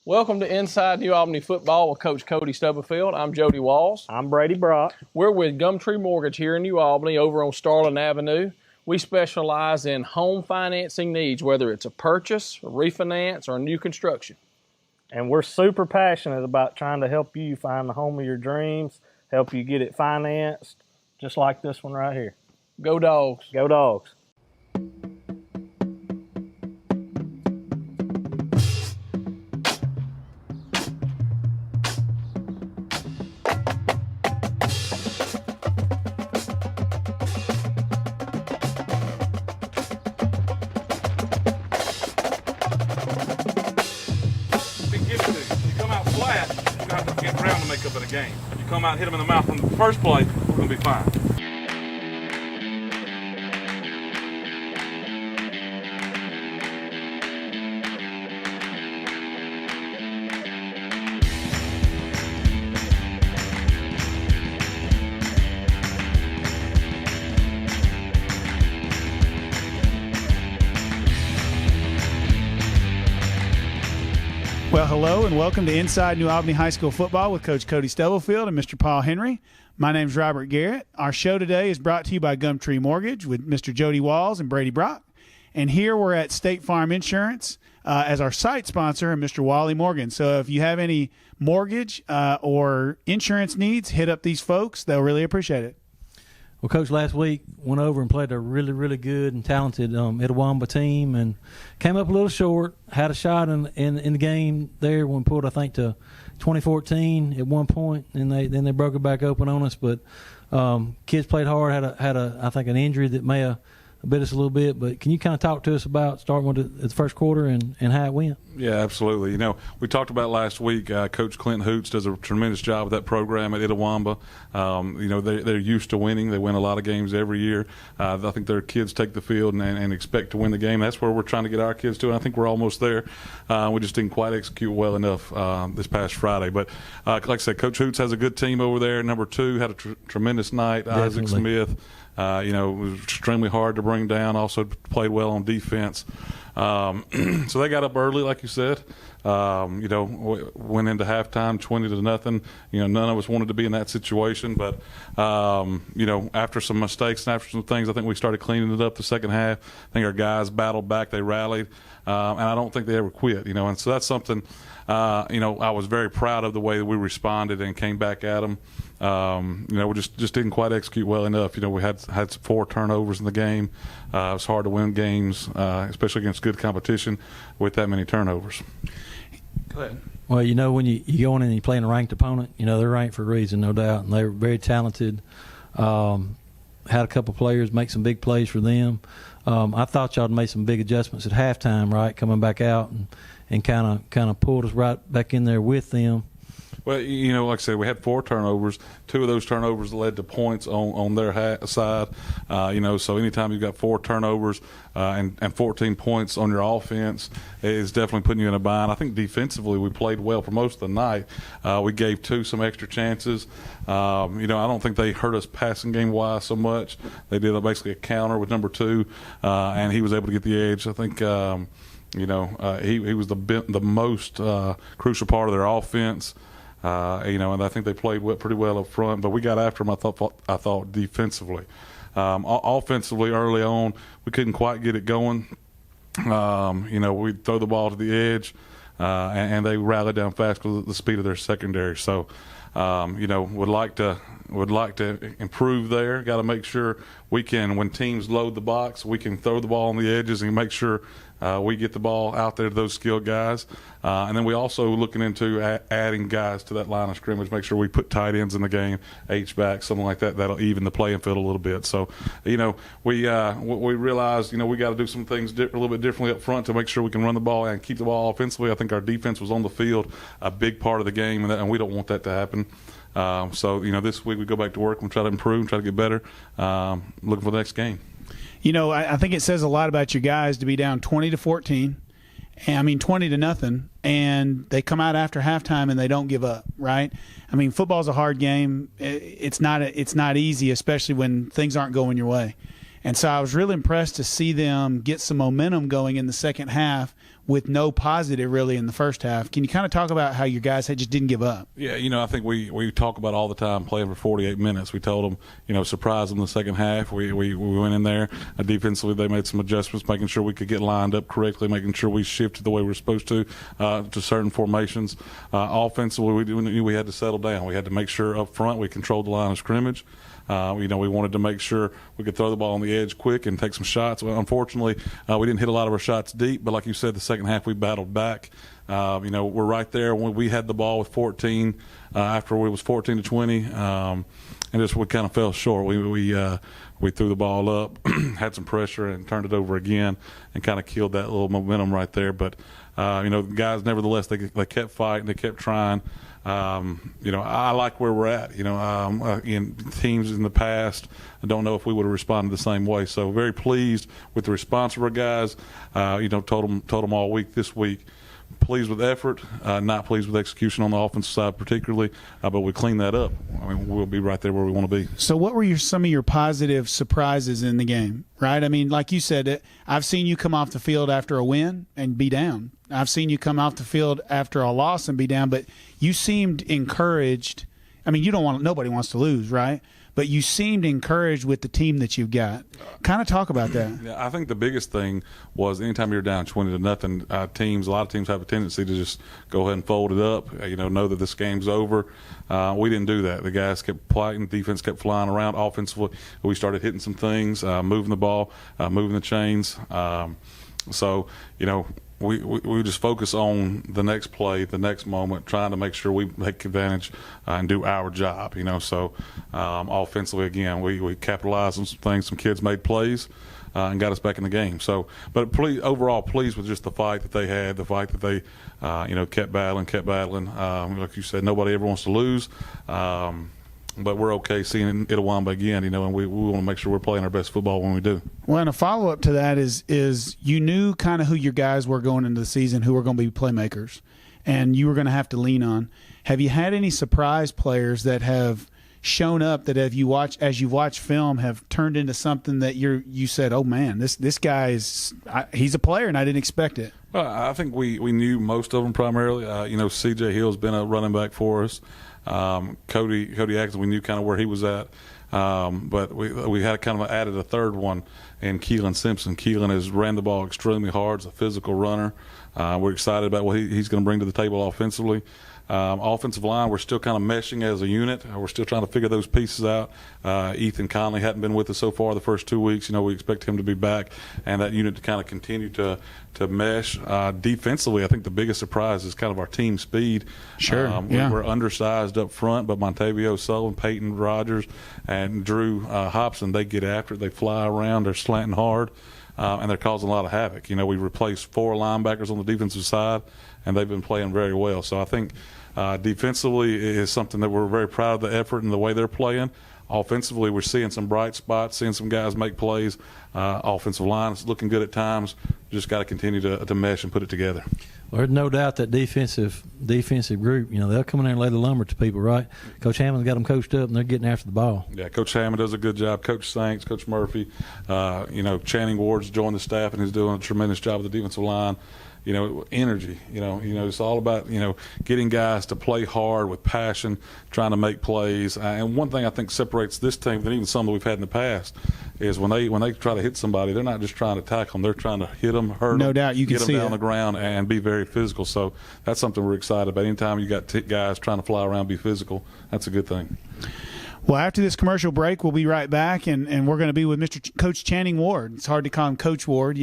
Welcome to Inside New Albany Football with Coach Cody Stubblefield. I'm Jody Walls. I'm Brady Brock. We're with Gumtree Mortgage here in New Albany over on Starling Avenue. We specialize in home financing needs, whether it's a purchase, a refinance, or new construction. And we're super passionate about trying to help you find the home of your dreams, help you get it financed, just like this one right here. Go Dogs. Go Dogs. Game. You come out and hit them in the mouth on the first play, we're going to be fine. Well, hello and welcome to Inside New Albany High School Football with Coach Cody Stubblefield and Mr. Paul Henry. My name is Robert Garrett. Our show today is brought to you by Gumtree Mortgage with Mr. Jody Walls and Brady Brock. And here we're at State Farm Insurance as our site sponsor and Mr. Wally Morgan. So if you have any mortgage or insurance needs, hit up these folks. They'll really appreciate it. Well, Coach, last week went over and played a really, really good and talented Itawamba team and came up a little short, had a shot in the game there when pulled, I think, to 2014 at one point, and then they broke it back open on us. But kids played hard, had I think, an injury that may have bit us a little bit. But can you kind of talk to us about starting with the first quarter and how it went? Yeah, absolutely. You know, we talked about last week, Coach Clint Hoots does a tremendous job with that program at Itawamba. You know, they're used to winning. They win a lot of games every year. I think their kids take the field and expect to win the game. That's where we're trying to get our kids to, and I think we're almost there. We just didn't quite execute well enough this past Friday. But like I said, Coach Hoots has a good team over there. Number 2 had a tremendous night. Definitely. Isaac Smith. You know, it was extremely hard to bring down. Also played well on defense. So they got up early, like you said. You know, went into halftime 20-0. You know, none of us wanted to be in that situation. But, you know, after some mistakes and after some things, I think we started cleaning it up the second half. I think our guys battled back. They rallied. And I don't think they ever quit, you know. And so that's something, you know, I was very proud of the way that we responded and came back at them. You know, we just didn't quite execute well enough. You know, we had 4 turnovers in the game. It was hard to win games, especially against good competition with that many turnovers. Go ahead. Well, you know, when you go in and you play in a ranked opponent, you know, they're ranked for a reason, no doubt, and they're very talented. Had a couple players make some big plays for them. I thought y'all had made some big adjustments at halftime, right, coming back out and kind of pulled us right back in there with them. Well, you know, like I said, we had 4 turnovers. 2 of those turnovers led to points on their side. You know, so anytime you've got 4 turnovers and 14 points on your offense, it's definitely putting you in a bind. I think defensively we played well for most of the night. We gave 2 some extra chances. You know, I don't think they hurt us passing game-wise so much. They did basically a counter with number 2, and he was able to get the edge. I think you know, he was the most crucial part of their offense. You know, and I think they played pretty well up front. But we got after them, I thought defensively. Offensively, early on, we couldn't quite get it going. You know, we'd throw the ball to the edge, and they rallied down fast because of the speed of their secondary. So, you know, would like to improve there. Got to make sure we can, when teams load the box, we can throw the ball on the edges and make sure we get the ball out there to those skilled guys. And then we also looking into adding guys to that line of scrimmage, make sure we put tight ends in the game, H-back, something like that. That'll even the playing field a little bit. So, you know, we realized, you know, we got to do some things a little bit differently up front to make sure we can run the ball and keep the ball offensively. I think our defense was on the field a big part of the game, and we don't want that to happen. So, you know, this week we go back to work and try to improve, try to get better, looking for the next game. You know, I think it says a lot about your guys to be down 20-14. I mean, 20-0, and they come out after halftime and they don't give up, right? I mean, football's a hard game. It's not easy, especially when things aren't going your way. And so I was really impressed to see them get some momentum going in the second half with no positive really in the first half. Can you kind of talk about how your guys just didn't give up? Yeah, I think we talk about all the time playing for 48 minutes. We told them, surprise them in the second half. We went in there. Defensively, they made some adjustments, making sure we could get lined up correctly, making sure we shifted the way we were supposed to certain formations. Offensively, we knew we had to settle down. We had to make sure up front we controlled the line of scrimmage. We wanted to make sure we could throw the ball on the edge quick and take some shots. Well, unfortunately, we didn't hit a lot of our shots deep, but like you said, the second half we battled back. We're right there when we had the ball with 14 after it was 14-20, and just we kind of fell short. We threw the ball up, had some pressure, and turned it over again, and kind of killed that little momentum right there. But the guys, nevertheless, they kept fighting, they kept trying. I like where we're at. In teams in the past, I don't know if we would have responded the same way. So very pleased with the response of our guys. Told them all week this week. Pleased with effort, not pleased with execution on the offensive side particularly, but we clean that up. We'll be right there where we want to be. So what were some of your positive surprises in the game, right? Like you said, I've seen you come off the field after a win and be down. I've seen you come off the field after a loss and be down, but you seemed encouraged. Nobody wants to lose, right? But you seemed encouraged with the team that you've got. Kind of talk about that. Yeah, I think the biggest thing was anytime you're down 20-0, a lot of teams have a tendency to just go ahead and fold it up, know that this game's over. We didn't do that. The guys kept fighting, defense kept flying around. Offensively, we started hitting some things, moving the ball, moving the chains. We just focus on the next play, the next moment, trying to make sure we take advantage and do our job. Offensively, again, we capitalized on some things. Some kids made plays and got us back in the game. But overall, pleased with just the fight that they had, the fight that they, kept battling. Like you said, nobody ever wants to lose. But we're okay seeing Itawamba again, and we want to make sure we're playing our best football when we do. Well, and a follow-up to that is you knew kind of who your guys were going into the season, who were going to be playmakers, and you were going to have to lean on. Have you had any surprise players that have shown up that as you've watched film have turned into something that you said, oh, man, this guy he's a player, and I didn't expect it? Well, I think we knew most of them primarily. C.J. Hill's been a running back for us. Cody Atkins, we knew kind of where he was at, but we had kind of added a third one in Keelan Simpson. Keelan has ran the ball extremely hard. He's a physical runner. We're excited about what he's going to bring to the table offensively. Offensive line, we're still kind of meshing as a unit. We're still trying to figure those pieces out. Ethan Conley hadn't been with us so far the first 2 weeks. We expect him to be back and that unit to kind of continue to mesh. Defensively, I think the biggest surprise is kind of our team speed. Sure. We're undersized up front, but Montavio Sullivan, Peyton Rogers, and Drew Hobson, they get after it. They fly around. They're slanting hard. And they're causing a lot of havoc. We replaced 4 linebackers on the defensive side, and they've been playing very well. So I think defensively is something that we're very proud of the effort and the way they're playing. Offensively, we're seeing some bright spots, seeing some guys make plays. Offensive line is looking good at times. Just got to continue to mesh and put it together. Well, there's no doubt that defensive group, they'll come in there and lay the lumber to people, right? Coach Hammond's got them coached up, and they're getting after the ball. Yeah, Coach Hammond does a good job. Coach Sanks, Coach Murphy, Channing Ward's joined the staff, and he's doing a tremendous job with the defensive line. Energy. It's all about getting guys to play hard with passion, trying to make plays. And one thing I think separates this team than even some that we've had in the past is when they try to hit somebody, they're not just trying to tackle them; they're trying to hit them, hurt them, no doubt, you can get them see down that. on the ground, and be very physical. So that's something we're excited about. Anytime you got guys trying to fly around, be physical, that's a good thing. Well, after this commercial break, we'll be right back, and we're going to be with Coach Channing Ward. It's hard to call him Coach Ward,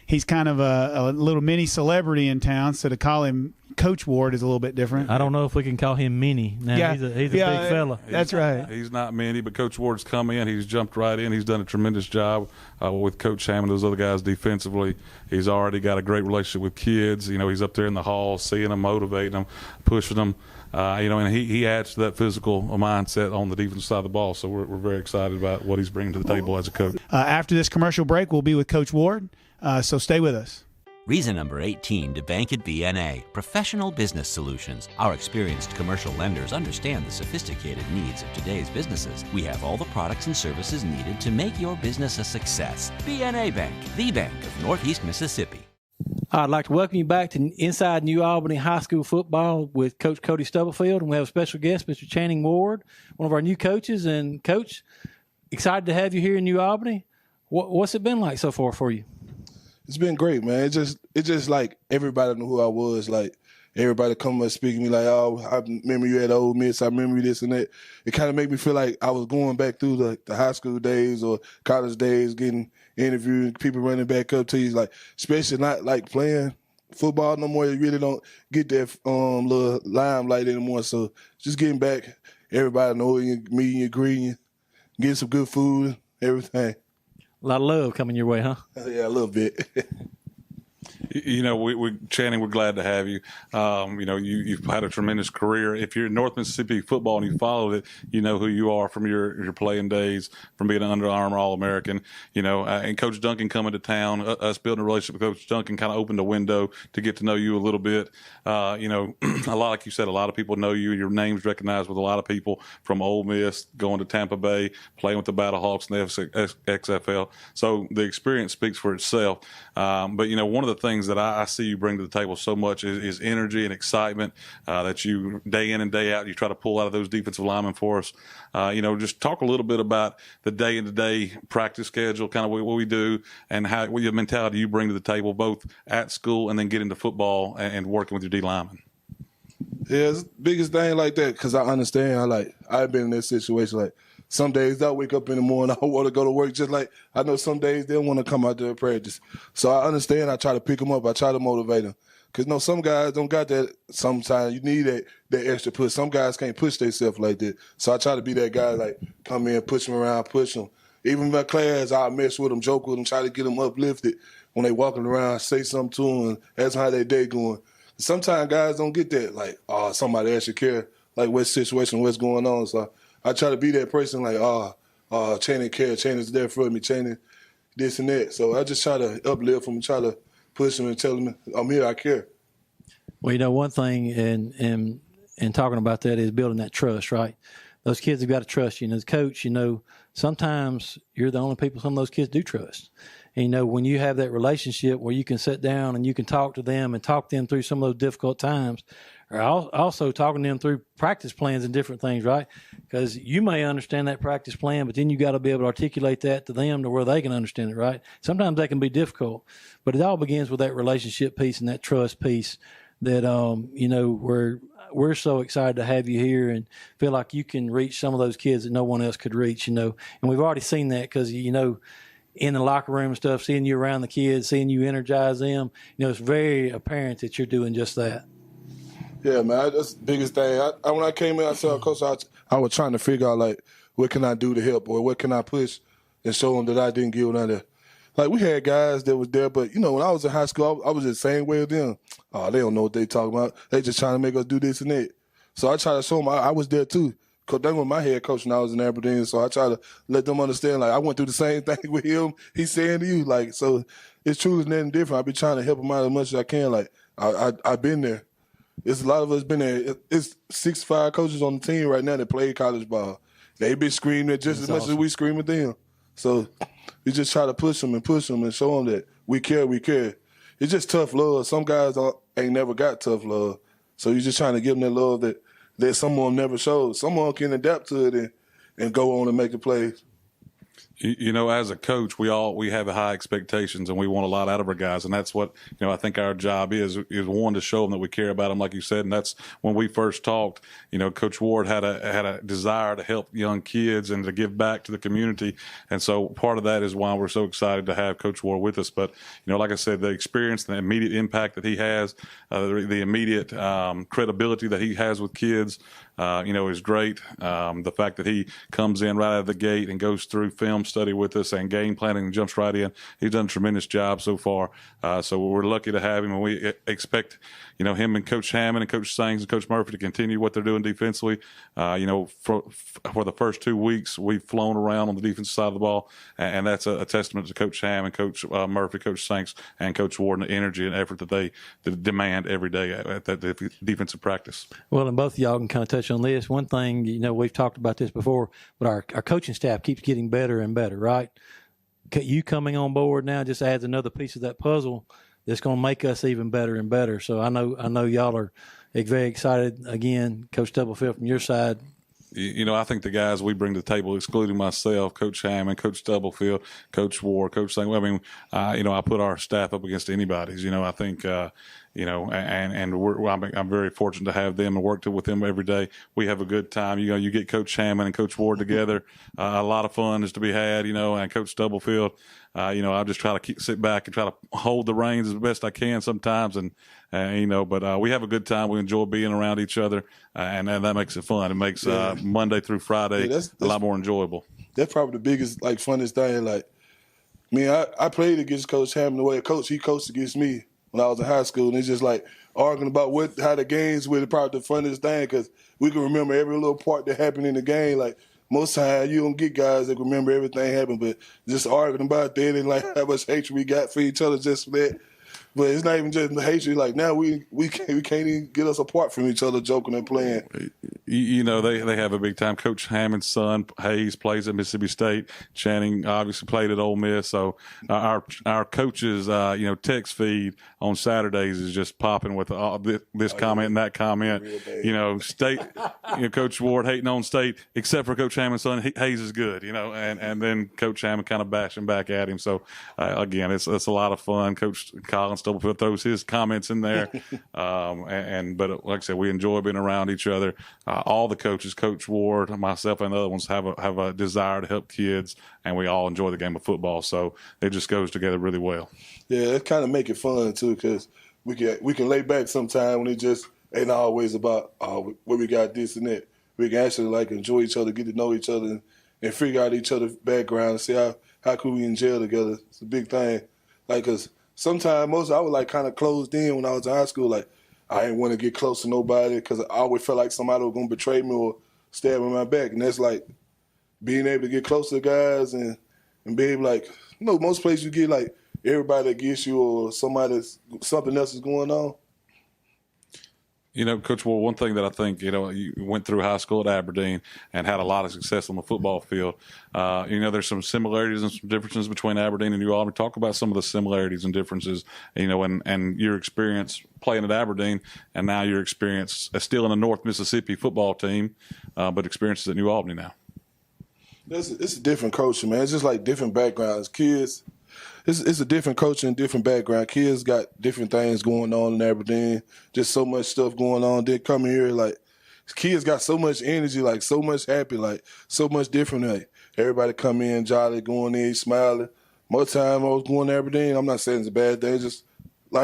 He's kind of a little mini celebrity in town, so to call him Coach Ward is a little bit different. I don't know if we can call him mini. Now, yeah. He's a big fella. That's right. He's not mini, but Coach Ward's come in. He's jumped right in. He's done a tremendous job with Coach Hammond, those other guys defensively. He's already got a great relationship with kids. He's up there in the hall, seeing them, motivating them, pushing them. And he adds to that physical mindset on the defensive side of the ball. So we're very excited about what he's bringing to the table as a coach. After this commercial break, we'll be with Coach Ward. So stay with us. Reason number 18 to bank at BNA, Professional Business Solutions. Our experienced commercial lenders understand the sophisticated needs of today's businesses. We have all the products and services needed to make your business a success. BNA Bank, the bank of Northeast Mississippi. I'd like to welcome you back to Inside New Albany High School Football with Coach Cody Stubblefield, and we have a special guest, Mr. Channing Ward, one of our new coaches. And, Coach, excited to have you here in New Albany. What's it been like so far for you? It's been great, man. It just like everybody knew who I was. Like everybody come up speaking to me like, oh, I remember you at Ole Miss. I remember you this and that. It kind of made me feel like I was going back through the high school days or college days, getting interviewed, people running back up to you. Like, especially not like playing football no more. You really don't get that little limelight anymore. So just getting back, everybody knowing you, meeting you, greeting you, getting some good food, everything. A lot of love coming your way, huh? Yeah, a little bit. You know, Channing, we're glad to have you. You know, you've had a tremendous career. If you're in North Mississippi football and you followed it, you know who you are from your playing days, from being an Under Armour All-American. You know, and Coach Duncan coming to town, us building a relationship with Coach Duncan kind of opened a window to get to know you a little bit. You know, like you said, a lot of people know you. Your name's recognized with a lot of people from Ole Miss, going to Tampa Bay, playing with the Battlehawks and the XFL. So the experience speaks for itself. But, you know, one of the things that I see you bring to the table so much is energy and excitement that you, day in and day out, you try to pull out of those defensive linemen for us. You know, just talk a little bit about the day-to-day practice schedule, kind of what we do, and what your mentality you bring to the table, both at school and then get into football and working with your D linemen. Yeah, it's the biggest thing like that because I understand. I've been in that situation. Like, some days I wake up in the morning, I want to go to work, just like I know some days they don't want to come out there and practice. So I understand. I try to pick them up. I try to motivate them. Because, you know, some guys don't got that. Sometimes you need that extra push. Some guys can't push themselves like that. So I try to be that guy, like, come in, push them around, push them. Even in my class, I mess with them, joke with them, try to get them uplifted. When they walking around, say something to them, ask how their day going. Sometimes guys don't get that. Like, oh, somebody else should care. Like, what situation, what's going on. So I try to be that person, like, Channing care, Channing's there for me, Channing this and that. So I just try to uplift them and try to push them and tell them, I'm here, I care. Well, you know, one thing in talking about that is building that trust, right? Those kids have got to trust you. And as a coach, you know, sometimes you're the only people some of those kids do trust. And, you know, when you have that relationship where you can sit down and you can talk to them and talk them through some of those difficult times, or also talking to them through practice plans and different things, right? Because you may understand that practice plan, but then you got to be able to articulate that to them to where they can understand it, right? Sometimes that can be difficult, but it all begins with that relationship piece and that trust piece that, you know, we're so excited to have you here and feel like you can reach some of those kids that no one else could reach, you know. And we've already seen that because, you know, in the locker room and stuff, seeing you around the kids, seeing you energize them, you know, it's very apparent that you're doing just that. Yeah, man, that's the biggest thing. When I came in, I said, Coach, I was trying to figure out, like, what can I do to help or what can I push and show them that I didn't give none of that. Like, we had guys that was there, but, you know, when I was in high school, I was the same way with them. Oh, they don't know what they talking about. They just trying to make us do this and that. So I try to show them I was there, too. Because they were my head coach when I was in Aberdeen, so I try to let them understand, like, I went through the same thing with him. He's saying to you, like, so it's truly nothing different. I be trying to help him out as much as I can. Like, I've been there. It's a lot of us been there. It's 6'5" coaches on the team right now that play college ball. They been screaming just as much as we scream at them. So we just try to push them and show them that we care. It's just tough love. Some guys ain't never got tough love. So you're just trying to give them that love that some of them never showed. Some of them can adapt to it and go on and make a play. You know, as a coach, we have high expectations and we want a lot out of our guys, and that's what, you know, I think our job is one, to show them that we care about them, like you said. And that's when we first talked. You know, Coach Ward had a desire to help young kids and to give back to the community, and so part of that is why we're so excited to have Coach Ward with us. But, you know, like I said, the experience, the immediate impact that he has, the immediate credibility that he has with kids, you know, is great. The fact that he comes in right out of the gate and goes through film study with us and game planning and jumps right in. He's done a tremendous job so far. So we're lucky to have him, and we expect, you know, him and Coach Hammond and Coach Sings and Coach Murphy to continue what they're doing defensively. You know, for the first 2 weeks, we've flown around on the defensive side of the ball, and that's a testament to Coach Hammond, Coach Murphy, Coach Sings, and Coach Ward, and the energy and effort that they demand every day at that defensive practice. Well, and both of y'all can kind of touch on this. One thing, you know, we've talked about this before, but our coaching staff keeps getting better and better, right? You coming on board now just adds another piece of that puzzle that's going to make us even better and better. So I know y'all are very excited. Again, Coach Stubblefield, from your side. I think the guys we bring to the table, excluding myself, Coach Hammond, Coach Stubblefield, Coach Ward, Coach Sang. I put our staff up against anybody's. I think, I'm very fortunate to have them and work with them every day. We have a good time. You get Coach Hammond and Coach Ward together. A lot of fun is to be had. And Coach Stubblefield. I just try to sit back and try to hold the reins as best I can sometimes, but we have a good time. We enjoy being around each other, and that makes it fun. It makes Monday through Friday a lot more enjoyable. That's probably the biggest, funnest thing. I played against Coach Hammond the way he coached against me when I was in high school, and it's just arguing about how the games were probably the funniest thing because we can remember every little part that happened in the game. Most times you don't get guys that remember everything happened, but just arguing about that and how much hatred we got for each other just for that. But it's not even just the hatred. Now we can't even get us apart from each other, joking and playing. They have a big time. Coach Hammond's son Hayes plays at Mississippi State. Channing obviously played at Ole Miss. So our coaches, text feed on Saturdays is just popping with this comment and that comment. State, Coach Ward hating on State, except for Coach Hammond's son Hayes is good. And then Coach Hammond kind of bashing back at him. So again, it's a lot of fun. Coach Collins Stubblefield throws his comments in there, but like I said, we enjoy being around each other. All the coaches, Coach Ward, myself, and the other ones have a desire to help kids, and we all enjoy the game of football. So it just goes together really well. Yeah, it kind of make it fun too, because we can lay back sometime when it just ain't always about where we got this and that. We can actually enjoy each other, get to know each other, and figure out each other's background and see how could we in jail together. It's a big thing, because. Sometimes I was kind of closed in when I was in high school. I didn't want to get close to nobody because I always felt like somebody was going to betray me or stab me in my back. And that's being able to get close to guys and be able most places you get everybody against you or something else is going on. Coach Ward, one thing that I think, you went through high school at Aberdeen and had a lot of success on the football field. There's some similarities and some differences between Aberdeen and New Albany. Talk about some of the similarities and differences, and your experience playing at Aberdeen and now your experience still in a North Mississippi football team, but experiences at New Albany now. It's a different culture, man. It's just different backgrounds. Kids, it's a different culture and different background. Kids got different things going on in Aberdeen. Just so much stuff going on. They come here kids got so much energy, so much happy, so much different. Everybody come in jolly, going in smiling. Most time I was going to Aberdeen. I'm not saying it's a bad thing. Just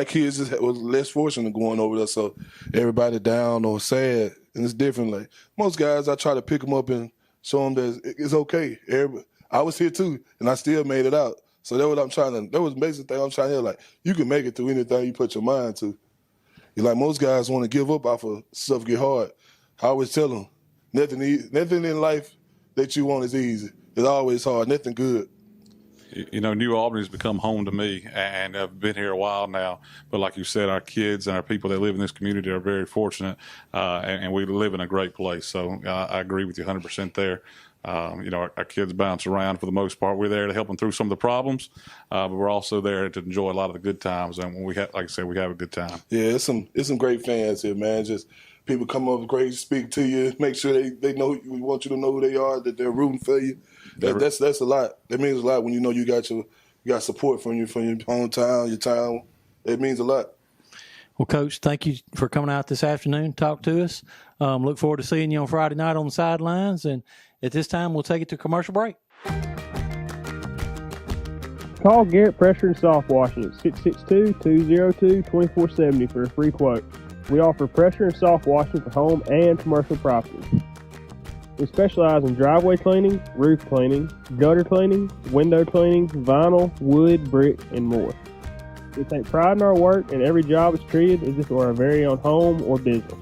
kids just was less fortunate going over there, so everybody down or sad, and it's different. Most guys, I try to pick them up and show them that it's okay. I was here too, and I still made it out. So that was the basic thing I'm trying to hear. You can make it through anything you put your mind to. Most guys want to give up off of stuff get hard. I always tell them, nothing in life that you want is easy. It's always hard, nothing good. New Albany's become home to me, and I've been here a while now. But like you said, our kids and our people that live in this community are very fortunate, and we live in a great place. So I agree with you 100% there. Our kids bounce around for the most part. We're there to help them through some of the problems, but we're also there to enjoy a lot of the good times. And when we have a good time. Yeah, it's some great fans here, man. Just people come up great, speak to you, make sure they know. We want you to know who they are, that they're rooting for you. That's a lot. That means a lot when you got support from your hometown, your town. It means a lot. Well, Coach, thank you for coming out this afternoon to talk to us. Look forward to seeing you on Friday night on the sidelines. And at this time, we'll take it to commercial break. Call Garrett Pressure and Soft Washing at 662-202-2470 for a free quote. We offer pressure and soft washing for home and commercial properties. We specialize in driveway cleaning, roof cleaning, gutter cleaning, window cleaning, vinyl, wood, brick, and more. We take pride in our work, and every job is treated as if it were our very own home or business.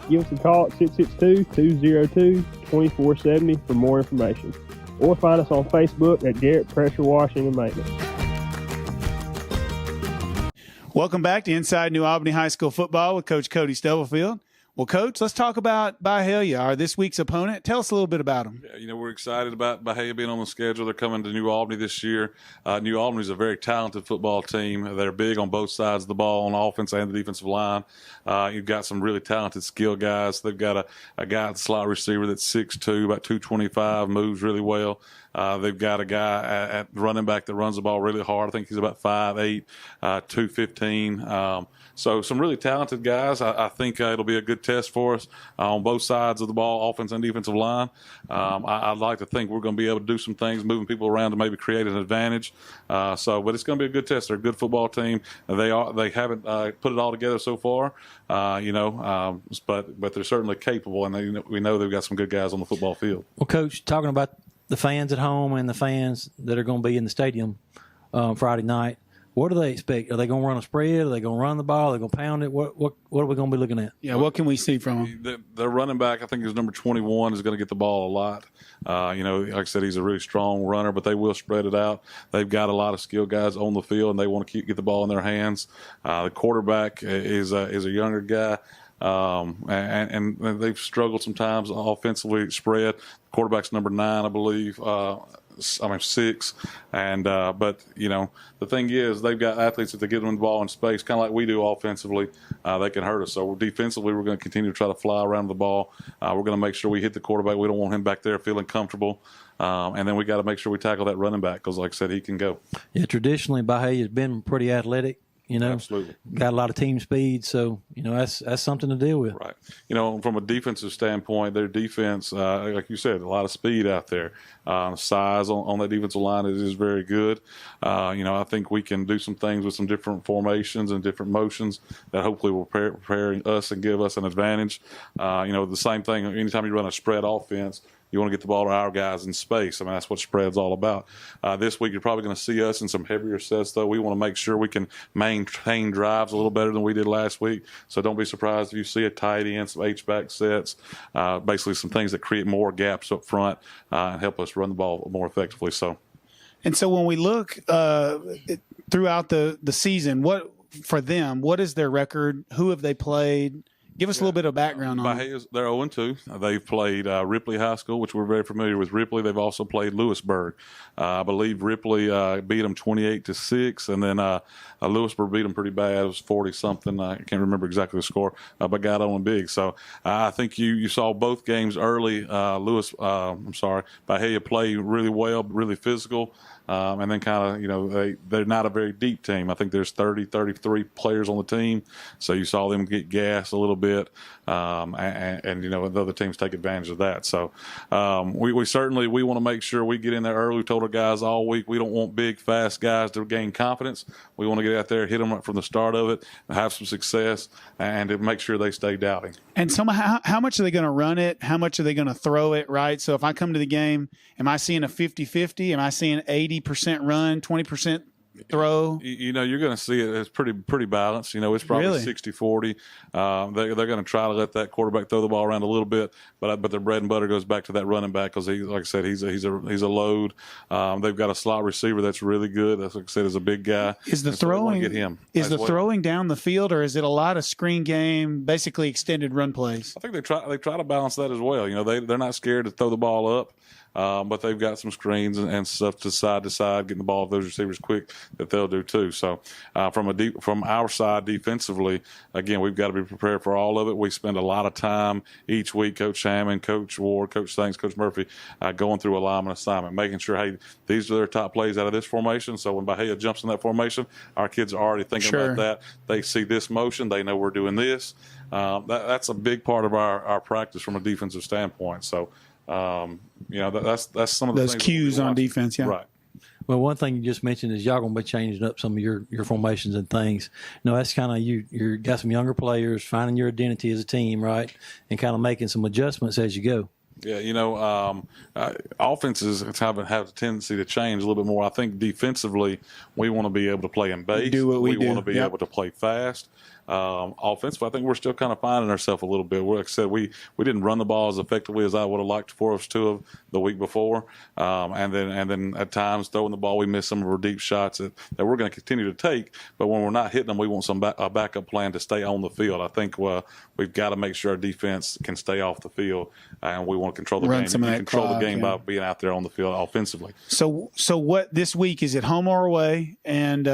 Give us a call at 662-202-2470 for more information. Or find us on Facebook at Garrett Pressure Washing and Maintenance. Welcome back to Inside New Albany High School Football with Coach Cody Stubblefield. Well, Coach, let's talk about Byhalia, our this week's opponent. Tell us a little bit about them. Yeah, we're excited about Byhalia being on the schedule. They're coming to New Albany this year. New Albany is a very talented football team. They're big on both sides of the ball, on offense and the defensive line. You've got some really talented skill guys. They've got a guy at the slot receiver that's 6'2", about 225, moves really well. They've got a guy at running back that runs the ball really hard. I think he's about 5'8", 215. So some really talented guys. I think it'll be a good test for us on both sides of the ball, offense and defensive line. I'd like to think we're going to be able to do some things, moving people around to maybe create an advantage. But it's going to be a good test. They're a good football team. They haven't put it all together so far, but they're certainly capable, and we know they've got some good guys on the football field. Well, Coach, talking about the fans at home and the fans that are going to be in the stadium Friday night, what do they expect? Are they going to run a spread? Are they going to run the ball? Are they going to pound it? What are we going to be looking at? Yeah, what can we see from them? Their running back, I think, is number 21, is going to get the ball a lot. Like I said, he's a really strong runner, but they will spread it out. They've got a lot of skilled guys on the field, and they want to get the ball in their hands. The quarterback is a younger guy. And they've struggled sometimes offensively spread. Quarterback's number 9, I believe. 6. And but the thing is, they've got athletes that they get them the ball in space, kind of like we do offensively. They can hurt us. So defensively, we're going to continue to try to fly around the ball. We're going to make sure we hit the quarterback. We don't want him back there feeling comfortable. And then we got to make sure we tackle that running back because, like I said, he can go. Yeah, traditionally, Byhalia has been pretty athletic. Absolutely. Got a lot of team speed, so that's something to deal with. Right. From a defensive standpoint, their defense, like you said, a lot of speed out there. Size on that defensive line is very good. I think we can do some things with some different formations and different motions that hopefully will prepare us and give us an advantage. The same thing. Anytime you run a spread offense, you want to get the ball to our guys in space. I mean, that's what spread's all about. This week, you're probably going to see us in some heavier sets, though. We want to make sure we can maintain drives a little better than we did last week. So don't be surprised if you see a tight end, some H-back sets, basically some things that create more gaps up front and help us run the ball more effectively. And so when we look throughout the season, what is their record? Who have they played? Give us a little bit of background on it. They're 0-2. They've played Ripley High School, which we're very familiar with Ripley. They've also played Lewisburg. I believe Ripley beat them 28-6, and then Lewisburg beat them pretty bad. It was 40-something. I can't remember exactly the score, but got on them big. So I think you saw both games early. Byhalia play really well, really physical. And then kind of, they're not a very deep team. I think there's 33 players on the team. So you saw them get gassed a little bit. And the other teams take advantage of that. So we certainly want to make sure we get in there early. We told our guys all week we don't want big, fast guys to gain confidence. We want to get out there, hit them up from the start of it, and have some success, and to make sure they stay doubting. And so how much are they going to run it? How much are they going to throw it, right? So if I come to the game, am I seeing a 50-50? Am I seeing 80% run, 20% throw? You're going to see it. It's pretty balanced. It's probably Really? 60-40. They're going to try to let that quarterback throw the ball around a little bit, but their bread and butter goes back to that running back because like I said, he's a load. They've got a slot receiver that's really good. That's, like I said, is a big guy. Is the throwing get him throwing down the field, or is it a lot of screen game, basically extended run plays? I think they try to balance that as well. They're not scared to throw the ball up. But they've got some screens and stuff to side, getting the ball of those receivers quick that they'll do too. So from our side defensively, again, we've got to be prepared for all of it. We spend a lot of time each week, Coach Hammond, Coach Ward, Coach Thanks, Coach Murphy, going through alignment assignment, making sure, hey, these are their top plays out of this formation. So when Byhalia jumps in that formation, our kids are already thinking about that. They see this motion. They know we're doing this. That's a big part of our practice from a defensive standpoint. So, that's some of the those things cues on defense, yeah. Right. Well, one thing you just mentioned is y'all going to be changing up some of your formations and things. That's kind of you got some younger players finding your identity as a team, right, and kind of making some adjustments as you go. Yeah, offenses have a tendency to change a little bit more. I think defensively, we want to be able to play in base. Do what we do. want to be able to play fast. Offensively, I think we're still kind of finding ourselves a little bit. Like I said, we didn't run the ball as effectively as I would have liked for us to have the week before, and then at times throwing the ball, we missed some of our deep shots that we're going to continue to take. But when we're not hitting them, we want a backup plan to stay on the field. I think we've got to make sure our defense can stay off the field, and we want to control the game. You control the game by being out there on the field offensively. So what this week is it? Home or away? And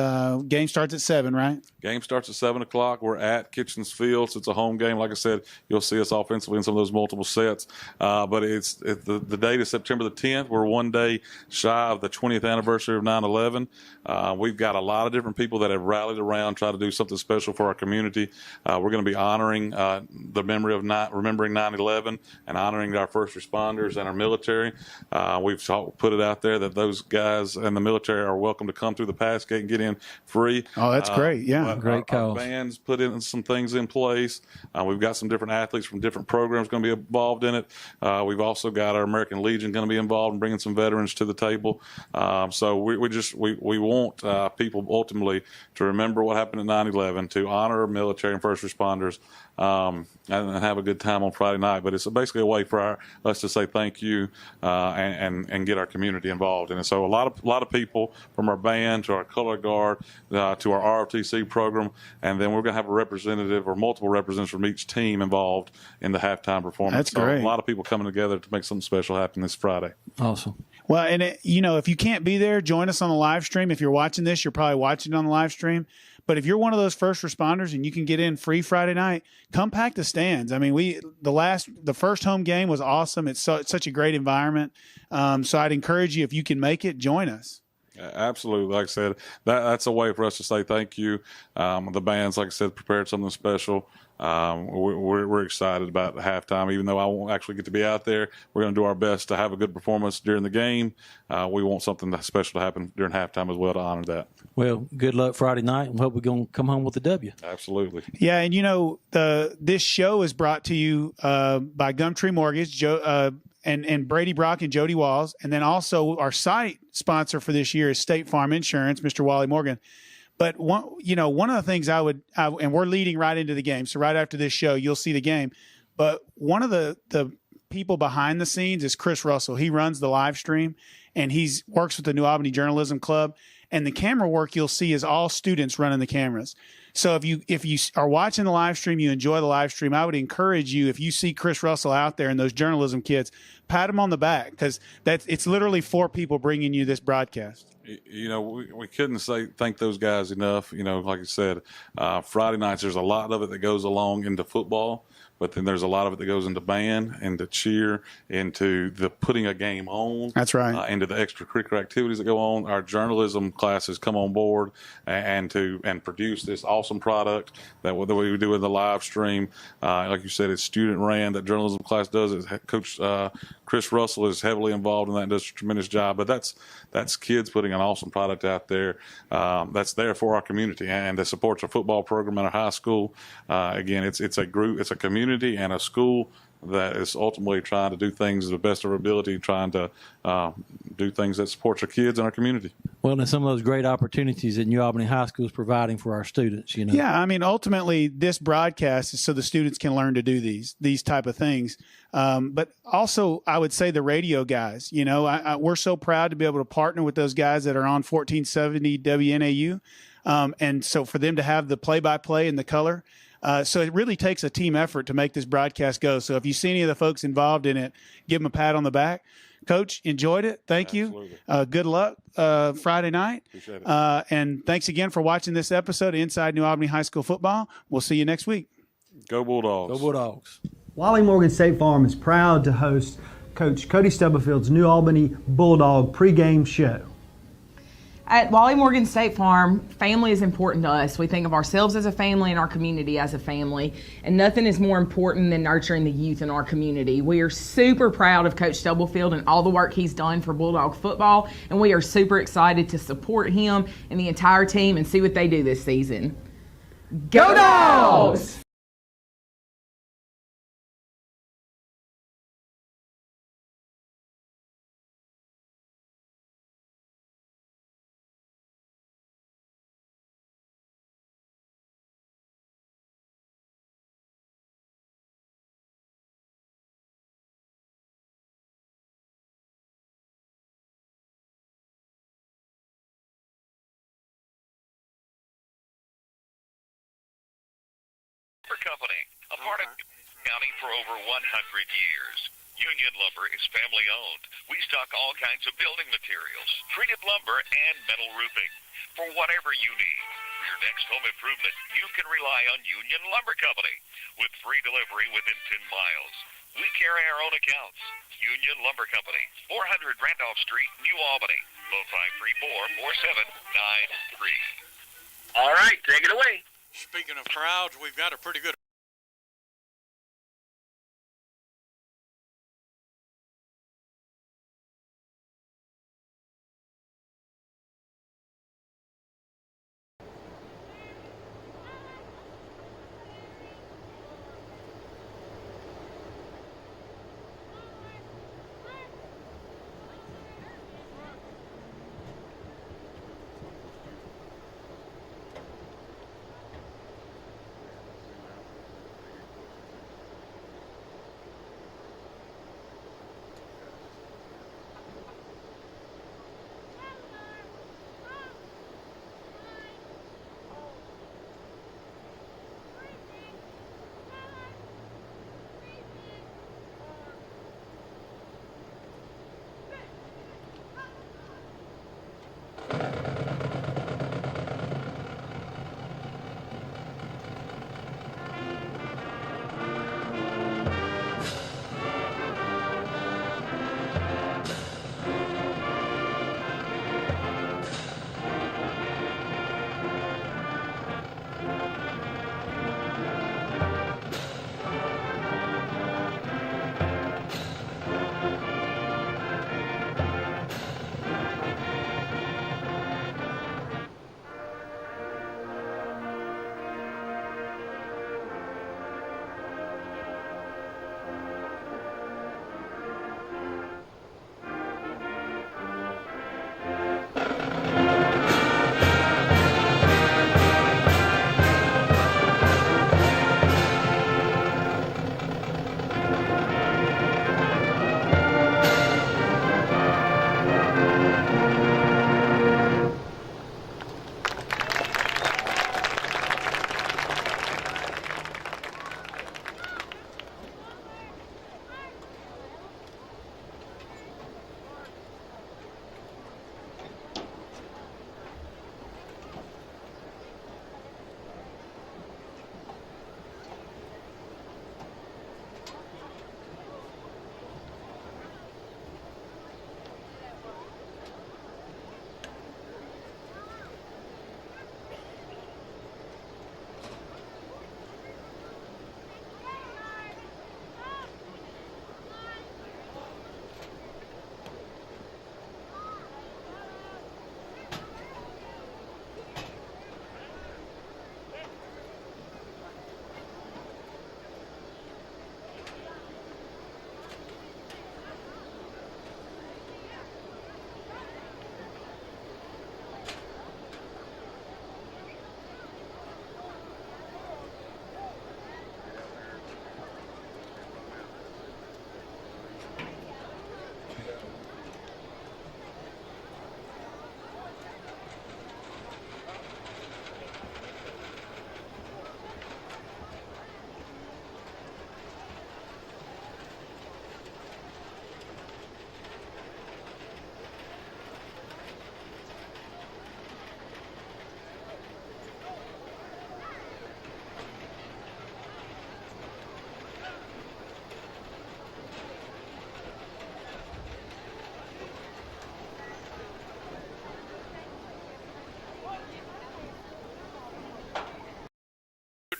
game starts at 7, right? Game starts at 7 o'clock. We're at Kitchens Field, so it's a home game. Like I said, you'll see us offensively in some of those multiple sets. But the date is September the 10th. We're one day shy of the 20th anniversary of 9/11. We've got a lot of different people that have rallied around, try to do something special for our community. We're going to be honoring the memory of remembering 9/11 and honoring our first responders and our military. We've put it out there that those guys and the military are welcome to come through the pass gate and get in free. Oh, that's great. Yeah. Great cause. Our band's put in some things in place. We've got some different athletes from different programs going to be involved in it. We've also got our American Legion going to be involved in bringing some veterans to the table. So we want people ultimately to remember what happened at 9/11, to honor our military and first responders, and have a good time on Friday night. But it's basically a way for us to say thank you and get our community involved. And so a lot of people, from our band to our color guard to our ROTC program, and then we're going to have a representative or multiple representatives from each team involved in the halftime performance. That's great. A lot of people coming together to make something special happen this Friday. Awesome. Well, and if you can't be there, join us on the live stream. If you're watching this, you're probably watching it on the live stream. But if you're one of those first responders and you can get in free Friday night, come pack the stands. I mean, the first home game was awesome. It's such a great environment. So I'd encourage you, if you can make it, join us. Absolutely. Like I said, that's a way for us to say thank you. The band's, like I said, prepared something special. We're excited about the halftime. Even though I won't actually get to be out there, we're going to do our best to have a good performance during the game. We want something special to happen during halftime as well to honor that. Well, good luck Friday night, and hope we're going to come home with a W. Absolutely. Yeah, and this show is brought to you by Gumtree Mortgage, and Brady Brock and Jody Walls, and then also our site sponsor for this year is State Farm Insurance, Mr. Wally Morgan. But one of the things and we're leading right into the game. So right after this show, you'll see the game. But one of the people behind the scenes is Chris Russell. He runs the live stream, and he works with the New Albany Journalism Club. And the camera work you'll see is all students running the cameras. So if you are watching the live stream, you enjoy the live stream, I would encourage you, if you see Chris Russell out there and those journalism kids, pat him on the back, because it's literally 4 people bringing you this broadcast. We couldn't thank those guys enough. Like I said, Friday nights, there's a lot of it that goes along into football, but then there's a lot of it that goes into band, into cheer, into the putting a game on. That's right. Into the extracurricular activities that go on. Our journalism classes come on board and produce this awesome product that we do in the live stream. Like you said, it's student ran. That journalism class does it. Coach Chris Russell is heavily involved in that and does a tremendous job. But that's kids putting an awesome product out there that's there for our community and that supports our football program in our high school. Again, it's a group, it's a community and a school that is ultimately trying to do things to the best of our ability, trying to do things that supports our kids and our community. Well, and some of those great opportunities that New Albany High School is providing for our students, Yeah, I mean, ultimately, this broadcast is so the students can learn to do these type of things. But also, I would say the radio guys, we're so proud to be able to partner with those guys that are on 1470 WNAU. And so for them to have the play-by-play and the color, so it really takes a team effort to make this broadcast go. So if you see any of the folks involved in it, give them a pat on the back. Coach, enjoyed it. Thank you. Good luck Friday night. Appreciate it. And thanks again for watching this episode of Inside New Albany High School Football. We'll see you next week. Go Bulldogs. Go Bulldogs. Wally Morgan State Farm is proud to host Coach Cody Stubblefield's New Albany Bulldog pregame show. At Wally Morgan State Farm, family is important to us. We think of ourselves as a family and our community as a family, and nothing is more important than nurturing the youth in our community. We are super proud of Coach Stubblefield and all the work he's done for Bulldog football, and we are super excited to support him and the entire team and see what they do this season. Go Dogs! Company, a part of County for over 100 years. Union Lumber is family owned. We stock all kinds of building materials, treated lumber, and metal roofing. For whatever you need, for your next home improvement, you can rely on Union Lumber Company with free delivery within 10 miles. We carry our own accounts. Union Lumber Company, 400 Randolph Street, New Albany, 0534-4793. All right, take it away. Speaking of crowds, we've got a pretty good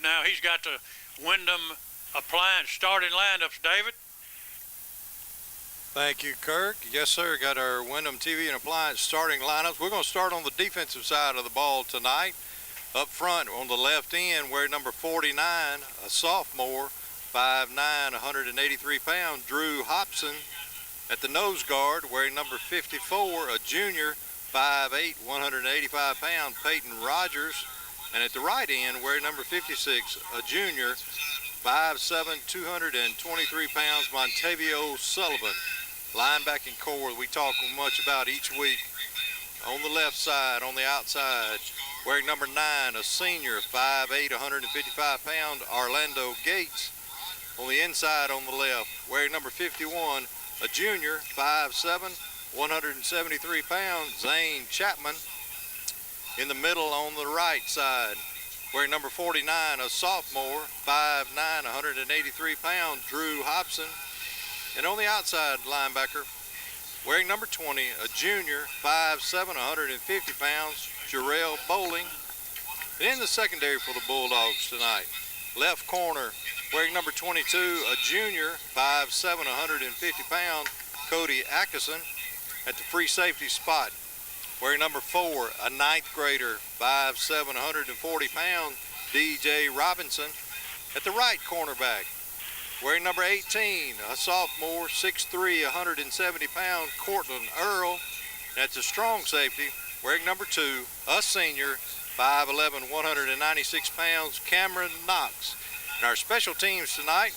now. He's got the Wyndham Appliance starting lineups, David. Thank you, Kirk. Yes, sir. Got our Wyndham TV and Appliance starting lineups. We're going to start on the defensive side of the ball tonight. Up front on the left end, wearing number 49, a sophomore, 5'9", 183 pounds, Drew Hobson. At the nose guard, wearing number 54, a junior, 5'8", 185 pounds, Peyton Rogers. And at the right end, wearing number 56, a junior, 5'7", 223 pounds, Montavio Sullivan. Linebacking core we talk much about each week. On the left side, on the outside, Wearing number 9, a senior, 5'8", 155 pound, Orlando Gates. On the inside on the left, wearing number 51, a junior, 5'7", 173 pounds, Zane Chapman. In the middle on the right side, wearing number 49, a sophomore, 5'9", 183 pounds, Drew Hobson. And on the outside linebacker, wearing number 20, a junior, 5'7", 150 pounds, Jarrell Bowling. And in the secondary for the Bulldogs tonight, left corner, wearing number 22, a junior, 5'7", 150 pounds, Cody Atkinson. At the free safety spot, wearing number 4, a ninth grader, 5'7", 140 pounds, DJ Robinson. At the right cornerback, wearing number 18, a sophomore, 6'3", 170 pounds, Cortland Earl. And at the strong safety, wearing number 2, a senior, 5'11", 196 pounds, Cameron Knox. And our special teams tonight,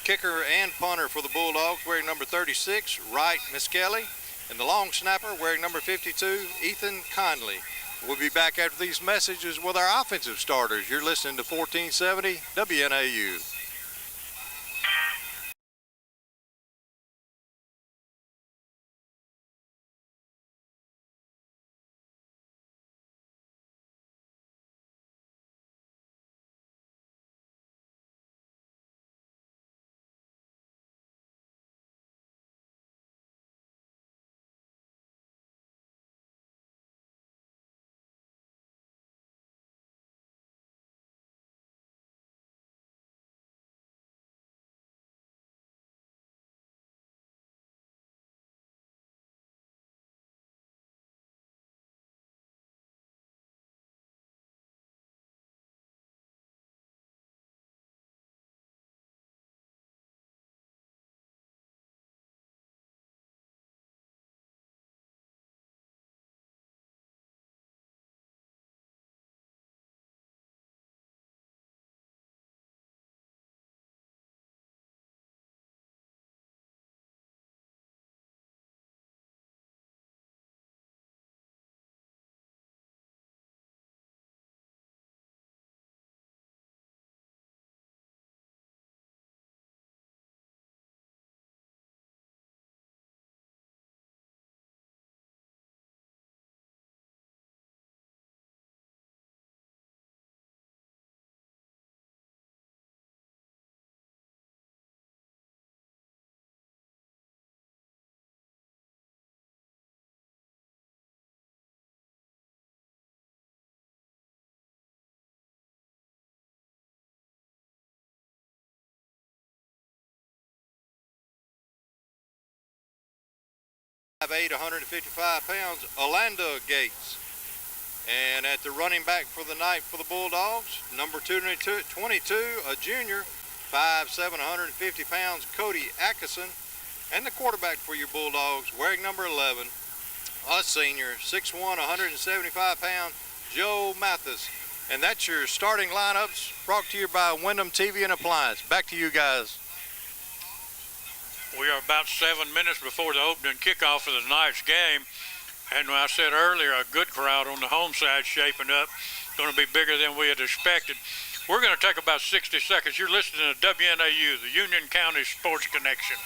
kicker and punter for the Bulldogs, wearing number 36, Wright Miskelly. And the long snapper, wearing number 52, Ethan Conley. We'll be back after these messages with our offensive starters. You're listening to 1470 WNAU. .58", 155 pounds, Orlando Gates. And at the running back for the night for the Bulldogs, number 22, a junior, 5'7", 150 pounds, Cody Atkinson. And the quarterback for your Bulldogs, wearing number 11, a senior, 6'1", 175 pounds, Joe Mathis. And that's your starting lineups, brought to you by Wyndham TV and Appliance. Back to you guys. We are about 7 minutes before the opening kickoff of the night's game. And I said earlier, a good crowd on the home side shaping up. Going to be bigger than we had expected. We're going to take about 60 seconds. You're listening to WNAU, the Union County Sports Connection.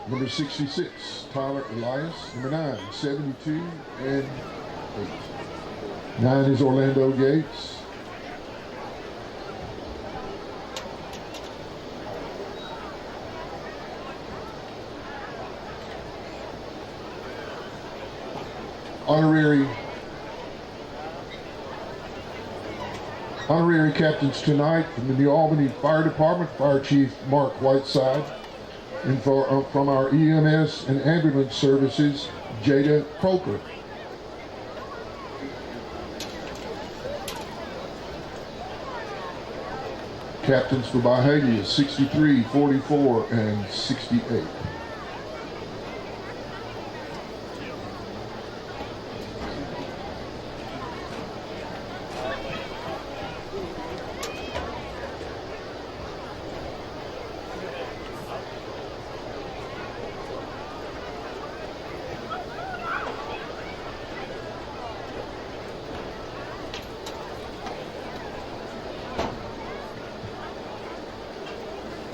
Number 66, Tyler Elias. Number 9, 72 and 8. 9 is Orlando Gates. Honorary captains tonight from the New Albany Fire Department, Fire Chief Mark Whiteside, and from our EMS and ambulance services, Jada Croker. Captains for Byhalia, 63, 44, and 68.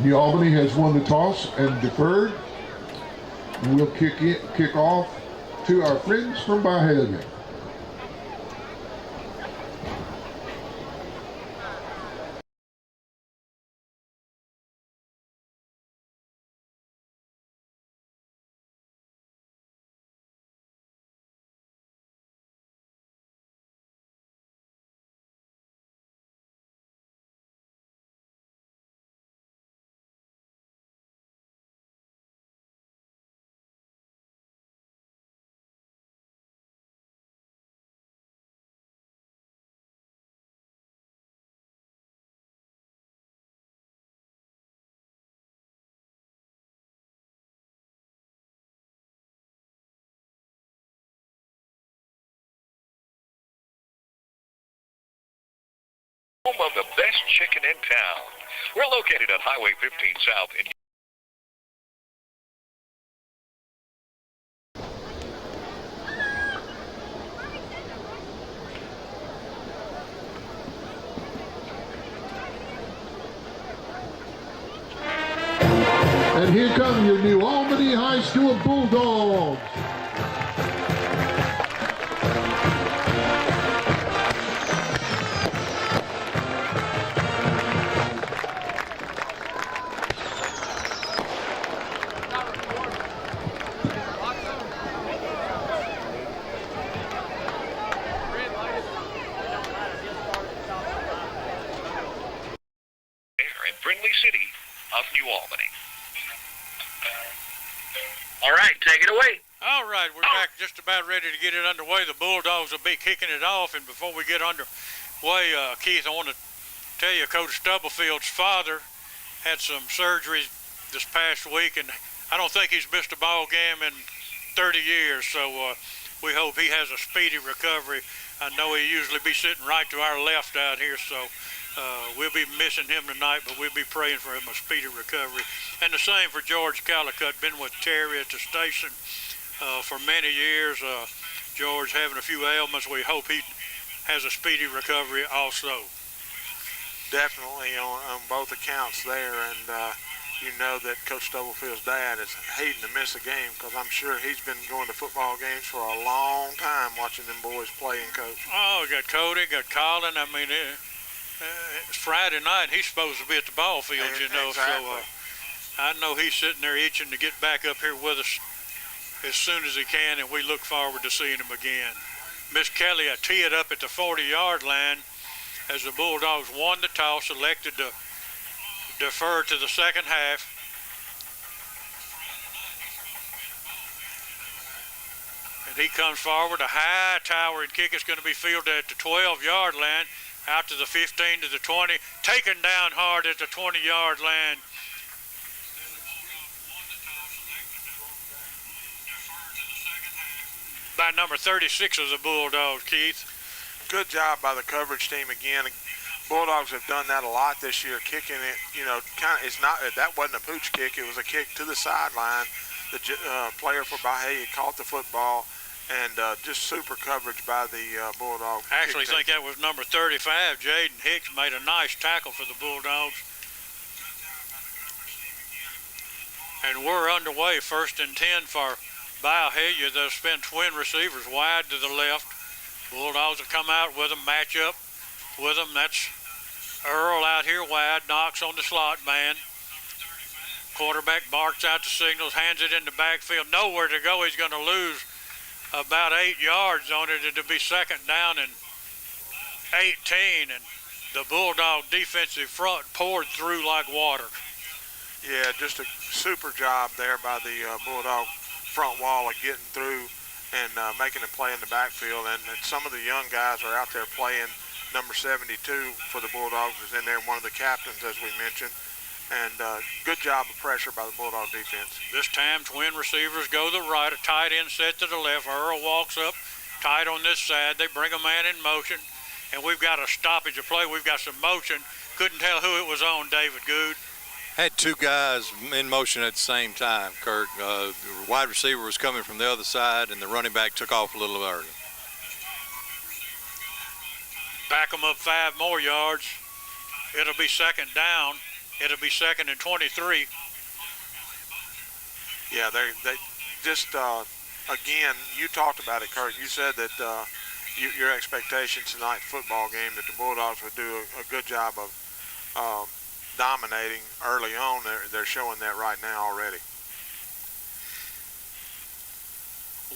New Albany has won the toss and deferred. We'll kick off to our friends from Byhalia. Home of the best chicken in town. We're located on Highway 15 South in And here come your New Albany High School Bulldogs. in friendly city of New Albany. All right, take it away. All right, we're back just about ready to get it underway. The Bulldogs will be kicking it off, and before we get underway, Keith, I want to tell you, Coach Stubblefield's father had some surgery this past week, and I don't think he's missed a ball game in 30 years, so we hope he has a speedy recovery. I know he usually be sitting right to our left out here, so we'll be missing him tonight, but we'll be praying for him a speedy recovery. And the same for George Callicut, been with Terry at the station for many years. George having a few ailments. We hope he has a speedy recovery also. Definitely on both accounts there, and you know that Coach Stubblefield's dad is hating to miss a game because I'm sure he's been going to football games for a long time watching them boys play and coach. Oh, got Cody, got Colin. I mean, it's Friday night. He's supposed to be at the ball field, you know. Exactly. So I know he's sitting there itching to get back up here with us as soon as he can, and we look forward to seeing him again. Miss Kelly, I tee it up at the 40-yard line as the Bulldogs won the toss, elected to defer to the second half. And he comes forward, a high towering kick. It's going to be fielded at the 12-yard line, out to the 15 to the 20, taken down hard at the 20-yard line. By number 36 of the Bulldogs, Keith. Good job by the coverage team again. Bulldogs have done that a lot this year, kicking it, you know, that wasn't a pooch kick, it was a kick to the sideline. The player for Byhalia caught the football, and just super coverage by the Bulldogs. I actually think that was number 35. Jaden Hicks made a nice tackle for the Bulldogs. And we're underway, 1st and 10 for Byhalia. They'll spin twin receivers wide to the left. Bulldogs will come out with them, match up with them. That's Earl out here wide, Knox on the slot man. Quarterback barks out the signals, hands it in the backfield. Nowhere to go. He's going to lose about 8 yards on it. It'll be 2nd down and 18, and the Bulldog defensive front poured through like water. Yeah, just a super job there by the Bulldog front wall of getting through and making a play in the backfield. And some of the young guys are out there playing. Number 72 for the Bulldogs is in there, one of the captains, as we mentioned. And good job of pressure by the Bulldog defense. This time, twin receivers go to the right, a tight end set to the left. Earl walks up, tight on this side. They bring a man in motion, and we've got a stoppage of play. We've got some motion. Couldn't tell who it was on, David Good. Had 2 guys in motion at the same time, Kurt. The wide receiver was coming from the other side, and the running back took off a little early. Back them up 5 more yards. It'll be 2nd down. It'll be 2nd and 23. Yeah, they just, again, you talked about it, Kurt. You said that your expectations tonight football game that the Bulldogs would do a good job of dominating early on. They're showing that right now already.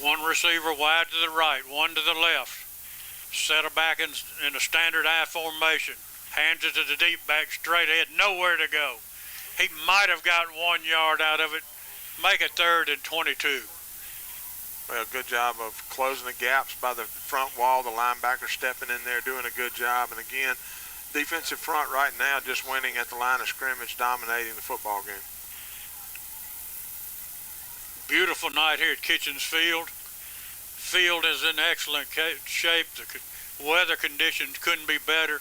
One receiver wide to the right, one to the left. Set her back in a standard I formation. Hands it to the deep back, straight ahead, nowhere to go. He might have got 1 yard out of it. Make it 3rd and 22. Well, good job of closing the gaps by the front wall. The linebacker stepping in there, doing a good job. And again, defensive front right now just winning at the line of scrimmage, dominating the football game. Beautiful night here at Kitchens Field. Field is in excellent shape. The weather conditions couldn't be better.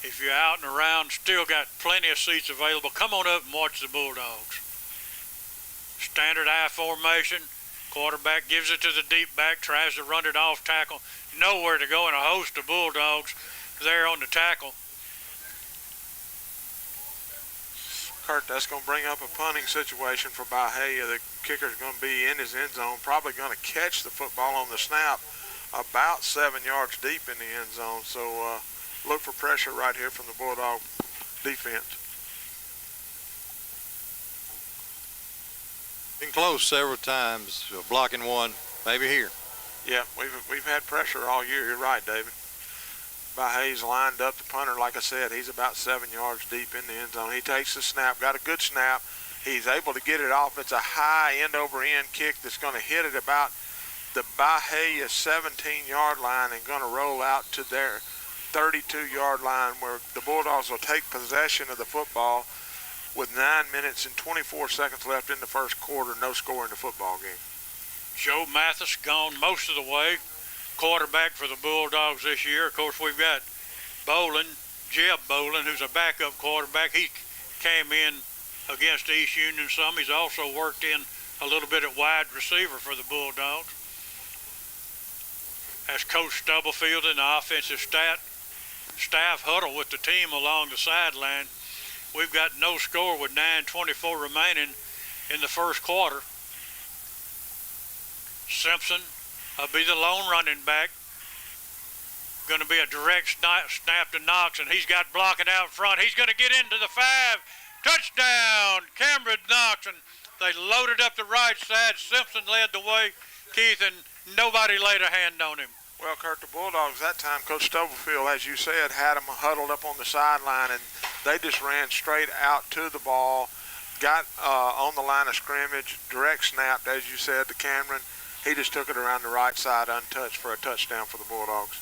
If you're out and around, still got plenty of seats available. Come on up and watch the Bulldogs. Standard I formation. Quarterback gives it to the deep back, tries to run it off tackle. Nowhere to go, and a host of Bulldogs there on the tackle. Kurt, that's going to bring up a punting situation for Byhalia. The kicker's going to be in his end zone, probably going to catch the football on the snap about 7 yards deep in the end zone. So look for pressure right here from the Bulldog defense. Been close several times, blocking one, maybe here. Yeah, we've had pressure all year. You're right, David. Byhalia's lined up. The punter, like I said, he's about 7 yards deep in the end zone. He takes the snap, got a good snap. He's able to get it off. It's a high end-over-end kick that's going to hit it about the Byhalia 17-yard line and going to roll out to their 32-yard line, where the Bulldogs will take possession of the football with 9 minutes and 24 seconds left in the first quarter. No score in the football game. Joe Mathis gone most of the way. Quarterback for the Bulldogs this year. Of course, we've got Jeb Bolin, who's a backup quarterback. He came in against East Union some. He's also worked in a little bit at wide receiver for the Bulldogs. As Coach Stubblefield and the offensive staff huddle with the team along the sideline. We've got no score with 9:24 remaining in the first quarter. Simpson will be the lone running back. Going to be a direct snap to Knox, and he's got blocking out front. He's going to get into the 5. Touchdown, Cameron Knox. And they loaded up the right side. Simpson led the way, Keith, and nobody laid a hand on him. Well, Kurt, the Bulldogs that time, Coach Stubblefield, as you said, had them huddled up on the sideline, and they just ran straight out to the ball, got on the line of scrimmage, direct snapped, as you said, to Cameron. He just took it around the right side untouched for a touchdown for the Bulldogs.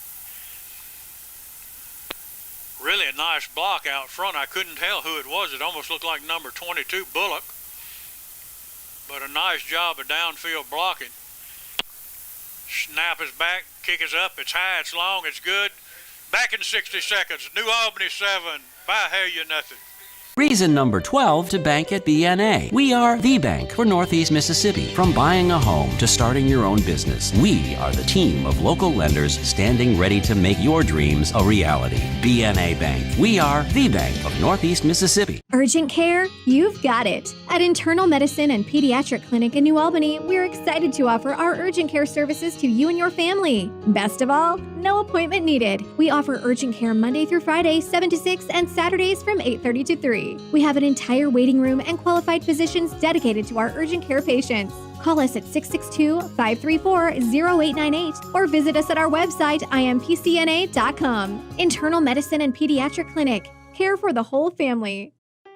Really a nice block out front. I couldn't tell who it was. It almost looked like number 22, Bullock. But a nice job of downfield blocking. Snap is back, kick is up, it's high, it's long, it's good. Back in 60 seconds, New Albany 7, Byhalia nothing. Reason number 12 to bank at BNA. We are the bank for Northeast Mississippi. From buying a home to starting your own business, we are the team of local lenders standing ready to make your dreams a reality. BNA Bank. We are the bank of Northeast Mississippi. Urgent care? You've got it. At Internal Medicine and Pediatric Clinic in New Albany, we're excited to offer our urgent care services to you and your family. Best of all, no appointment needed. We offer urgent care Monday through Friday, 7 to 6, and Saturdays from 8:30 to 3. We have an entire waiting room and qualified physicians dedicated to our urgent care patients. Call us at 662-534-0898 or visit us at our website, impcna.com. Internal Medicine and Pediatric Clinic. Care for the whole family.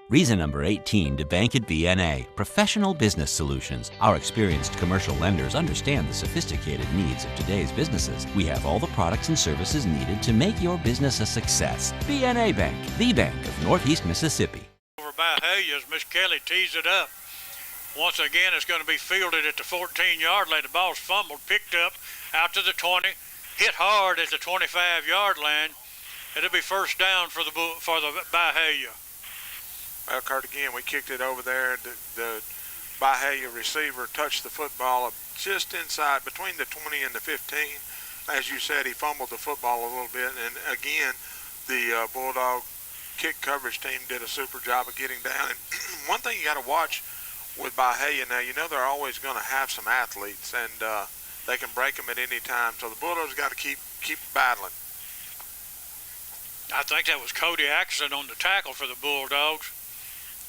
Reason number 18 to bank at BNA. Professional business solutions. Our experienced commercial lenders understand the sophisticated needs of today's businesses. We have all the products and services needed to make your business a success. BNA Bank, the bank of Northeast Mississippi. Over Byhalia, as Miss Kelly tees it up. Once again, it's going to be fielded at the 14-yard line. The ball's fumbled, picked up, out to the 20, hit hard at the 25-yard line. It'll be first down for the Byhalia. Well, Kurt, again, we kicked it over there. The Byhalia receiver touched the football just inside, between the 20 and the 15. As you said, he fumbled the football a little bit. And again, the Bulldog kick coverage team did a super job of getting down. And one thing you got to watch with Byhalia now, you know they're always going to have some athletes, and they can break them at any time. So the Bulldogs got to keep battling. I think that was Cody Atkinson on the tackle for the Bulldogs.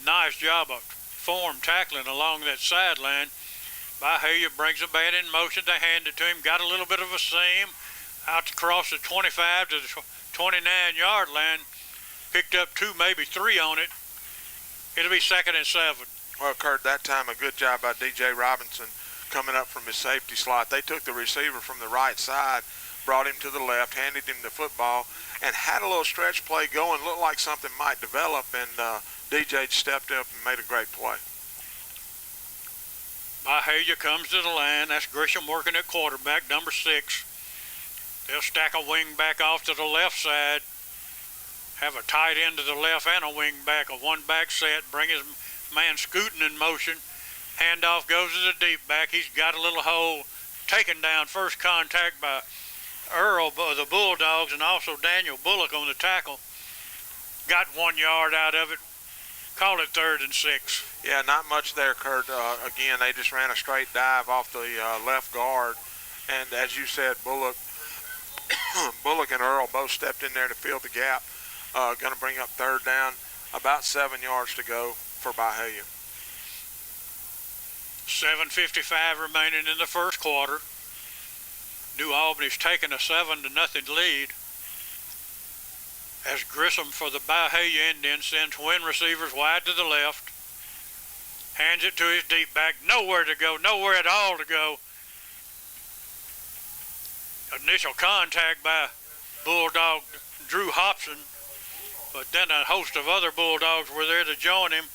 Nice job of form tackling along that sideline. Byhalia brings the bat in motion. They hand it to him. Got a little bit of a seam out across the 25 to the 29-yard line. Picked up 2, maybe 3 on it. It'll be 2nd and 7. Well, Kurt, that time a good job by DJ Robinson coming up from his safety slot. They took the receiver from the right side, brought him to the left, handed him the football, and had a little stretch play going. Looked like something might develop, and DJ stepped up and made a great play. Byhalia comes to the line. That's Grisham working at quarterback, number 6. They'll stack a wing back off to the left side. Have a tight end to the left and a wing back, a one-back set. Bring his man scooting in motion. Handoff goes to the deep back. He's got a little hole. Taken down, first contact by Earl of the Bulldogs and also Daniel Bullock on the tackle. Got 1 yard out of it. Call it 3rd and 6. Yeah, not much there, Kurt. Again, they just ran a straight dive off the left guard. And as you said, Bullock and Earl both stepped in there to fill the gap. Going to bring up 3rd down. About 7 yards to go for Byhalia. 7:55 remaining in the first quarter. New Albany's taking a 7-0 lead. As Grissom for the Byhalia Indians sends twin receivers wide to the left. Hands it to his deep back. Nowhere to go, nowhere at all to go. Initial contact by Bulldog Drew Hobson, but then a host of other Bulldogs were there to join him,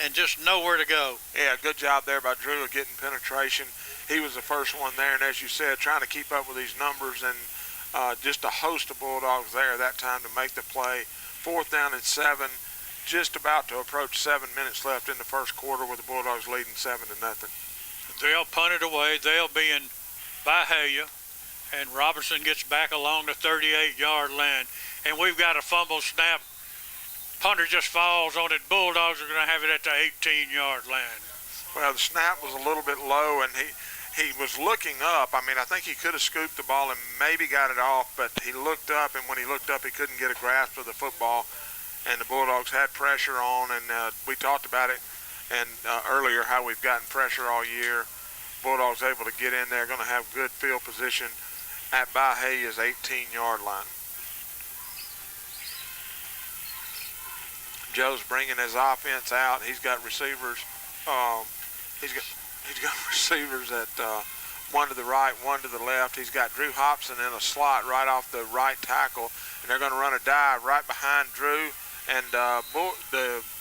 and just nowhere to go. Yeah, good job there by Drew of getting penetration. He was the first one there, and as you said, trying to keep up with these numbers, and just a host of Bulldogs there that time to make the play. 4th down and 7, just about to approach 7 minutes left in the first quarter with the Bulldogs leading 7-0. They'll punt it away. They'll be in Byhalia, and Robertson gets back along the 38-yard line. And we've got a fumble snap. Punter just falls on it. Bulldogs are going to have it at the 18-yard line. Well, the snap was a little bit low, and he was looking up. I mean, I think he could have scooped the ball and maybe got it off, but he looked up, and when he looked up, he couldn't get a grasp of the football. And the Bulldogs had pressure on, and we talked about it and earlier how we've gotten pressure all year. Bulldogs able to get in there, going to have good field position at Byhalia's 18-yard line. Joe's bringing his offense out. He's got receivers. He's got receivers at one to the right, one to the left. He's got Drew Hobson in a slot right off the right tackle, and they're going to run a dive right behind Drew. And the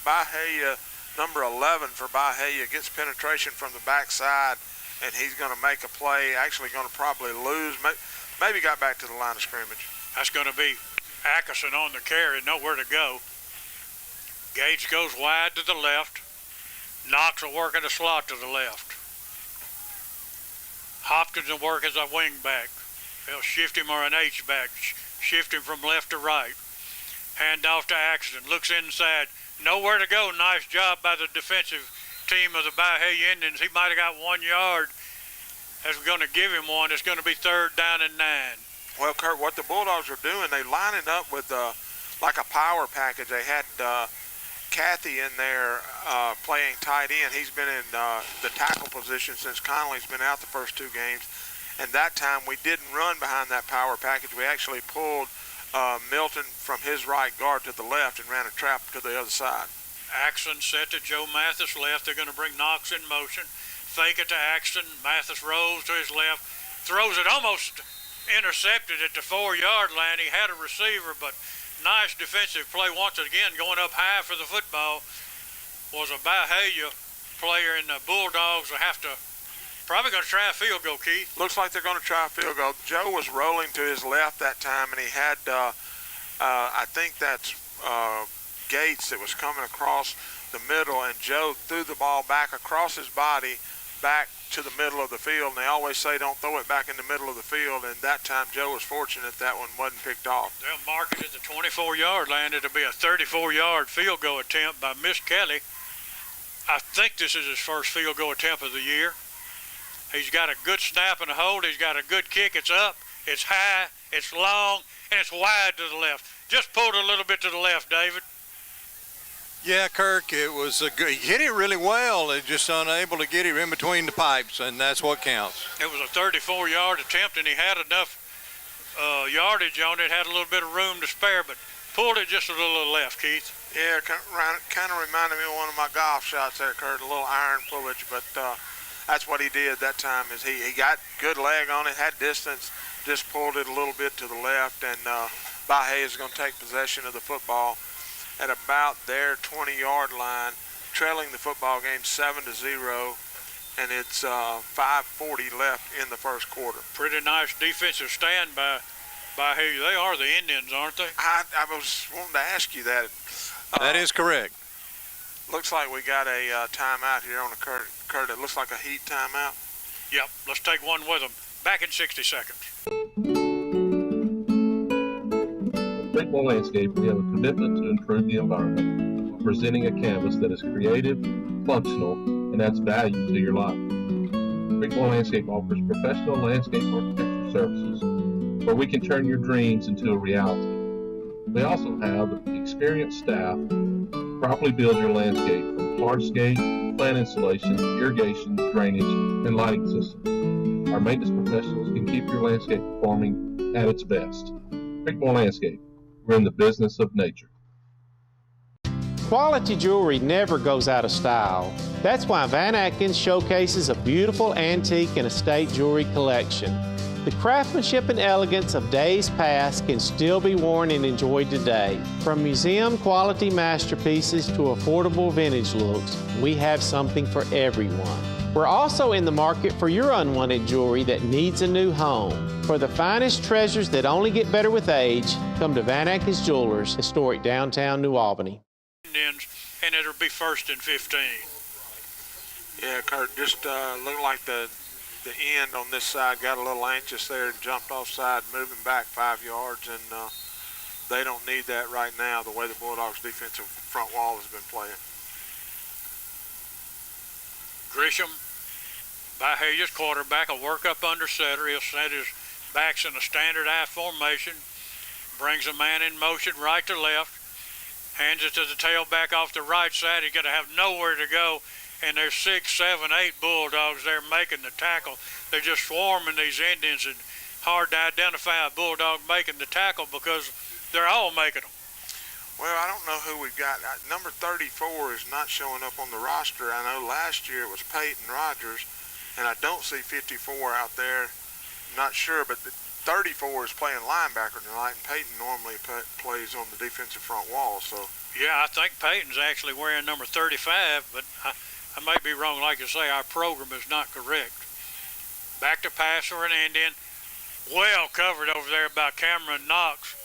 Byhalia, number 11 for Byhalia, gets penetration from the backside, and he's going to make a play. Actually, going to probably lose. Maybe got back to the line of scrimmage. That's going to be Atkinson on the carry, nowhere to go. Gates goes wide to the left. Knox will work in the slot to the left. Hopkins will work as a wing back. They'll shift him or an H-back, shift him from left to right. Hand off to Axton, looks inside. Nowhere to go. Nice job by the defensive team of the Byhalia Indians. He might have got 1 yard. That's going to give him one. It's going to be 3rd down and 9. Well, Kurt, what the Bulldogs are doing, they lining up with like a power package. They had Kathy in there playing tight end. He's been in the tackle position since Connolly's been out the first 2 games. And that time we didn't run behind that power package. We actually pulled Milton from his right guard to the left and ran a trap to the other side. Axton set to Joe Mathis left. They're going to bring Knox in motion. Fake it to Axton. Mathis rolls to his left. Throws it almost intercepted at the 4-yard line. He had a receiver, but nice defensive play once again. Going up high for the football was a Byhalia player, and the Bulldogs will have to probably going to try a field goal, Keith. Looks like they're going to try a field goal. Joe was rolling to his left that time, and he had, I think that's Gates that was coming across the middle, and Joe threw the ball back across his body back to the middle of the field. And they always say don't throw it back in the middle of the field, and that time Joe was fortunate that one wasn't picked off. They'll mark it at the 24-yard line. It'll be a 34-yard field goal attempt by Miss Kelly. I think this is his first field goal attempt of the year. He's got a good snap and a hold. He's got a good kick. It's up, it's high, it's long, and it's wide to the left. Just pulled a little bit to the left, David. Yeah, Kirk, it was a good, he hit it really well. They're just unable to get it in between the pipes, and that's what counts. It was a 34-yard attempt, and he had enough yardage on it, had a little bit of room to spare, but pulled it just a little left, Keith. Yeah, kind of reminded me of one of my golf shots there, Kurt, a little iron pullage, but that's what he did that time. Is he got good leg on it, had distance, just pulled it a little bit to the left, and Byhalia is going to take possession of the football at about their 20-yard line, trailing the football game 7-0, and it's 5:40 left in the first quarter. Pretty nice defensive stand by Byhalia. They are the Indians, aren't they? I was wanting to ask you that. That is correct. Looks like we got a timeout here on the Kurt. It looks like a heat timeout. Yep, let's take one with them. Back in 60 seconds. At Brickmore Landscape, we have a commitment to improve the environment while presenting a canvas that is creative, functional, and adds value to your life. Brickmore Landscape offers professional landscape architecture services where we can turn your dreams into a reality. We also have the experienced staff to properly build your landscape from hardscape, plant installation, irrigation, drainage, and lighting systems. Our maintenance professionals can keep your landscape performing at its best. Brickmore Landscape. We're in the business of nature. Quality jewelry never goes out of style. That's why Van Atkins showcases a beautiful antique and estate jewelry collection. The craftsmanship and elegance of days past can still be worn and enjoyed today. From museum quality masterpieces to affordable vintage looks, we have something for everyone. We're also in the market for your unwanted jewelry that needs a new home. For the finest treasures that only get better with age, come to Van Atkins Jewelers, historic downtown New Albany. Indians, and it'll be 1st and 15. Yeah, Kurt, just looked like the end on this side got a little anxious there and jumped offside, moving back 5 yards, and they don't need that right now, the way the Bulldogs' defensive front wall has been playing. Grisham, Byhalia's quarterback, will work up under center. He'll set his backs in a standard I formation, brings a man in motion right to left, hands it to the tailback off the right side. He's going to have nowhere to go, and there's 6, 7, 8 Bulldogs there making the tackle. They're just swarming these Indians, and hard to identify a Bulldog making the tackle because they're all making them. Well, I don't know who we've got. Number 34 is not showing up on the roster. I know last year it was Peyton Rogers, and I don't see 54 out there. I'm not sure, but the 34 is playing linebacker tonight, and Peyton normally plays on the defensive front wall. So yeah, I think Peyton's actually wearing number 35, but I may be wrong. Like you say, our program is not correct. Back to pass for an Indian. Well covered over there by Cameron Knox.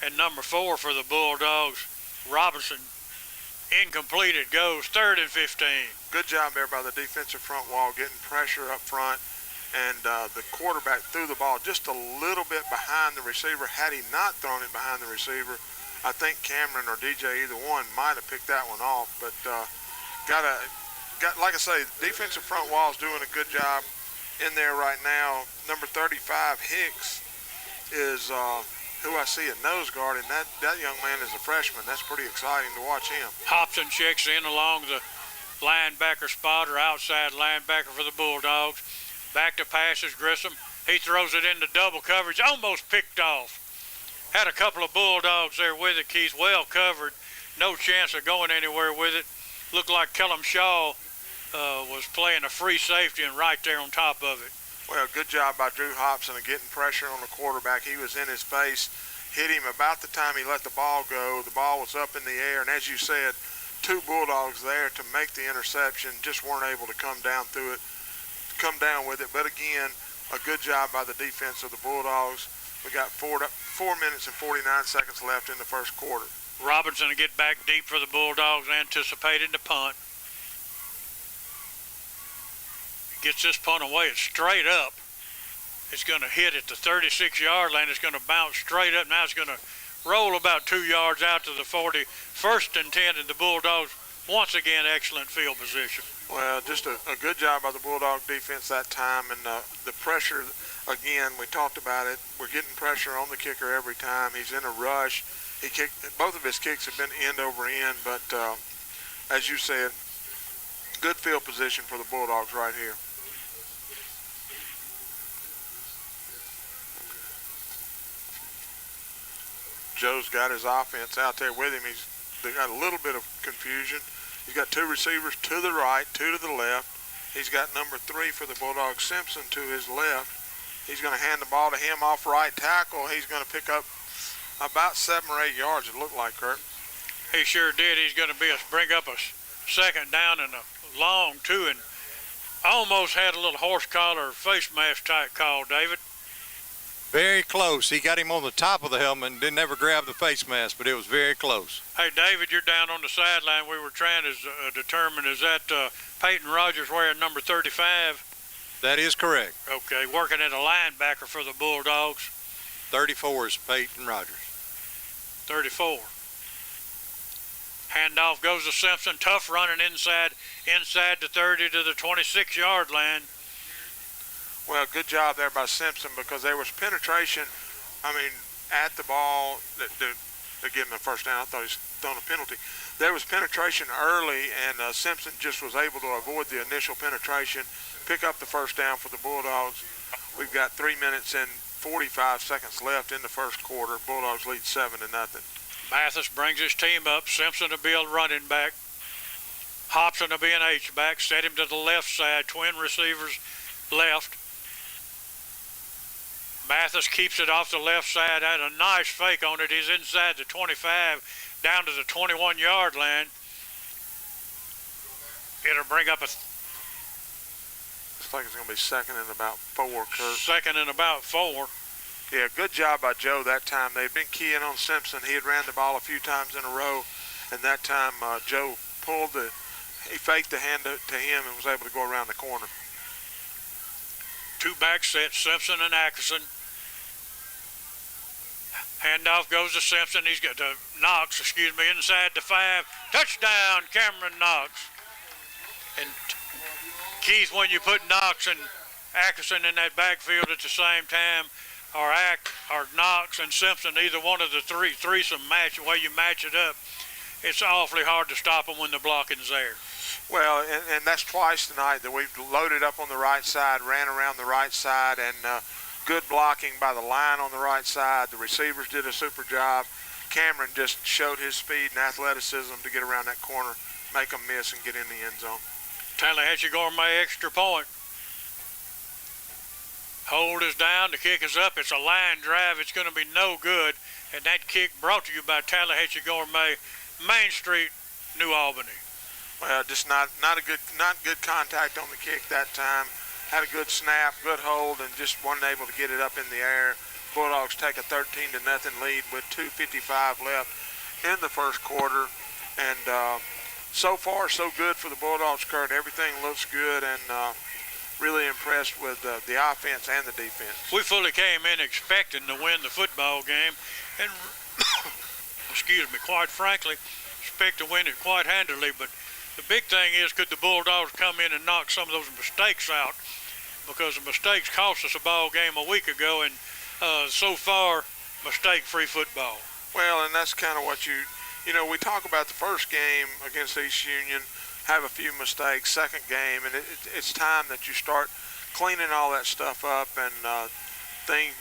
And number 4 for the Bulldogs, Robinson, Incomplete it goes. 3rd and 15. Good job there by the defensive front wall, getting pressure up front. And the quarterback threw the ball just a little bit behind the receiver. Had he not thrown it behind the receiver, I think Cameron or DJ, either one, might have picked that one off. But like I say, defensive front wall is doing a good job in there right now. Number 35, Hicks, is who I see at nose guard, and that young man is a freshman. That's pretty exciting to watch him. Hobson checks in along the linebacker spot or outside linebacker for the Bulldogs. Back to passes, Grissom. He throws it into double coverage, almost picked off. Had a couple of Bulldogs there with it, Keith, well covered. No chance of going anywhere with it. Looked like Kellum Shaw was playing a free safety and right there on top of it. Well, good job by Drew Hobson of getting pressure on the quarterback. He was in his face, hit him about the time he let the ball go. The ball was up in the air, and as you said, 2 Bulldogs there to make the interception, just weren't able to come down with it. But again, a good job by the defense of the Bulldogs. We got 4 minutes and 49 seconds left in the first quarter. Robinson to get back deep for the Bulldogs, anticipating the punt. Gets this punt away, it's straight up. It's going to hit at the 36-yard line. It's going to bounce straight up. Now it's going to roll about 2 yards out to the 40. 1st and 10, and the Bulldogs, once again, excellent field position. Well, just a good job by the Bulldog defense that time, and the pressure, again, we talked about it. We're getting pressure on the kicker every time. He's in a rush. Both of his kicks have been end over end, but as you said, good field position for the Bulldogs right here. Joe's got his offense out there with him. They got a little bit of confusion. He's got 2 receivers to the right, 2 to the left. He's got number 3 for the Bulldogs, Simpson, to his left. He's going to hand the ball to him off right tackle. He's going to pick up about 7 or 8 yards, it looked like, Kurt. He sure did. He's going to bring up a 2nd down and a long 2, and almost had a little horse collar face mask type call, David. Very close. He got him on the top of the helmet and didn't ever grab the face mask, but it was very close. Hey, David, you're down on the sideline. We were trying to determine, is that Peyton Rogers wearing number 35? That is correct. Okay, working at a linebacker for the Bulldogs. 34 is Peyton Rogers. 34. Handoff goes to Simpson. Tough running inside the 30 to the 26-yard line. Well, good job there by Simpson, because there was penetration, at the ball. They're giving him a first down. I thought he was throwing a penalty. There was penetration early, and Simpson just was able to avoid the initial penetration, pick up the first down for the Bulldogs. We've got 3 minutes and 45 seconds left in the first quarter. Bulldogs lead 7-0. Mathis brings his team up. Simpson to be a running back. Hobson to be an H-back. Set him to the left side. Twin receivers left. Mathis keeps it off the left side. Had a nice fake on it. He's inside the 25, down to the 21-yard line. It'll bring up looks like it's going to be 2nd and about 4, Kurt. 2nd and about 4. Yeah, good job by Joe that time. They've been keying on Simpson. He had ran the ball a few times in a row, and that time Joe he faked the hand to him and was able to go around the corner. 2 back sets, Simpson and Ackerson. Handoff goes to Simpson. He's got Knox, inside the 5. Touchdown, Cameron Knox. And Keith, when you put Knox and Ackerson in that backfield at the same time, or Knox and Simpson, either one of the threesome match, the way you match it up, it's awfully hard to stop them when the blocking's there. Well, and that's twice tonight that we've loaded up on the right side, ran around the right side, and good blocking by the line on the right side. The receivers did a super job. Cameron just showed his speed and athleticism to get around that corner, make them miss, and get in the end zone. Tallahatchie Gourmet extra point. Hold is down, the kick is up. It's a line drive. It's going to be no good. And that kick brought to you by Tallahatchie Gourmet, Main Street, New Albany. Well, just not good contact on the kick that time. Had a good snap, good hold, and just wasn't able to get it up in the air. Bulldogs take a 13-0 lead with 2:55 left in the first quarter. And so far, so good for the Bulldogs, Kurt. Everything looks good, and really impressed with the offense and the defense. We fully came in expecting to win the football game, and excuse me, quite frankly, expect to win it quite handily. But the big thing is, could the Bulldogs come in and knock some of those mistakes out? Because the mistakes cost us a ball game a week ago, and so far, mistake-free football. Well, and that's kind of what we talk about the first game against East Union, have a few mistakes, second game, and it's time that you start cleaning all that stuff up, and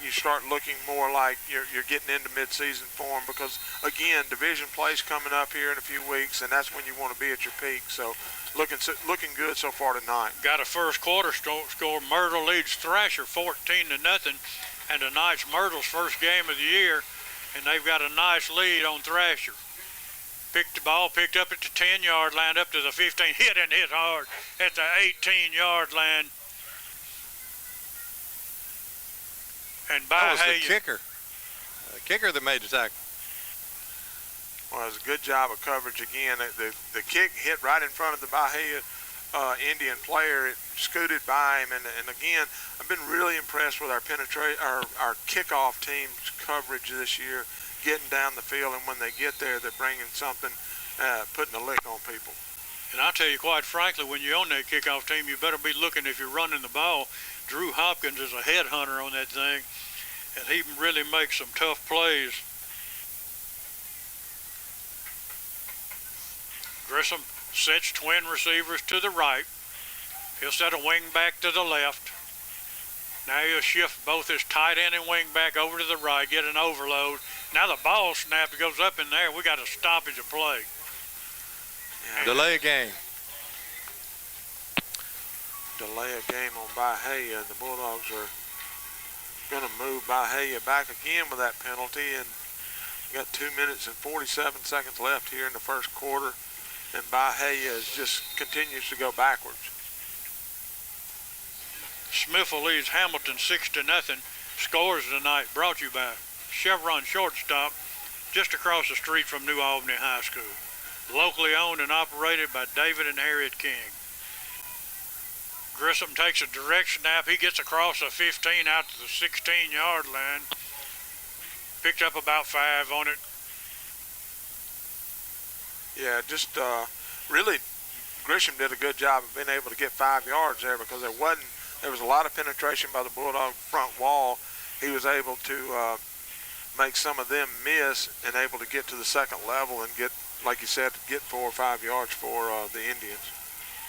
you start looking more like you're getting into mid-season form, because again, division play's coming up here in a few weeks, and that's when you want to be at your peak. So looking good so far tonight. Got a first quarter score. Myrtle leads Thrasher 14-0, and tonight's Myrtle's first game of the year, and they've got a nice lead on Thrasher. Picked the ball, picked up at the 10-yard line, up to the 15, hit hard at the 18-yard line. And that was the kicker. The kicker that made the tackle. Well, it was a good job of coverage again. The kick hit right in front of the Byhalia Indian player. It scooted by him, and again, I've been really impressed with our kickoff team's coverage this year, getting down the field, and when they get there, they're bringing something, putting a lick on people. And I'll tell you, quite frankly, when you're on that kickoff team, you better be looking if you're running the ball. Drew Hopkins is a headhunter on that thing, and he really makes some tough plays. Grissom sets twin receivers to the right. He'll set a wing back to the left. Now he'll shift both his tight end and wing back over to the right, get an overload. Now the ball snapped, goes up in there. We got a stoppage of play. Delay a game. Delay a game on Byhalia, and the Bulldogs are going to move Byhalia back again with that penalty, and we got 2 minutes and 47 seconds left here in the first quarter, and Byhalia just continues to go backwards. Smithville leads Hamilton 6-0. Scores tonight brought to you by Chevron Shortstop, just across the street from New Albany High School. Locally owned and operated by David and Harriet King. Grissom takes a direct snap. He gets across the 15 out to the 16-yard line. Picked up about 5 on it. Yeah, just really, Grisham did a good job of being able to get 5 yards there, because there was a lot of penetration by the Bulldog front wall. He was able to make some of them miss and able to get to the second level and get, like you said, get 4 or 5 yards for the Indians.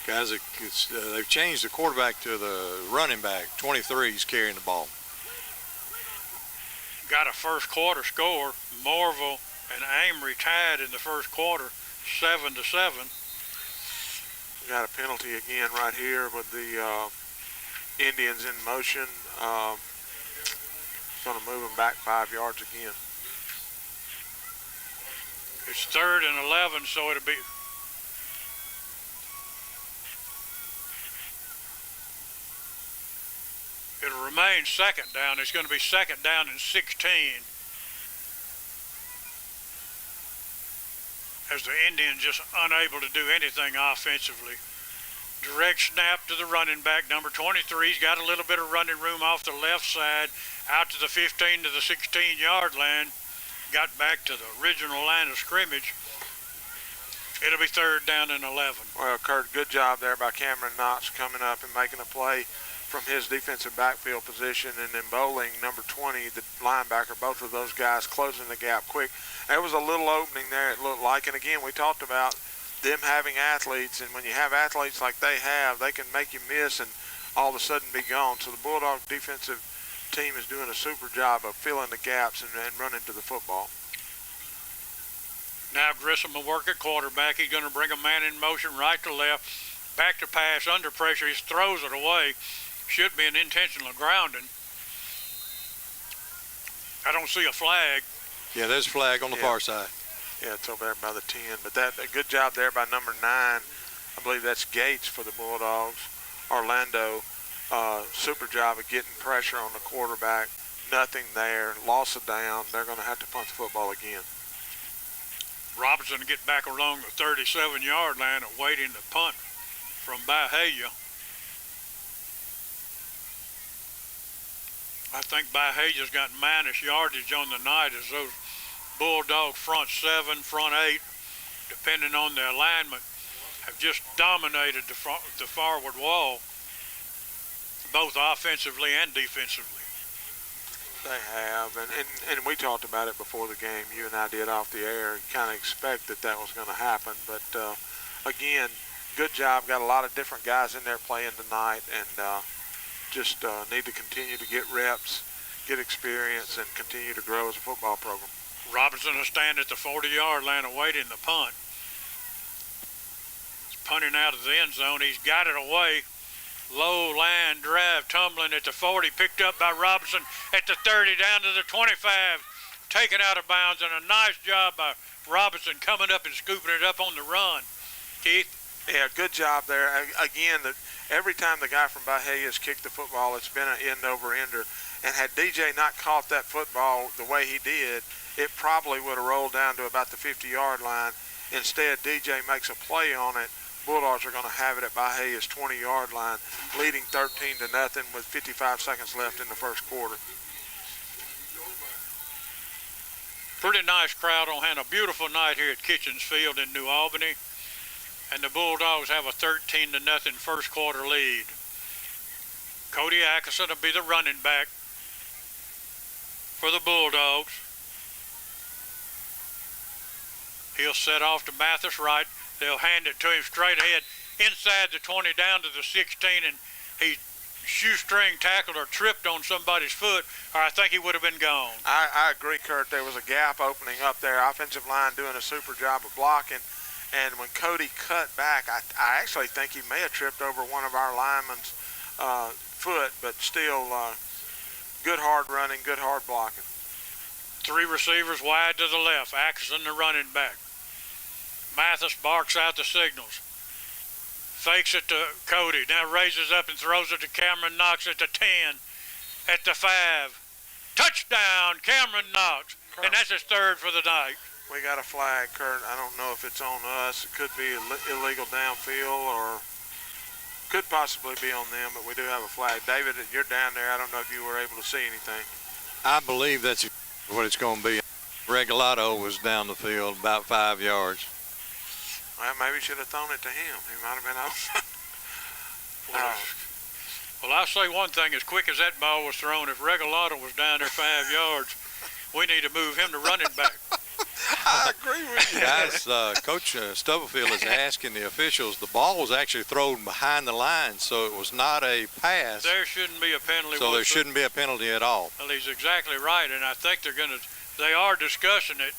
Guys, they've changed the quarterback to the running back. 23's carrying the ball. Got a first quarter score. Morville and Amory tied in the first quarter, 7-7. Got a penalty again right here with the Indians in motion. Going to move them back 5 yards again. It's 3rd and 11, so it'll be. It'll remain second down. It's going to be second down and 16. As the Indians just unable to do anything offensively. Direct snap to the running back, number 23. He's got a little bit of running room off the left side, out to the 15 to the 16-yard line. Got back to the original line of scrimmage. It'll be 3rd down and 11. Well, Kurt, good job there by Cameron Knox coming up and making a play from his defensive backfield position, and then Bowling, number 20, the linebacker, both of those guys closing the gap quick. There was a little opening there, it looked like, and again, we talked about them having athletes, and when you have athletes like they have, they can make you miss and all of a sudden be gone. So the Bulldog defensive team is doing a super job of filling the gaps and running to the football. Now Grissom will work at quarterback. He's going to bring a man in motion right to left, back to pass, under pressure. He throws it away. Should be an intentional grounding. I don't see a flag. Yeah, there's a flag on the far side. Yeah, it's over there by the 10. But that a good job there by number 9. I believe that's Gates for the Bulldogs. Orlando, super job of getting pressure on the quarterback. Nothing there. Loss of down. They're going to have to punt the football again. Robinson to get back along the 37-yard line awaiting the punt from Byhalia. I think Byhalia's got minus yardage on the night as those Bulldog front 7, front 8, depending on their alignment, have just dominated the forward wall, both offensively and defensively. They have, and we talked about it before the game. You and I did off the air. Kind of expect that was going to happen, but again, good job. Got a lot of different guys in there playing tonight, and just need to continue to get reps, get experience, and continue to grow as a football program. Robinson will stand at the 40-yard line awaiting the punt. He's punting out of the end zone. He's got it away. Low line drive, tumbling at the 40, picked up by Robinson at the 30, down to the 25, taken out of bounds, and a nice job by Robinson coming up and scooping it up on the run. Keith? Yeah, good job there. Again, every time the guy from Byhalia has kicked the football, it's been an end-over-ender. And had DJ not caught that football the way he did, it probably would have rolled down to about the 50-yard line. Instead, DJ makes a play on it. Bulldogs are going to have it at Byhalia's 20-yard line, leading 13-0 with 55 seconds left in the first quarter. Pretty nice crowd on hand. A beautiful night here at Kitchens Field in New Albany. And the Bulldogs have a 13-0 first quarter lead. Cody Atkinson will be the running back for the Bulldogs. He'll set off to Mathis right. They'll hand it to him straight ahead inside the 20 down to the 16, and he shoestring tackled or tripped on somebody's foot, or I think he would have been gone. I agree, Kurt. There was a gap opening up there. Offensive line doing a super job of blocking. And when Cody cut back, I actually think he may have tripped over one of our linemen's foot, but still good hard running, good hard blocking. 3 receivers wide to the left. Atkinson, the running back. Mathis barks out the signals. Fakes it to Cody. Now raises up and throws it to Cameron Knox at the 10, at the 5. Touchdown, Cameron Knox. And that's his 3rd for the night. We got a flag, Kurt. I don't know if it's on us. It could be illegal downfield or could possibly be on them, but we do have a flag. David, you're down there. I don't know if you were able to see anything. I believe that's what it's going to be. Regalado was down the field about 5 yards. Well, maybe should have thrown it to him. He might have been outside. Well, I'll say one thing. As quick as that ball was thrown, if Regalado was down there 5 yards, we need to move him to running back. I agree with you. Guys, Coach Stubblefield is asking the officials. The ball was actually thrown behind the line, so it was not a pass. There shouldn't be a penalty. So there shouldn't be a penalty at all. Well, he's exactly right, and I think they are discussing it.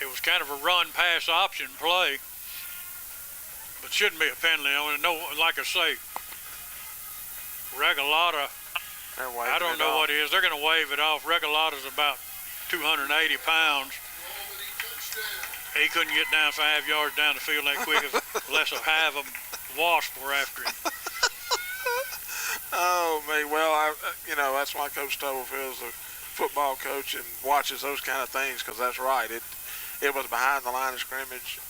It was kind of a run-pass option play, but shouldn't be a penalty. I know, like I say, Regalado, I don't know what it is. They're going to wave it off. Regalado's about 280 pounds. He couldn't get down 5 yards down the field that quick unless a hive of wasps were after him. Oh, man. Well, that's why Coach Stubblefield is a football coach and watches those kind of things, because that's right. It was behind the line of scrimmage,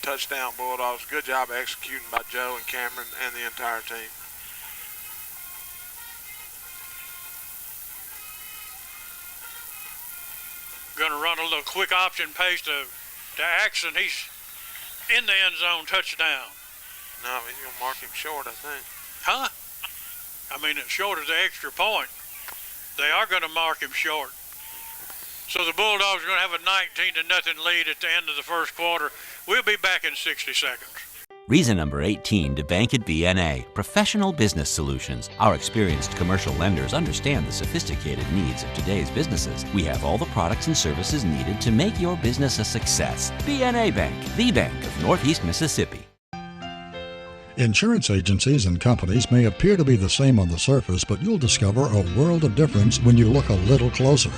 touchdown Bulldogs. Good job executing by Joe and Cameron and the entire team. Going to run a little quick option pass to Axon. He's in the end zone, touchdown. No, he's going to mark him short, I think. Huh? I mean, it's short of the extra point. They are going to mark him short. So the Bulldogs are going to have a 19-0 lead at the end of the first quarter. We'll be back in 60 seconds. Reason number 18 to bank at BNA, professional business solutions. Our experienced commercial lenders understand the sophisticated needs of today's businesses. We have all the products and services needed to make your business a success. BNA Bank, the bank of Northeast Mississippi. Insurance agencies and companies may appear to be the same on the surface, but you'll discover a world of difference when you look a little closer.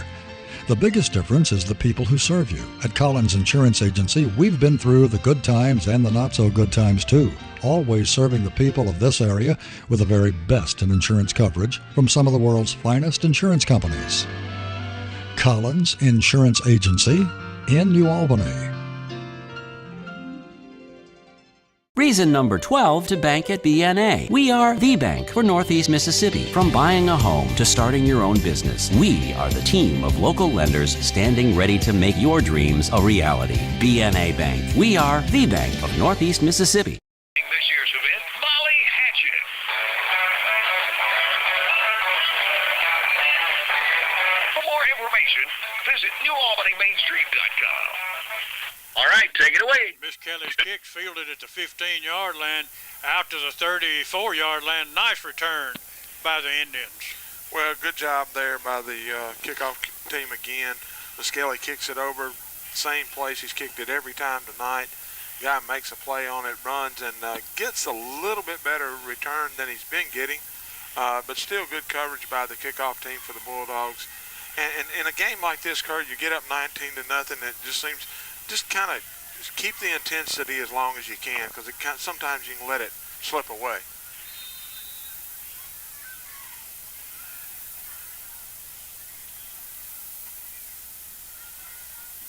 The biggest difference is the people who serve you. At Collins Insurance Agency, we've been through the good times and the not-so-good times too, always serving the people of this area with the very best in insurance coverage from some of the world's finest insurance companies. Collins Insurance Agency, in New Albany. Reason number 12 to bank at BNA. We are the bank for Northeast Mississippi. From buying a home to starting your own business, we are the team of local lenders standing ready to make your dreams a reality. BNA Bank. We are the bank of Northeast Mississippi. This year's event, Molly Hatchet. For more information, visit NewAlbanyMainStreet.com. All right, take it away. Miss Kelly's kicks fielded at the 15-yard line, out to the 34-yard line. Nice return by the Indians. Well, good job there by the kickoff team again. Skelly kicks it over, same place he's kicked it every time tonight. Guy makes a play on it, runs, and gets a little bit better return than he's been getting, but still good coverage by the kickoff team for the Bulldogs. And in a game like this, Kurt, you get up 19-0, it just seems just kind of keep the intensity as long as you can, because sometimes you can let it slip away.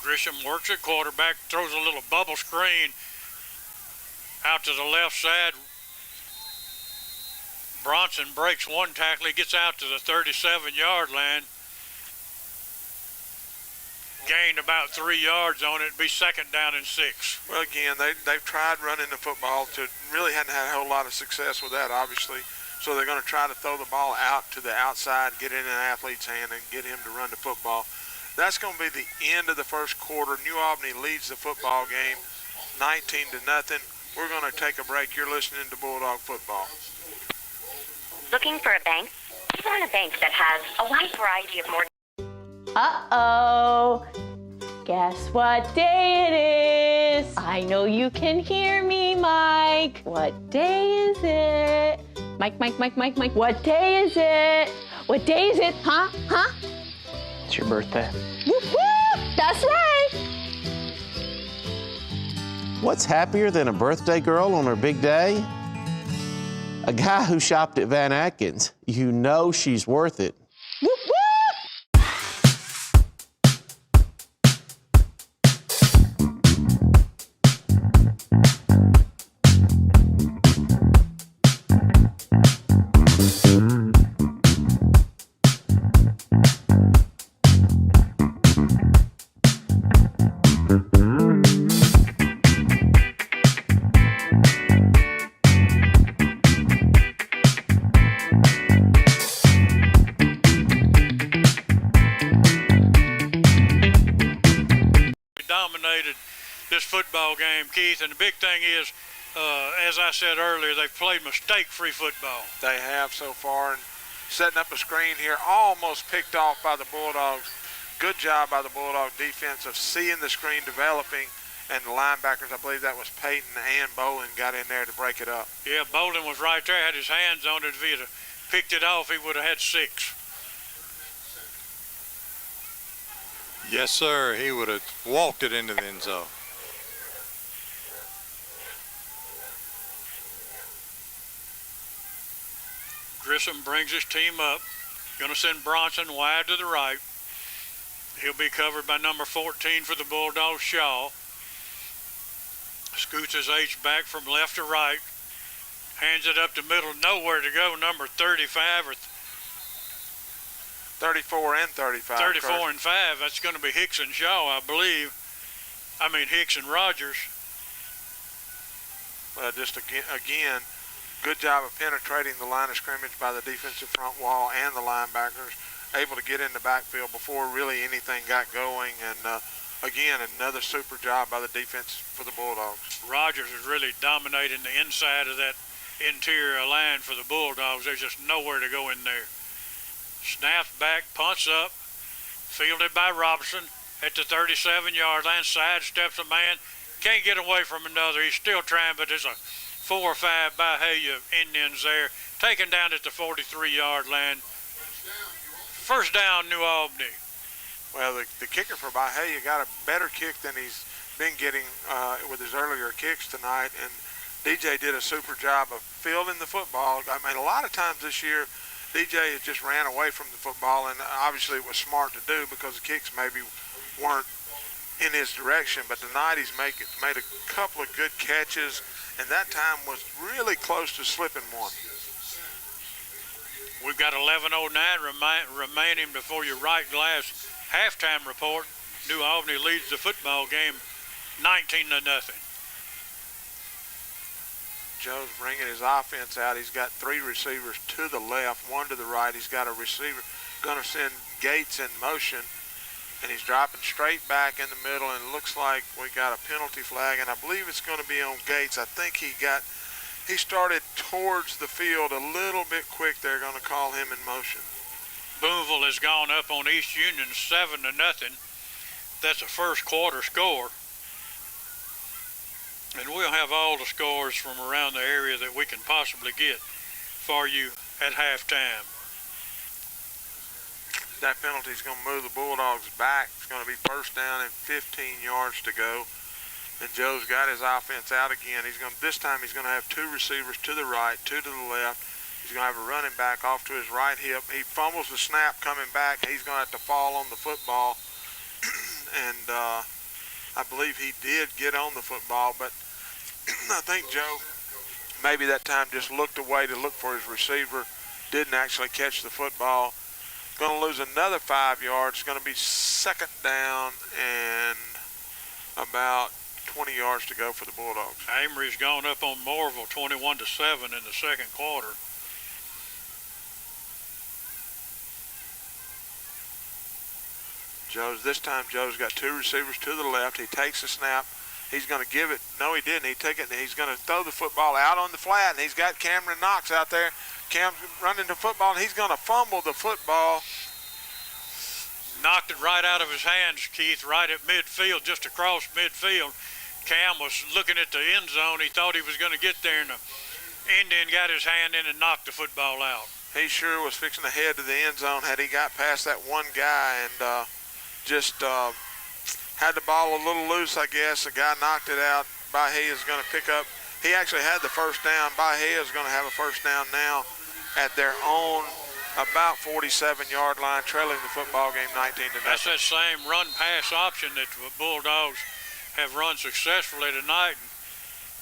Grisham works at quarterback, throws a little bubble screen out to the left side. Bronson breaks one tackle. He gets out to the 37-yard line. Gained about 3 yards on it. Be second down and 6. Well, again, they've tried running the football. Really hadn't had a whole lot of success with that, obviously. So they're going to try to throw the ball out to the outside, get it in an athlete's hand, and get him to run the football. That's going to be the end of the first quarter. New Albany leads the football game 19-0. We're going to take a break. You're listening to Bulldog Football. Looking for a bank? You want a bank that has a wide variety of mortgages. Uh-oh. Guess what day it is? I know you can hear me, Mike. What day is it? Mike. What day is it? What day is it? Huh? It's your birthday. Whoop, whoop. That's right. What's happier than a birthday girl on her big day? A guy who shopped at Van Atkins. You know she's worth it. Whoop, whoop. This football game, Keith, and the big thing is, as I said earlier, they've played mistake-free football. They have so far, and setting up a screen here, almost picked off by the Bulldogs. Good job by the Bulldog defense of seeing the screen developing, and the linebackers, I believe that was Peyton and Bolin, got in there to break it up. Yeah, Bolin was right there, had his hands on it. If he had picked it off, he would have had 6. Yes, sir. He would have walked it into the end zone. Grissom brings his team up. Going to send Bronson wide to the right. He'll be covered by number 14 for the Bulldogs, Shaw. Scoots his H back from left to right. Hands it up the middle, nowhere to go. Number 35 or 34 and 35. 34 and 5. That's going to be Hicks and Shaw, I believe. I mean Hicks and Rogers. Well, just again, good job of penetrating the line of scrimmage by the defensive front wall and the linebackers, able to get in the backfield before really anything got going. And again, another super job by the defense for the Bulldogs. Rogers is really dominating the inside of that interior line for the Bulldogs. There's just nowhere to go in there. Snaps back, punts up, fielded by Robinson at the 37-yard line, sidesteps a man, can't get away from another. He's still trying, but there's a 4 or 5 Byhalia Indians there, taken down at the 43-yard line. First down, New Albany. Well, the kicker for Byhalia got a better kick than he's been getting with his earlier kicks tonight, and DJ did a super job of fielding the football. I mean, a lot of times this year, DJ has just ran away from the football, and obviously it was smart to do because the kicks maybe weren't in his direction, but tonight he's made a couple of good catches, and that time was really close to slipping one. We've got 11:09 remaining before your right glass halftime report. New Albany leads the football game 19-0. Joe's bringing his offense out. He's got 3 receivers to the left, 1 to the right. He's got a receiver going to send Gates in motion, and he's dropping straight back in the middle, and it looks like we got a penalty flag, and I believe it's going to be on Gates. I think he started towards the field a little bit quick. They're going to call him in motion. Boonville has gone up on East Union 7-0. That's a first quarter score. And we'll have all the scores from around the area that we can possibly get for you at halftime. That penalty is going to move the Bulldogs back. It's going to be first down and 15 yards to go. And Joe's got his offense out again. This time he's going to have 2 receivers to the right, 2 to the left. He's going to have a running back off to his right hip. He fumbles the snap coming back. He's going to have to fall on the football. And I believe he did get on the football, but I think Joe maybe that time just looked away to look for his receiver, didn't actually catch the football. Going to lose another 5 yards. It's going to be second down and about 20 yards to go for the Bulldogs. Amory's gone up on Morville 21-7 in the second quarter. This time Joe's got 2 receivers to the left. He takes the snap. He's going to give it. No, he didn't. He took it, and he's going to throw the football out on the flat, and he's got Cameron Knox out there. Cam's running the football, and he's going to fumble the football. Knocked it right out of his hands, Keith, right at midfield, just across midfield. Cam was looking at the end zone. He thought he was going to get there, and the Indian got his hand in and knocked the football out. He sure was fixing to head to the end zone had he got past that one guy, and just had the ball a little loose, I guess. The guy knocked it out. Byhalia is going to pick up. He actually had the first down. Byhalia is going to have a first down now at their own about 47-yard line, trailing the football game 19-0. That's that same run-pass option that the Bulldogs have run successfully tonight.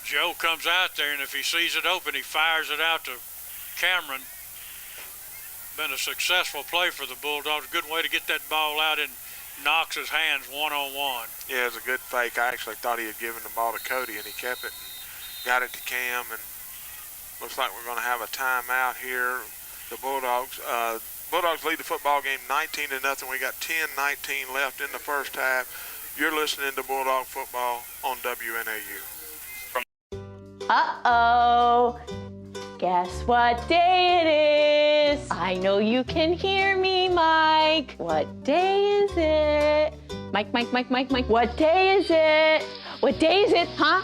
Joe comes out there, and if he sees it open, he fires it out to Cameron. Been a successful play for the Bulldogs. Good way to get that ball out in Knox's hands one-on-one. Yeah, it was a good fake. I actually thought he had given the ball to Cody, and he kept it and got it to Cam, and looks like we're going to have a timeout here. The Bulldogs lead the football game 19-0. We got 10-19 left in the first half. You're listening to Bulldog Football on WNAU. Uh-oh. Guess what day it is? I know you can hear me, Mike. What day is it? Mike. What day is it? What day is it? Huh?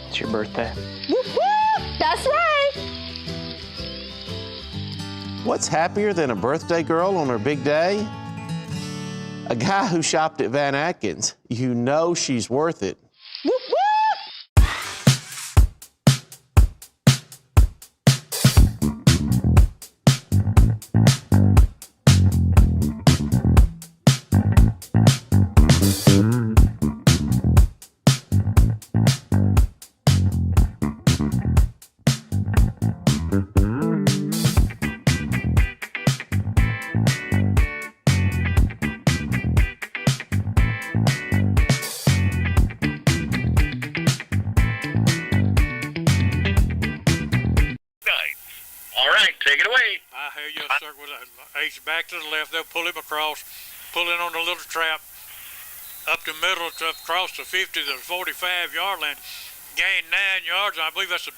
It's your birthday. Woo-hoo! That's right. What's happier than a birthday girl on her big day? A guy who shopped at Van Atkins. You know she's worth it. Woo-hoo! Back to the left, they'll pull him across, pull in on the little trap, up the middle, across the 50 to the 45-yard line, gain 9 yards. I believe that's the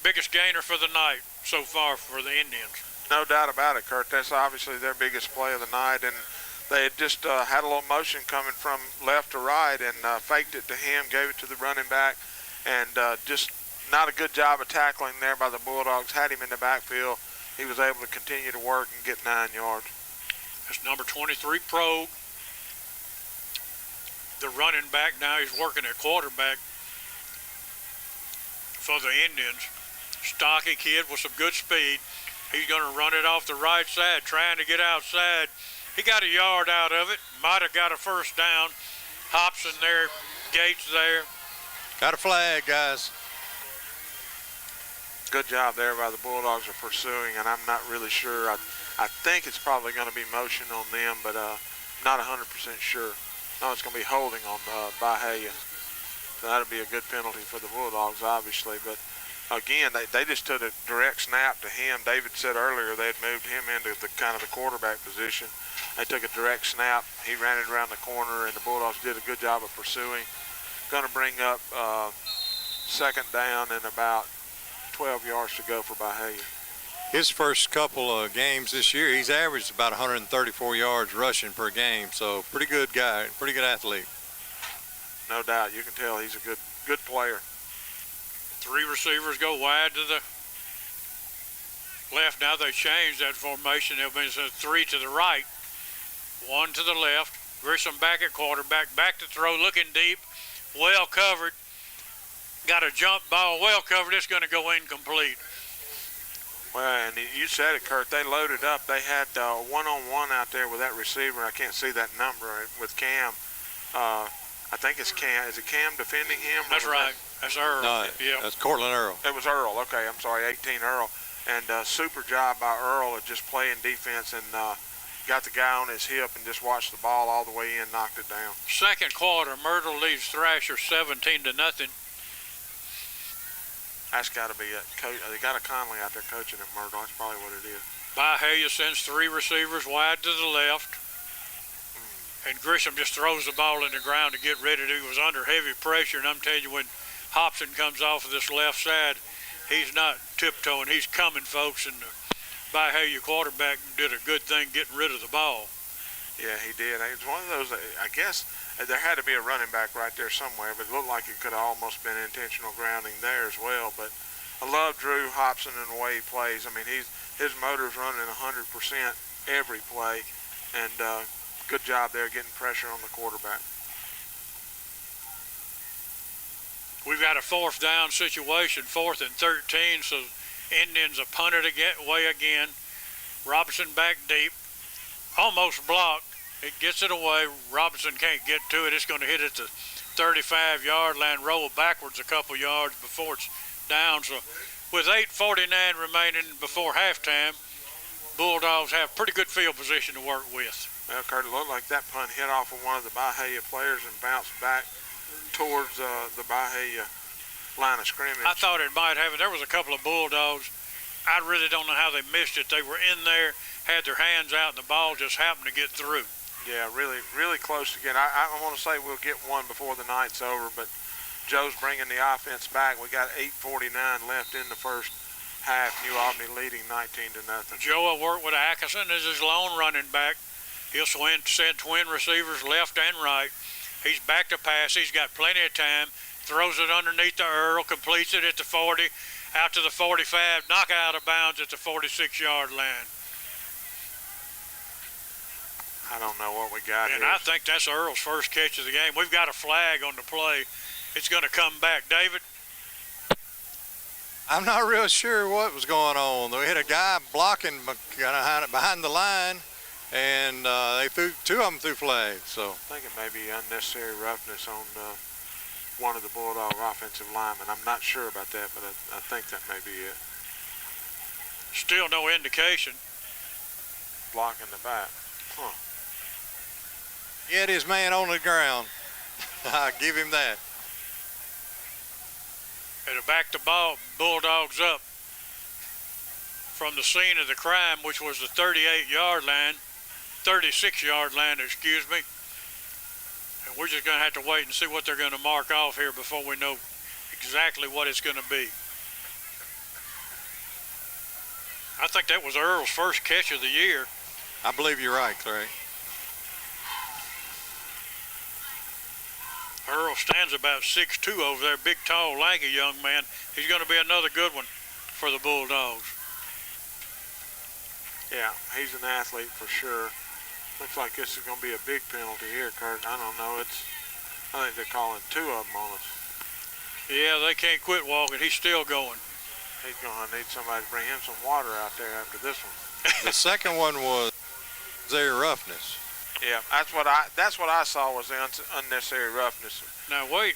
biggest gainer for the night so far for the Indians. No doubt about it, Kurt. That's obviously their biggest play of the night, and they had just had a little motion coming from left to right and faked it to him, gave it to the running back, and just not a good job of tackling there by the Bulldogs. Had him in the backfield. He was able to continue to work and get 9 yards. That's number 23, Progue. The running back now, he's working at quarterback for the Indians. Stocky kid with some good speed. He's going to run it off the right side, trying to get outside. He got a yard out of it. Might have got a first down. Hobson there, Gates there. Got a flag, guys. Good job there by the Bulldogs of pursuing, and I'm not really sure. I think it's probably going to be motion on them, but not 100% sure. No, it's going to be holding on Byhalia. So that'll be a good penalty for the Bulldogs, obviously. But again, they just took a direct snap to him. David said earlier they had moved him into the kind of the quarterback position. They took a direct snap. He ran it around the corner, and the Bulldogs did a good job of pursuing. Going to bring up second down and about 12 yards to go for Byhalia. His first couple of games this year, he's averaged about 134 yards rushing per game. So pretty good guy, pretty good athlete. No doubt. You can tell he's a good player. 3 receivers go wide to the left. Now they changed that formation. They'll be 3 to the right, 1 to the left. Grissom back at quarterback, back to throw, looking deep, well covered. Got a jump ball, well covered. It's going to go incomplete. Well, and you said it, Kurt. They loaded up. They had one-on-one out there with that receiver. I can't see that number with Cam. I think it's Cam. Is it Cam defending him? That's right. That's Earl. No, yeah. That's Cortland Earl. It was Earl. Okay, I'm sorry, 18 Earl. And super job by Earl of just playing defense and got the guy on his hip and just watched the ball all the way in, knocked it down. Second quarter, Myrtle leads Thrasher 17-0. That's got to be it. They got a Conley out there coaching at Myrtle. That's probably what it is. Byhalia sends 3 receivers wide to the left. And Grissom just throws the ball in the ground to get ready. He was under heavy pressure. And I'm telling you, when Hobson comes off of this left side, he's not tiptoeing. He's coming, folks. And the Byhalia quarterback did a good thing getting rid of the ball. Yeah, he did. It's one of those, I guess, there had to be a running back right there somewhere, but it looked like it could have almost been intentional grounding there as well. But I love Drew Hobson and the way he plays. I mean, his motor's running 100% every play, and good job there getting pressure on the quarterback. We've got a 4th down situation, 4th and 13, so Indians have punted away again. Robinson back deep, almost blocked. It gets it away. Robinson can't get to it. It's going to hit at the 35-yard line, roll backwards a couple yards before it's down. So with 8:49 remaining before halftime, Bulldogs have pretty good field position to work with. Well, Kurt, it looked like that punt hit off of one of the Byhalia players and bounced back towards the Byhalia line of scrimmage. I thought it might have it. There was a couple of Bulldogs. I really don't know how they missed it. They were in there, had their hands out, and the ball just happened to get through. Yeah, really, really close again. I want to say we'll get one before the night's over, but Joe's bringing the offense back. We got 8:49 left in the first half. New Albany leading 19-0. Joe will work with Atkinson as his lone running back. He'll send twin receivers left and right. He's back to pass. He's got plenty of time. Throws it underneath the Earl, completes it at the 40, out to the 45, knock out of bounds at the 46-yard line. I don't know what we got and here. I think that's Earl's first catch of the game. We've got a flag on the play. It's going to come back. David? I'm not real sure what was going on. We had a guy blocking behind the line, and they threw 2 of them threw flags. So I think it may be unnecessary roughness on one of the Bulldog offensive linemen. I'm not sure about that, but I think that may be it. Still no indication. Blocking the back. Huh. He had his man on the ground. I'll give him that. And back the ball, Bulldogs up from the scene of the crime, which was the 36-yard line, excuse me. And we're just going to have to wait and see what they're going to mark off here before we know exactly what it's going to be. I think that was Earl's first catch of the year. I believe you're right, Clay. Earl stands about 6'2" over there, big, tall, lanky young man. He's going to be another good one for the Bulldogs. Yeah, he's an athlete for sure. Looks like this is going to be a big penalty here, Kurt. I don't know. I think they're calling 2 of them on us. Yeah, they can't quit walking. He's still going. He's going to need somebody to bring him some water out there after this one. The second one was Unnecessary roughness. Yeah, that's what I saw was the unnecessary roughness. Now wait,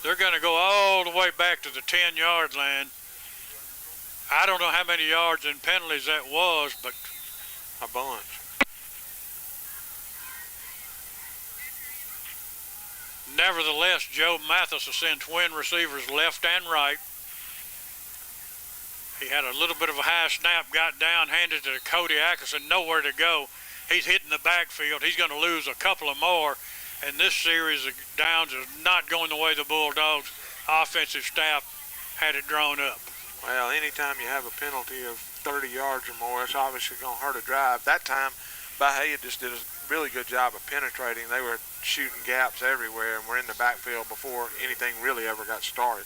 they're going to go all the way back to the 10-yard line. I don't know how many yards in penalties that was, but a bunch. Nevertheless, Joe Mathis will send twin receivers left and right. He had a little bit of a high snap, got down, handed it to Cody Atkinson, nowhere to go. He's hitting the backfield. He's going to lose a couple of more, and this series of downs is not going the way the Bulldogs offensive staff had it drawn up. Well, anytime you have a penalty of 30 yards or more, it's obviously going to hurt a drive. That time, Byhalia just did a really good job of penetrating. They were shooting gaps everywhere and were in the backfield before anything really ever got started.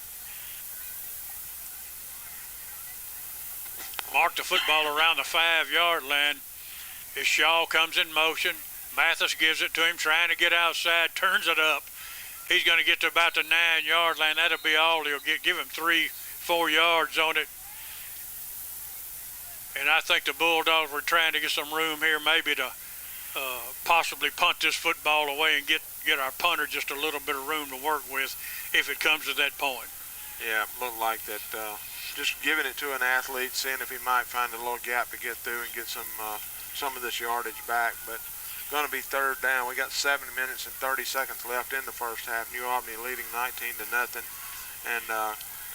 Mark the football around the 5-yard line. As Shaw comes in motion, Mathis gives it to him, trying to get outside, turns it up. He's going to get to about the 9-yard line. That'll be all he'll get. Give him 3-4 yards on it. And I think the Bulldogs were trying to get some room here, maybe to possibly punt this football away and get our punter just a little bit of room to work with if it comes to that point. Yeah, it looked like that. Just giving it to an athlete, seeing if he might find a little gap to get through and get some of this yardage back. But going to be third down. We got 7 minutes and 30 seconds left in the first half. New Albany leading 19-0. And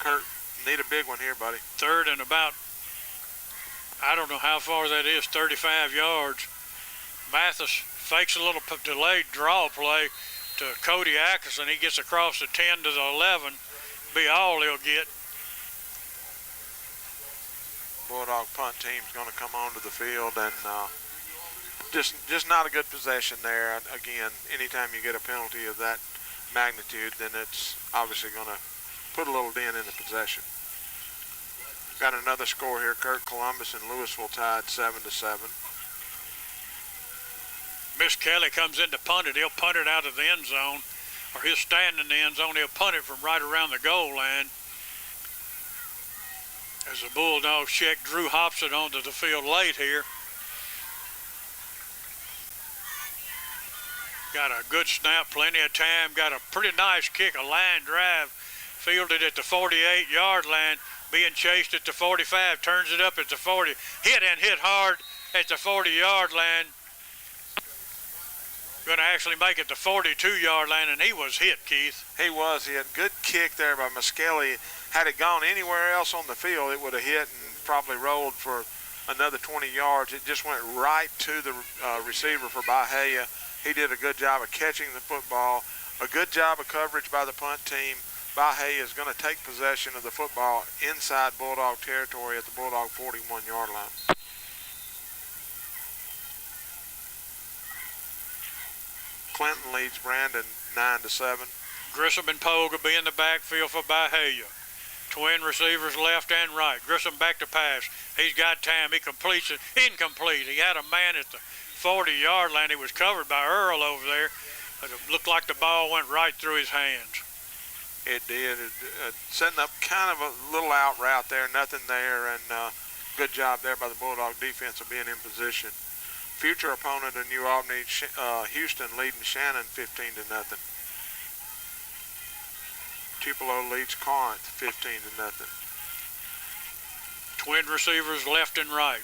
Kurt, need a big one here, buddy. Third and about, I don't know how far that is, 35 yards. Mathis fakes a little delayed draw play to Cody Atkinson. He gets across the 10 to the 11. Be all he'll get. Bulldog punt team's going to come onto the field, and just not a good possession there. Again, anytime you get a penalty of that magnitude, then it's obviously going to put a little dent in the possession. Got another score here. Kurt, Columbus and Louisville tied 7-7. Miss Kelly comes in to punt it. He'll punt it out of the end zone, or he'll stand in the end zone. He'll punt it from right around the goal line. As the Bulldogs check Drew Hobson onto the field late here. Got a good snap, plenty of time. Got a pretty nice kick, a line drive. Fielded at the 48-yard line, being chased at the 45. Turns it up at the 40. Hit hard at the 40-yard line. Going to actually make it the 42-yard line, and he was hit, Keith. He was. He had a good kick there by Muskelly. Had it gone anywhere else on the field, it would have hit and probably rolled for another 20 yards. It just went right to the receiver for Byhalia. He did a good job of catching the football, a good job of coverage by the punt team. Byhalia is going to take possession of the football inside Bulldog territory at the Bulldog 41-yard line. Clinton leads Brandon 9-7. Grissom and Pogue will be in the backfield for Byhalia. Twin receivers left and right. Grissom back to pass. He's got time. He completes it. Incomplete. He had a man at the 40-yard line. He was covered by Earl over there. But it looked like the ball went right through his hands. It did. Setting up kind of a little out route there. Nothing there. And good job there by the Bulldog defense of being in position. Future opponent of New Albany, Houston leading Shannon 15-0. Tupelo leads Corinth 15-0. Twin receivers left and right.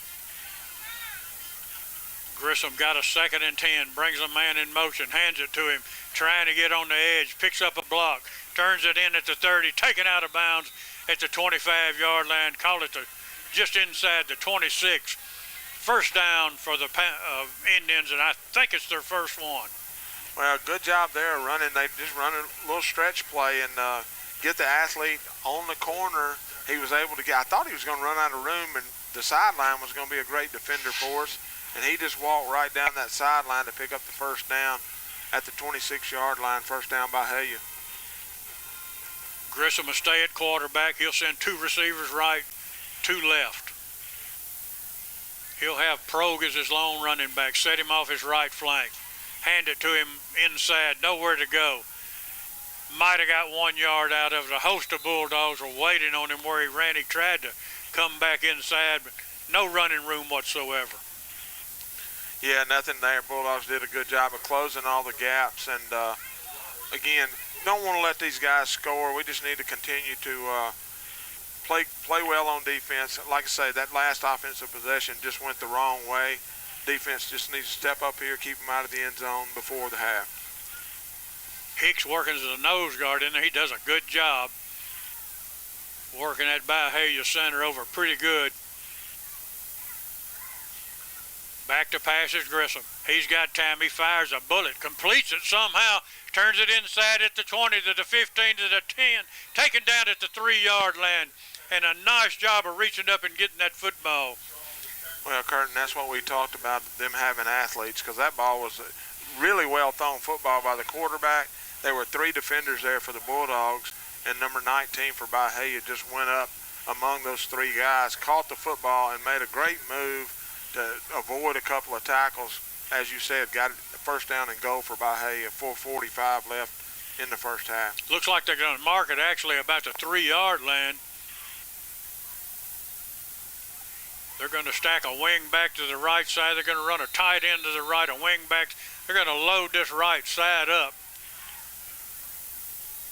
Grissom got a 2nd and 10, brings a man in motion, hands it to him, trying to get on the edge, picks up a block, turns it in at the 30, taken out of bounds at the 25-yard line, called it just inside the 26. First down for the Indians, and I think it's their first one. Well, good job there running. They just run a little stretch play and get the athlete on the corner. He was able to get, I thought he was going to run out of room, and the sideline was going to be a great defender for us. And he just walked right down that sideline to pick up the first down at the 26-yard line. First down by Byhalia. Grissom will stay at quarterback. He'll send 2 receivers right, 2 left. He'll have Progue as his lone running back, set him off his right flank, hand it to him inside, nowhere to go. Might have got 1 yard out of it. A host of Bulldogs were waiting on him where he ran. He tried to come back inside, but no running room whatsoever. Yeah, nothing there. Bulldogs did a good job of closing all the gaps. And, again, don't want to let these guys score. We just need to continue to play well on defense. Like I say, that last offensive possession just went the wrong way. Defense just needs to step up here, keep them out of the end zone before the half. Hicks working as a nose guard in there. He does a good job working that Byhalia center over pretty good. Back to pass is Grissom. He's got time. He fires a bullet, completes it somehow, turns it inside at the 20 to the 15 to the 10, taken down at the 3-yard line, and a nice job of reaching up and getting that football. Well, Curtin, that's what we talked about, them having athletes, because that ball was a really well-thrown football by the quarterback. There were 3 defenders there for the Bulldogs, and number 19 for Byhalia just went up among those 3 guys, caught the football, and made a great move to avoid a couple of tackles. As you said, got the first down and goal for Byhalia, 4:45 left in the first half. Looks like they're going to mark it actually about the 3-yard line. They're going to stack a wing back to the right side. They're going to run a tight end to the right, a wing back. They're going to load this right side up.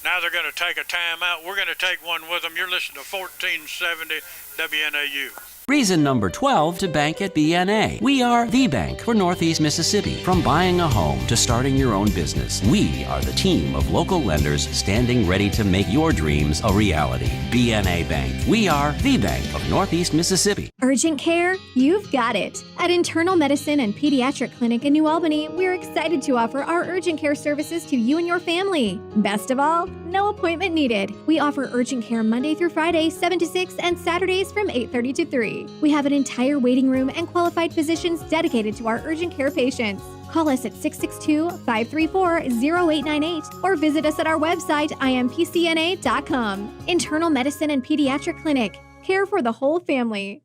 Now they're going to take a timeout. We're going to take one with them. You're listening to 1470 WNAU. Reason number 12 to bank at BNA. We are the bank for Northeast Mississippi. From buying a home to starting your own business, we are the team of local lenders standing ready to make your dreams a reality. BNA Bank. We are the bank of Northeast Mississippi. Urgent care? You've got it. At Internal Medicine and Pediatric Clinic in New Albany, we're excited to offer our urgent care services to you and your family. Best of all, no appointment needed. We offer urgent care Monday through Friday, 7 to 6, and Saturdays from 8:30 to 3. We have an entire waiting room and qualified physicians dedicated to our urgent care patients. Call us at 662-534-0898 or visit us at our website, impcna.com. Internal Medicine and Pediatric Clinic. Care for the whole family.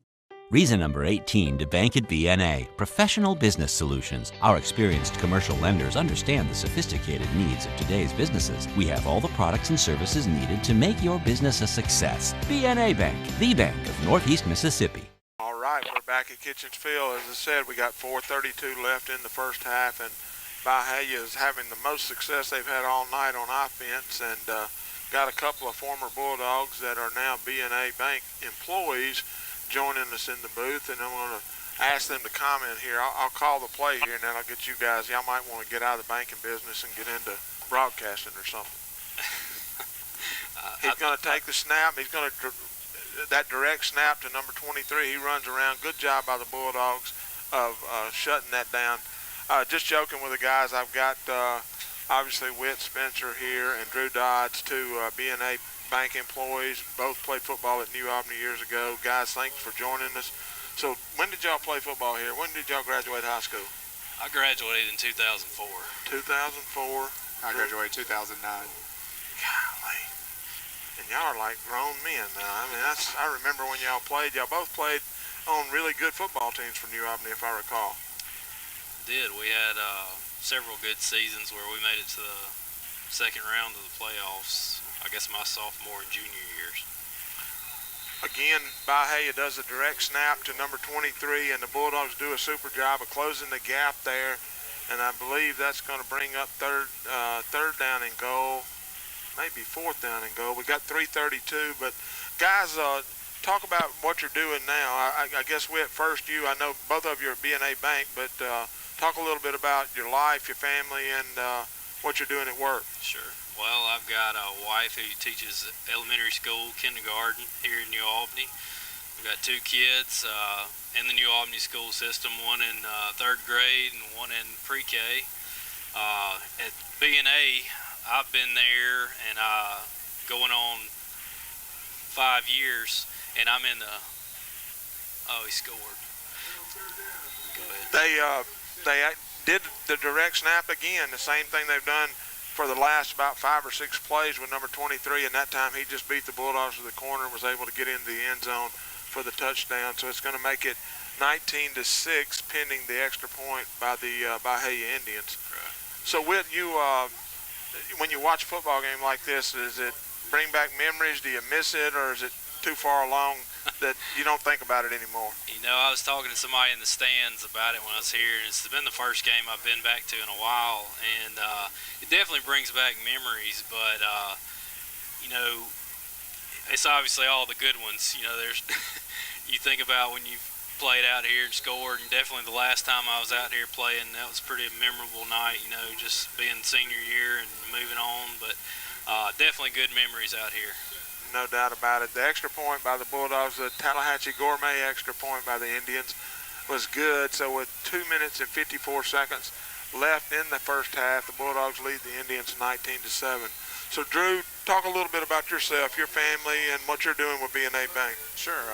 Reason number 18 to bank at BNA. Professional business solutions. Our experienced commercial lenders understand the sophisticated needs of today's businesses. We have all the products and services needed to make your business a success. BNA Bank, the bank of Northeast Mississippi. All right, we're back at Kitchens Field. As I said, we got 4:32 left in the first half, and Byhalia is having the most success they've had all night on offense, and got a couple of former Bulldogs that are now BNA Bank employees joining us in the booth, and I'm going to ask them to comment here. I'll call the play here, and then I'll get you guys. Y'all might want to get out of the banking business and get into broadcasting or something. He's going to take the snap. He's going to that direct snap to number 23. He runs around. Good job by the Bulldogs of shutting that down. Just joking with the guys. I've got obviously Whit Spencer here and Drew Dodds, 2 BNA Bank employees. Both played football at New Albany years ago. Guys, thanks for joining us. So when did y'all play football here? When did y'all graduate high school? I graduated in 2004. 2004. I graduated 2009. Golly. And y'all are like grown men now. I mean, I remember when y'all played. Y'all both played on really good football teams for New Albany, if I recall. Did. We had several good seasons where we made it to the second round of the playoffs, I guess my sophomore and junior years. Again, Byhalia does a direct snap to number 23, and the Bulldogs do a super job of closing the gap there. And I believe that's going to bring up third down and goal, maybe 4th down and goal. We got 3:32, but guys, talk about what you're doing now. I guess we at first I know both of you are at BNA Bank, but talk a little bit about your life, your family, and what you're doing at work. Sure. Well, I've got a wife who teaches elementary school, kindergarten here in New Albany. We've got 2 kids in the New Albany school system, one in 3rd grade and one in pre-K. At BNA, I've been there and going on 5 years, and I'm in the. Oh, he scored. Go ahead. They did the direct snap again, the same thing they've done for the last about 5 or 6 plays with number 23, and that time he just beat the Bulldogs to the corner and was able to get into the end zone for the touchdown. So it's going to make it 19-6 pending the extra point by the Byhalia Indians. Right. So Whit, you when you watch a football game like this, does it bring back memories? Do you miss it, or is it too far along that you don't think about it anymore. You know, I was talking to somebody in the stands about it when I was here, and it's been the first game I've been back to in a while, and it definitely brings back memories, but, you know, it's obviously all the good ones. You know, there's you think about when you've played out here and scored, and definitely the last time I was out here playing, that was a pretty memorable night, you know, just being senior year and moving on, but definitely good memories out here. No doubt about it. The extra point by the Bulldogs, the Tallahatchie Gourmet extra point by the Indians was good. So with 2 minutes and 54 seconds left in the first half, the Bulldogs lead the Indians 19-7. So Drew, talk a little bit about yourself, your family, and what you're doing with B&A Bank. Sure.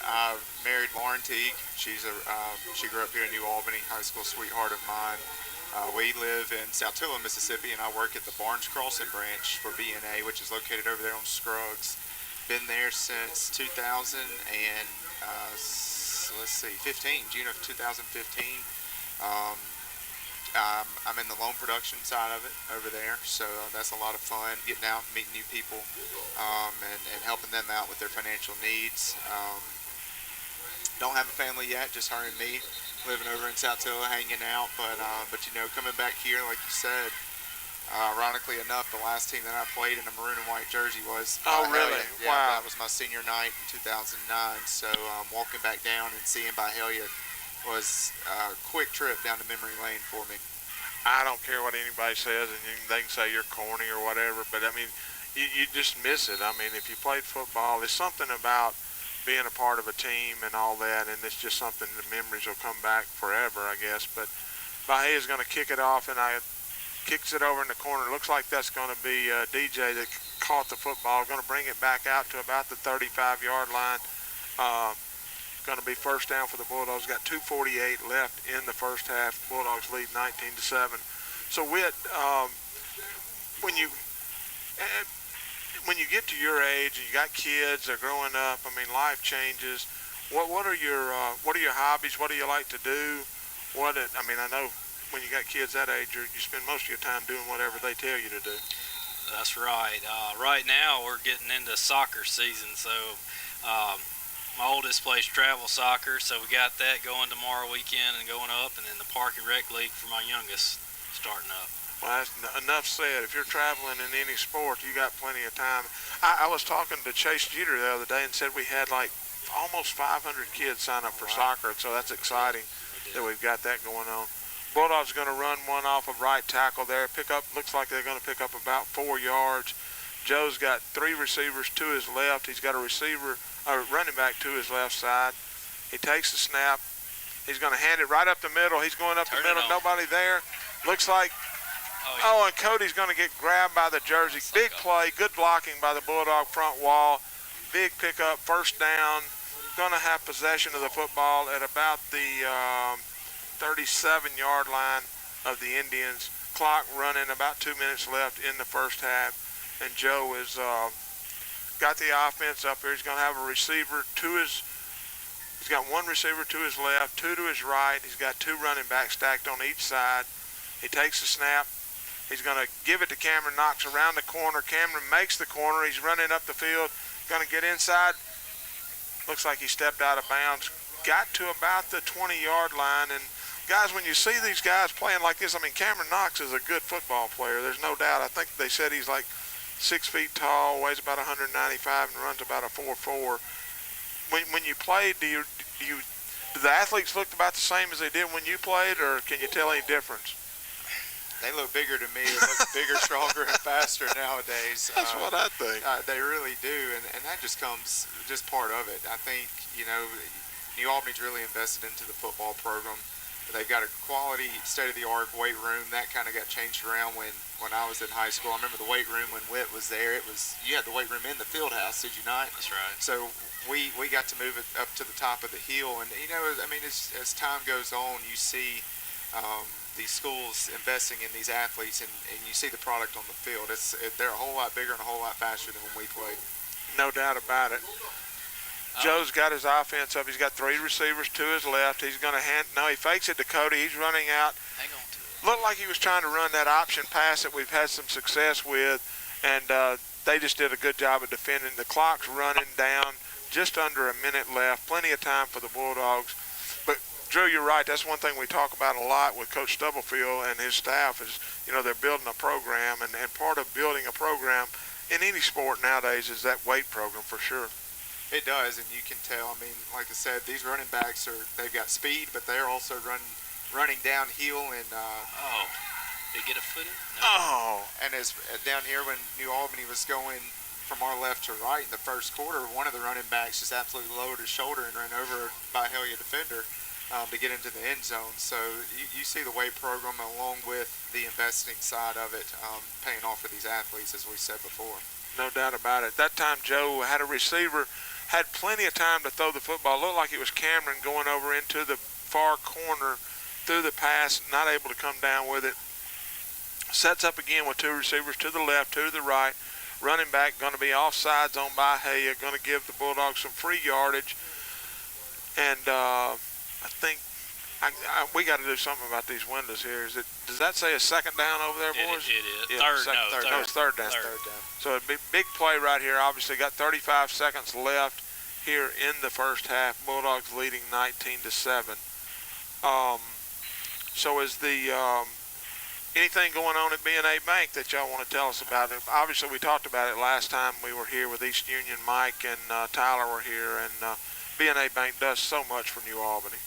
I married Lauren Teague. She grew up here in New Albany, high school sweetheart of mine. We live in Saltillo, Mississippi, and I work at the Barnes Crossing branch for B&A, which is located over there on Scruggs. Been there since 2000 and let's see, 15, June of 2015. I'm in the loan production side of it over there, so that's a lot of fun, getting out and meeting new people and helping them out with their financial needs. Don't have a family yet, just her and me, living over in Saltillo, hanging out, but you know, coming back here, like you said, ironically enough, the last team that I played in a maroon and white jersey was Oh, really? Yeah, Wow. that was my senior night in 2009. So walking back down and seeing Byhalia was a quick trip down to memory lane for me. I don't care what anybody says, and they can say you're corny or whatever, but I mean, you just miss it. I mean, if you played football, there's something about being a part of a team and all that, and it's just something, the memories will come back forever, I guess. But Byhalia's going to kick it off, and kicks it over in the corner. Looks like that's going to be DJ that caught the football. Going to bring it back out to about the 35-yard line. Going to be first down for the Bulldogs. Got 2:48 left in the first half. Bulldogs lead 19-7. So Whit, when you get to your age and you got kids, they're growing up. I mean, life changes. What are your hobbies? What do you like to do? I know when you got kids that age, you spend most of your time doing whatever they tell you to do. That's right. Right now we're getting into soccer season, so my oldest plays travel soccer, so we got that going tomorrow weekend and going up, and then the Park and Rec League for my youngest starting up. Well, that's enough said. If you're traveling in any sport, you got plenty of time. I was talking to Chase Jeter the other day and said we had like almost 500 kids sign up for soccer, so that's exciting that we've got that going on. Bulldogs going to run one off of right tackle there. Looks like they're going to pick up about 4 yards. Joe's got 3 receivers to his left. He's got a running back to his left side. He takes the snap. He's going to hand it right up the middle. He's going up the middle. Nobody there. Looks like, and Cody's going to get grabbed by the jersey. Big play. Good blocking by the Bulldog front wall. Big pickup. First down. Going to have possession of the football at about the 37-yard line of the Indians. Clock running, about 2 minutes left in the first half, and Joe has got the offense up here. He's going to have a receiver he's got 1 receiver to his left, 2 to his right. He's got 2 running backs stacked on each side. He takes the snap. He's going to give it to Cameron Knox around the corner. Cameron makes the corner. He's running up the field, going to get inside. Looks like he stepped out of bounds. Got to about the 20-yard line, and guys, when you see these guys playing like this, I mean, Cameron Knox is a good football player. There's no doubt. I think they said he's like 6 feet tall, weighs about 195, and runs about a 4.4. When you played, do the athletes look about the same as they did when you played, or can you tell any difference? They look bigger to me. They look bigger, stronger, and faster nowadays. That's what I think. They really do, and that just comes just part of it. I think, New Albany's really invested into the football program. They've got a quality, state-of-the-art weight room. That kind of got changed around when I was in high school. I remember the weight room when Whit was there. You had the weight room in the field house, did you not? That's right. So we got to move it up to the top of the hill. And, as time goes on, you see these schools investing in these athletes, and you see the product on the field. They're a whole lot bigger and a whole lot faster than when we played. No doubt about it. Joe's got his offense up. He's got 3 receivers to his left. He's going to he fakes it to Cody. He's running out. Hang on to it. Looked like he was trying to run that option pass that we've had some success with, and they just did a good job of defending. The clock's running down just under a minute left. Plenty of time for the Bulldogs. But Drew, you're right. That's one thing we talk about a lot with Coach Stubblefield and his staff is, they're building a program, and part of building a program in any sport nowadays is that weight program for sure. It does, and you can tell. I mean, like I said, these running backs they've got speed, but they're also running downhill and they get a foot in? No. And as down here when New Albany was going from our left to right in the first quarter, one of the running backs just absolutely lowered his shoulder and ran over a Byhalia defender to get into the end zone. So you see the weight program along with the investing side of it paying off for these athletes, as we said before. No doubt about it. That time Joe had a receiver, had plenty of time to throw the football. Looked like it was Cameron going over into the far corner through the pass, not able to come down with it. Sets up again with two receivers to the left, two to the right. Running back going to be offsides on Byhalia, going to give the Bulldogs some free yardage. And I think we got to do something about these windows here. Does that say a second down over there, boys? It is. Yeah, No, it's third down. So a big play right here. Obviously got 35 seconds left here in the first half. Bulldogs leading 19-7. So is the anything going on at B&A Bank that y'all want to tell us about? Obviously we talked about it last time we were here with East Union. Mike and Tyler were here, and B&A Bank does so much for New Albany.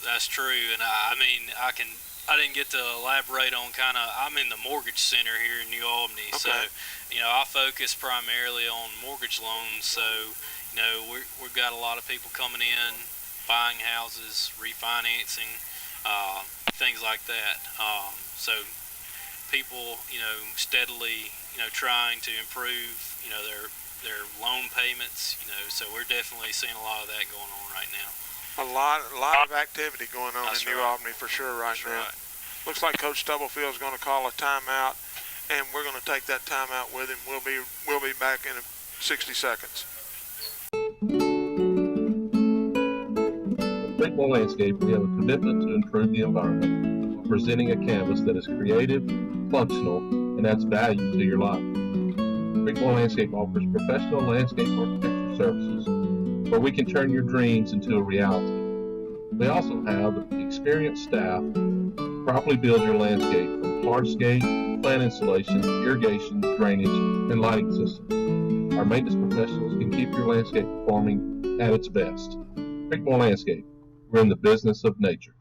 That's true, and I didn't get to elaborate on I'm in the mortgage center here in New Albany, okay. So I focus primarily on mortgage loans. So we've got a lot of people coming in, buying houses, refinancing, things like that. So people steadily trying to improve their loan payments. So we're definitely seeing a lot of that going on right now. A lot of activity going on in New Albany for sure right now. Right. Looks like Coach Stubblefield is going to call a timeout, and we're going to take that timeout with him. We'll be back in 60 seconds. At Brickmore Landscape, we have a commitment to improve the environment while presenting a canvas that is creative, functional, and adds value to your life. Brickmore Landscape offers professional landscape architecture services where we can turn your dreams into a reality. We also have the experienced staff to properly build your landscape from hardscape, plant installation, irrigation, drainage, and lighting systems. Our maintenance professionals can keep your landscape performing at its best. Brickmore Landscape, we're in the business of nature.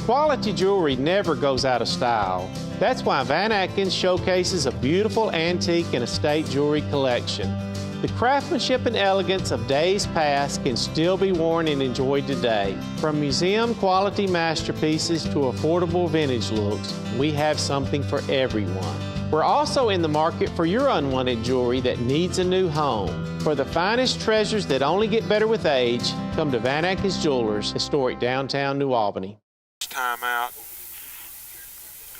Quality jewelry never goes out of style. That's why Van Atkins showcases a beautiful antique and estate jewelry collection. The craftsmanship and elegance of days past can still be worn and enjoyed today. From museum quality masterpieces to affordable vintage looks, we have something for everyone. We're also in the market for your unwanted jewelry that needs a new home. For the finest treasures that only get better with age, come to Van Atkins Jewelers, historic downtown New Albany. Timeout.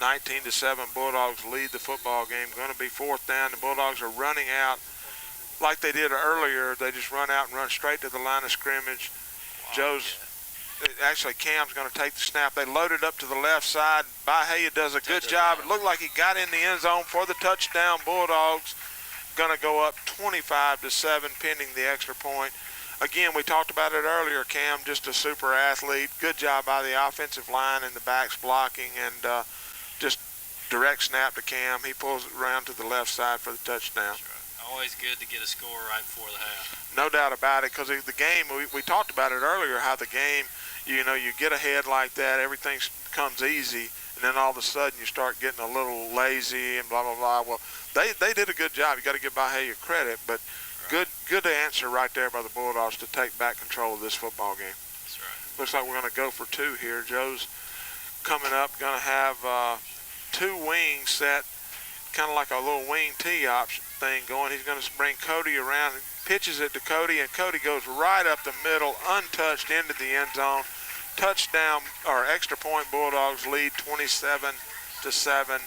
19-7, Bulldogs lead the football game. Going to be fourth down. The Bulldogs are running out like they did earlier. They just run out and run straight to the line of scrimmage. Actually Cam's going to take the snap. They loaded up to the left side. Byhalia does a good job. It looked like he got in the end zone for the touchdown. Bulldogs going to go up 25-7 pending the extra point. Again, we talked about it earlier. Cam, just a super athlete. Good job by the offensive line and the backs blocking, and just direct snap to Cam. He pulls it around to the left side for the touchdown. Always good to get a score right before the half. No doubt about it, because the game, we talked about it earlier, how the game, you get ahead like that, everything comes easy, and then all of a sudden you start getting a little lazy and blah, blah, blah. Well, they did a good job. You got to give Byhalia credit, but good answer right there by the Bulldogs to take back control of this football game. That's right. Looks like we're going to go for two here. Joe's coming up, going to have two wings set, kind of like a little wing tee option thing going. He's going to bring Cody around and pitches it to Cody, and Cody goes right up the middle, untouched into the end zone. Touchdown, or extra point, Bulldogs lead 27-7.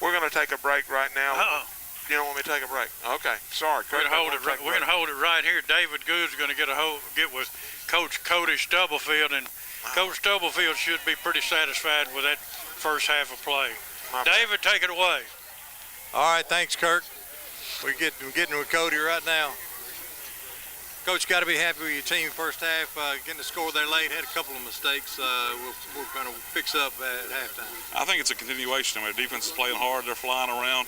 We're going to take a break right now. You don't want me to take a break? Okay, sorry. We're going to hold it right here. David Good's going to get with Coach Cody Stubblefield, and Coach Stubblefield should be pretty satisfied with that first half of play. David, take it away. All right, thanks, Kirk. We're getting with Cody right now. Coach, got to be happy with your team first half. Getting the score there late, had a couple of mistakes. We're going to fix up at halftime. I think it's a continuation. I mean, the defense is playing hard. They're flying around.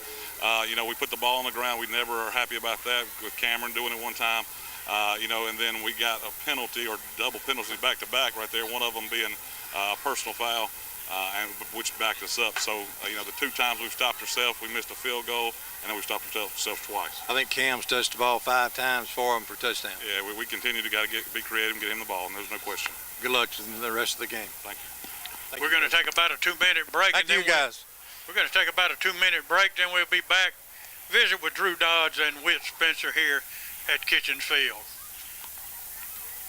We put the ball on the ground. We never are happy about that with Cameron doing it one time. And then we got a penalty or double penalties back to back right there, one of them being a personal foul, which backed us up. So, the 2 times we've stopped ourselves, we missed a field goal, and then we stopped ourselves twice. I think Cam's touched the ball 5 times for him for touchdown. Yeah, we continue to be creative and get him the ball, and there's no question. Good luck to the rest of the game. Thank you. We're going to take about a 2-minute break. Thank you, guys. We're going to take about a 2-minute break, then we'll be back, visit with Drew Dodds and Whit Spencer here at Kitchens Field.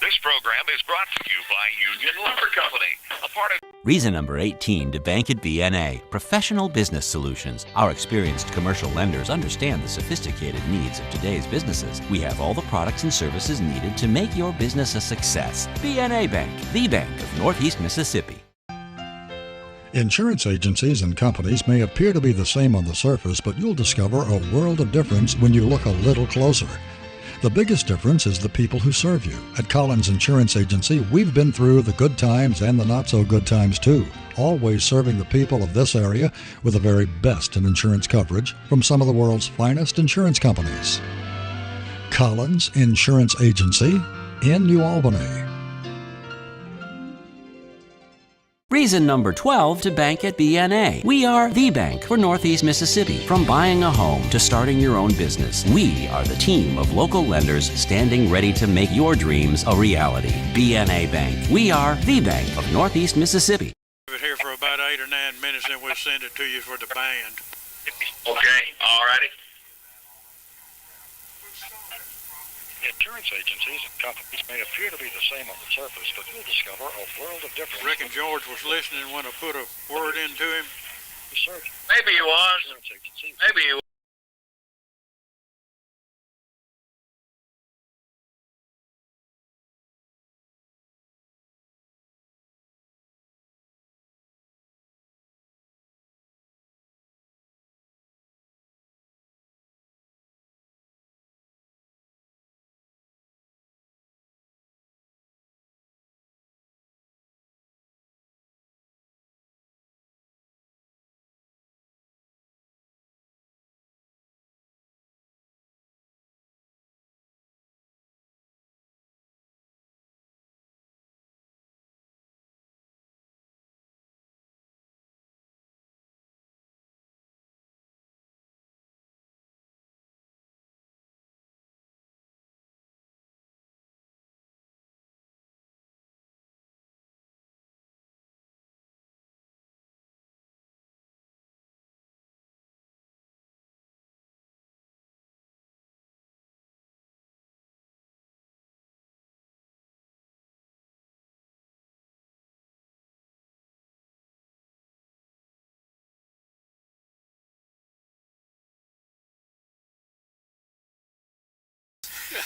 This program is brought to you by Union Lumber Company, a part of... Reason number 18 to bank at BNA, professional business solutions. Our experienced commercial lenders understand the sophisticated needs of today's businesses. We have all the products and services needed to make your business a success. BNA Bank, the bank of Northeast Mississippi. Insurance agencies and companies may appear to be the same on the surface, but you'll discover a world of difference when you look a little closer. The biggest difference is the people who serve you. At Collins Insurance Agency, we've been through the good times and the not so good times too, always serving the people of this area with the very best in insurance coverage from some of the world's finest insurance companies. Collins Insurance Agency in New Albany. Reason number 12 to bank at BNA. We are the bank for Northeast Mississippi. From buying a home to starting your own business, we are the team of local lenders standing ready to make your dreams a reality. BNA Bank. We are the bank of Northeast Mississippi. We're here for about 8 or 9 minutes, then we'll send it to you for the band. Okay, all righty. Insurance agencies and companies may appear to be the same on the surface, but you'll discover a world of difference. Reckon George was listening when I put a word into him. Maybe he was. Maybe he was.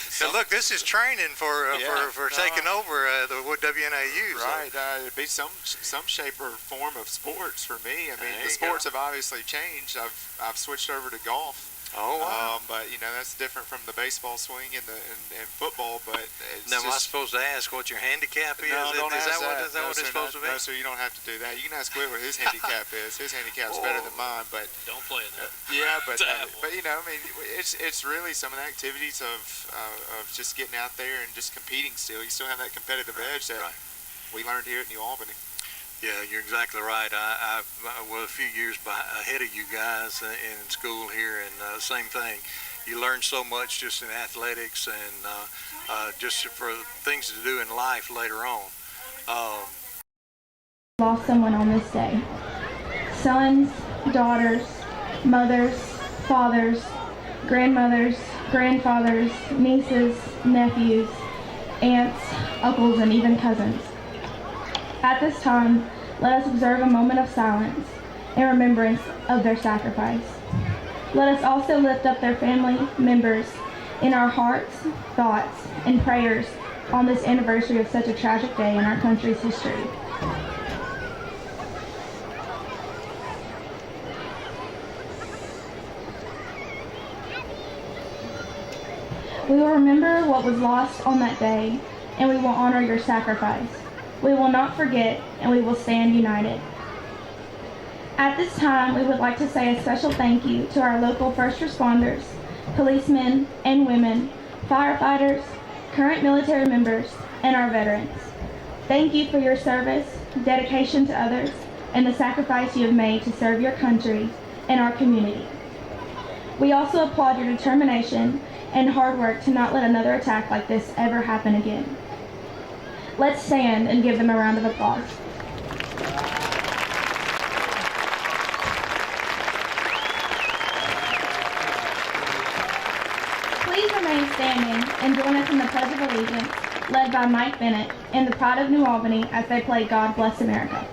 So look, this is training for taking over the WNAU. Right, it'd be some shape or form of sports for me. I mean, the sports have obviously changed. I've switched over to golf. Oh wow! But that's different from the baseball swing and football. But now, am I supposed to ask what your handicap is? No, don't ask that. Is that what it's supposed to be? No, sir, you don't have to do that. You can ask Whit what his handicap is. His handicap's better than mine, but don't play in that. Yeah, but it's really some of the activities of just getting out there and just competing. Still, you still have that competitive edge that we learned here at New Albany. Yeah, you're exactly right. I was a few years ahead of you guys in school here, and same thing. You learn so much just in athletics and just for things to do in life later on. Lost someone on this day. Sons, daughters, mothers, fathers, grandmothers, grandfathers, nieces, nephews, aunts, uncles, and even cousins. At this time, let us observe a moment of silence in remembrance of their sacrifice. Let us also lift up their family members in our hearts, thoughts, and prayers on this anniversary of such a tragic day in our country's history. We will remember what was lost on that day, and we will honor your sacrifice. We will not forget, and we will stand united. At this time, we would like to say a special thank you to our local first responders, policemen and women, firefighters, current military members, and our veterans. Thank you for your service, dedication to others, and the sacrifice you have made to serve your country and our community. We also applaud your determination and hard work to not let another attack like this ever happen again. Let's stand and give them a round of applause. Please remain standing and join us in the Pledge of Allegiance, led by Mike Bennett and the Pride of New Albany as they play God Bless America.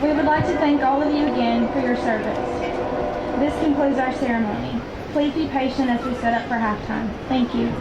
We would like to thank all of you again for your service. This concludes our ceremony. Please be patient as we set up for halftime. Thank you.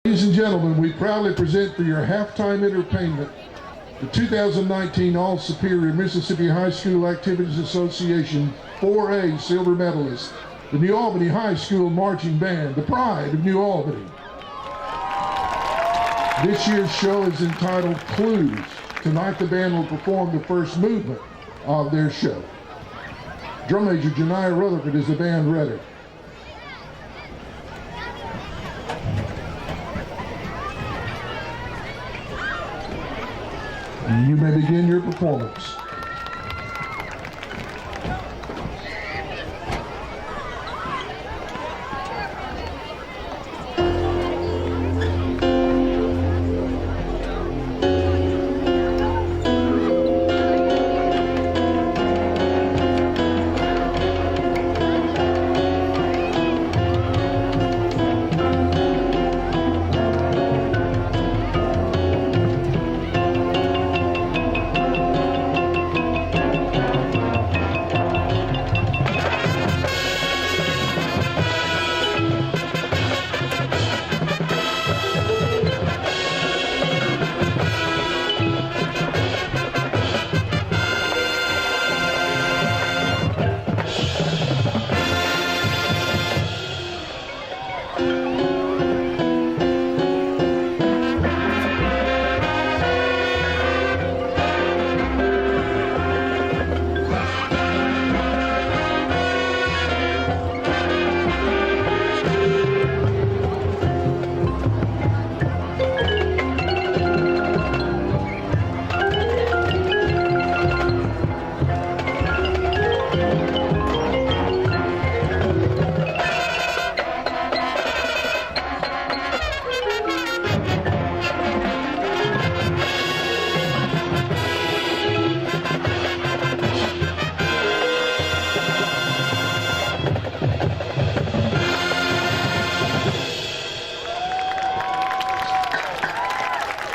Ladies and gentlemen, we proudly present for your halftime entertainment the 2019 All-Superior Mississippi High School Activities Association 4A silver medalist, the New Albany High School Marching Band, the pride of New Albany. This year's show is entitled Clues. Tonight the band will perform the first movement of their show. Drum Major Janiah Rutherford is the band ready. You may begin your performance.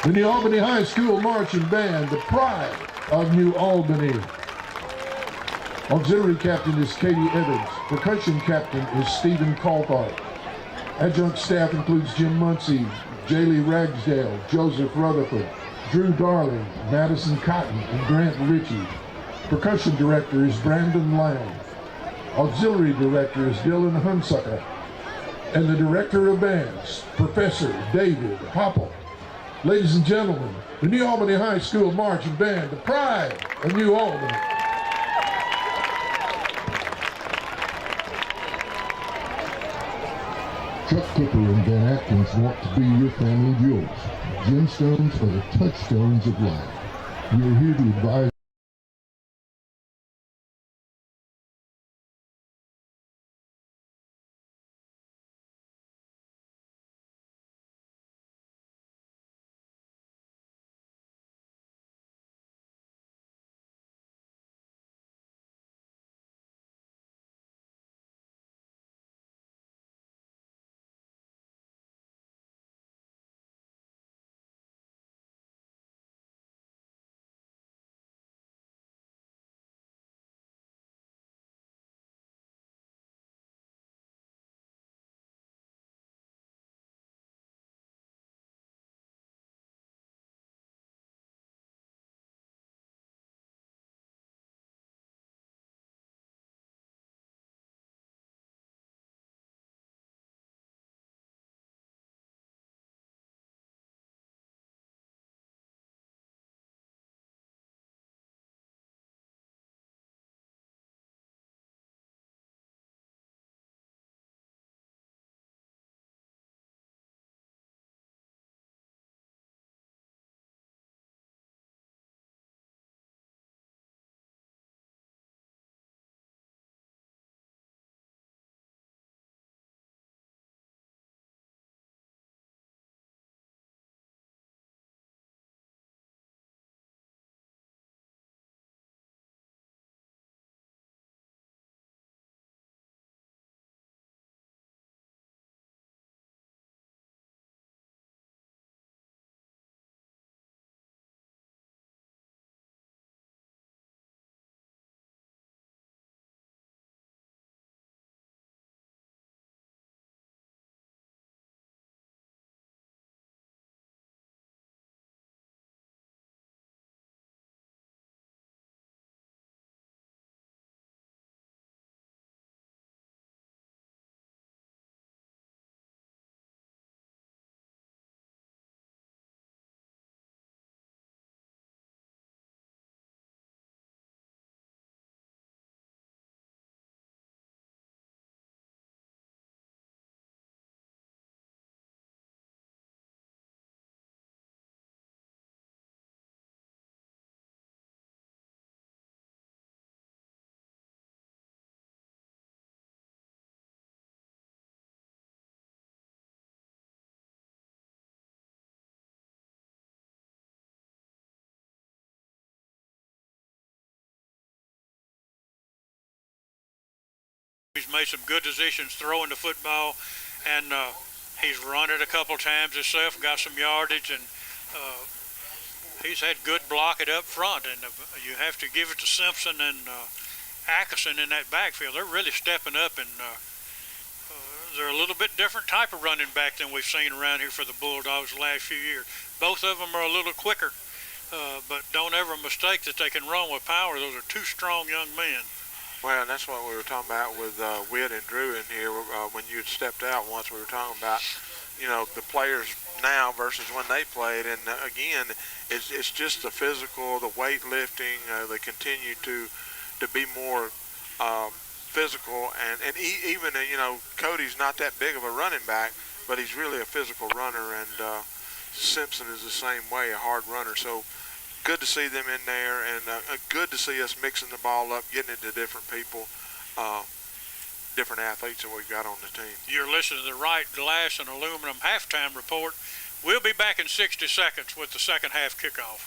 The New Albany High School Marching Band, the pride of New Albany. Auxiliary captain is Katie Evans. Percussion captain is Stephen Calthart. Adjunct staff includes Jim Muncie, Jaylee Ragsdale, Joseph Rutherford, Drew Darling, Madison Cotton, and Grant Ritchie. Percussion director is Brandon Lang. Auxiliary director is Dylan Hunsucker. And the director of bands, Professor David Hopple. Ladies and gentlemen, the New Albany High School Marching Band, the pride of New Albany. Chuck Cooper and Van Atkins want to be your family jewels. Gemstones are the touchstones of life. We are here to advise made some good decisions throwing the football, and he's run it a couple times himself, got some yardage, and he's had good blocking up front. And you have to give it to Simpson and Atkinson in that backfield. They're really stepping up, and they're a little bit different type of running back than we've seen around here for the Bulldogs the last few years. Both of them are a little quicker, but don't ever mistake that they can run with power. Those are two strong young men. Well, and that's what we were talking about with Witt and Drew in here. When you had stepped out once, we were talking about, you know, the players now versus when they played. And again, it's just the physical, the weightlifting. They continue to be more physical. And even, you know, Cody's not that big of a running back, but he's really a physical runner. And Simpson is the same way, a hard runner. So good to see them in there, and good to see us mixing the ball up, getting it to different people, different athletes that we've got on the team. You're listening to the Wright Glass and Aluminum Halftime Report. We'll be back in 60 seconds with the second half kickoff.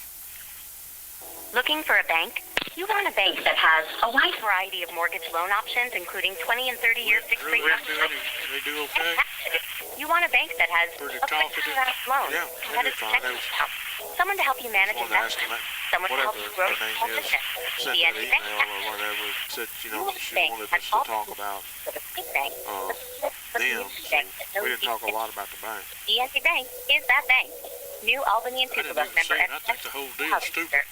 Looking for a bank? You want a bank that has a wide variety of mortgage loan options, including 20 and 30-year fixed rate loans. They do okay? You want a bank that has a fixed loan, yeah, someone to help you manage investments, someone to help you grow your business. Sent that email or whatever, said, you know, she wanted us to talk about them. So we didn't talk a lot about the bank. PNC Bank is that bank. New Albany and Tupelo member. I think the whole deal's stupid.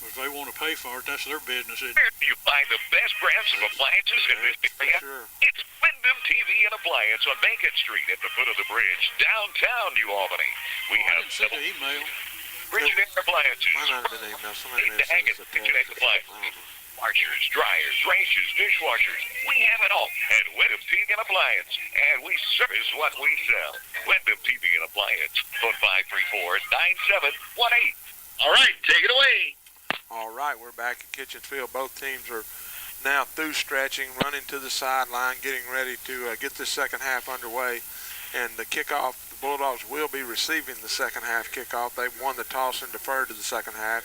If they want to pay for it, that's their business. You find the best brands of appliances in this area. Sure. It's Wyndham TV and Appliance on Bacon Street at the foot of the bridge, downtown New Albany. We have I didn't see the email. Bridgenet Appliances. Might not have been an email. Somebody may have sent us a text. Bridgenet Appliances. Washers, dryers, ranges, dishwashers. We have it all at Wyndham TV and Appliance. And we service what we sell. Wyndham TV and Appliance. Phone 534-9718. All right, take it away. All right, we're back at Kitchens Field. Both teams are now through stretching, running to the sideline, getting ready to get this second half underway. And the kickoff, the Bulldogs will be receiving the second half kickoff. They won the toss and deferred to the second half.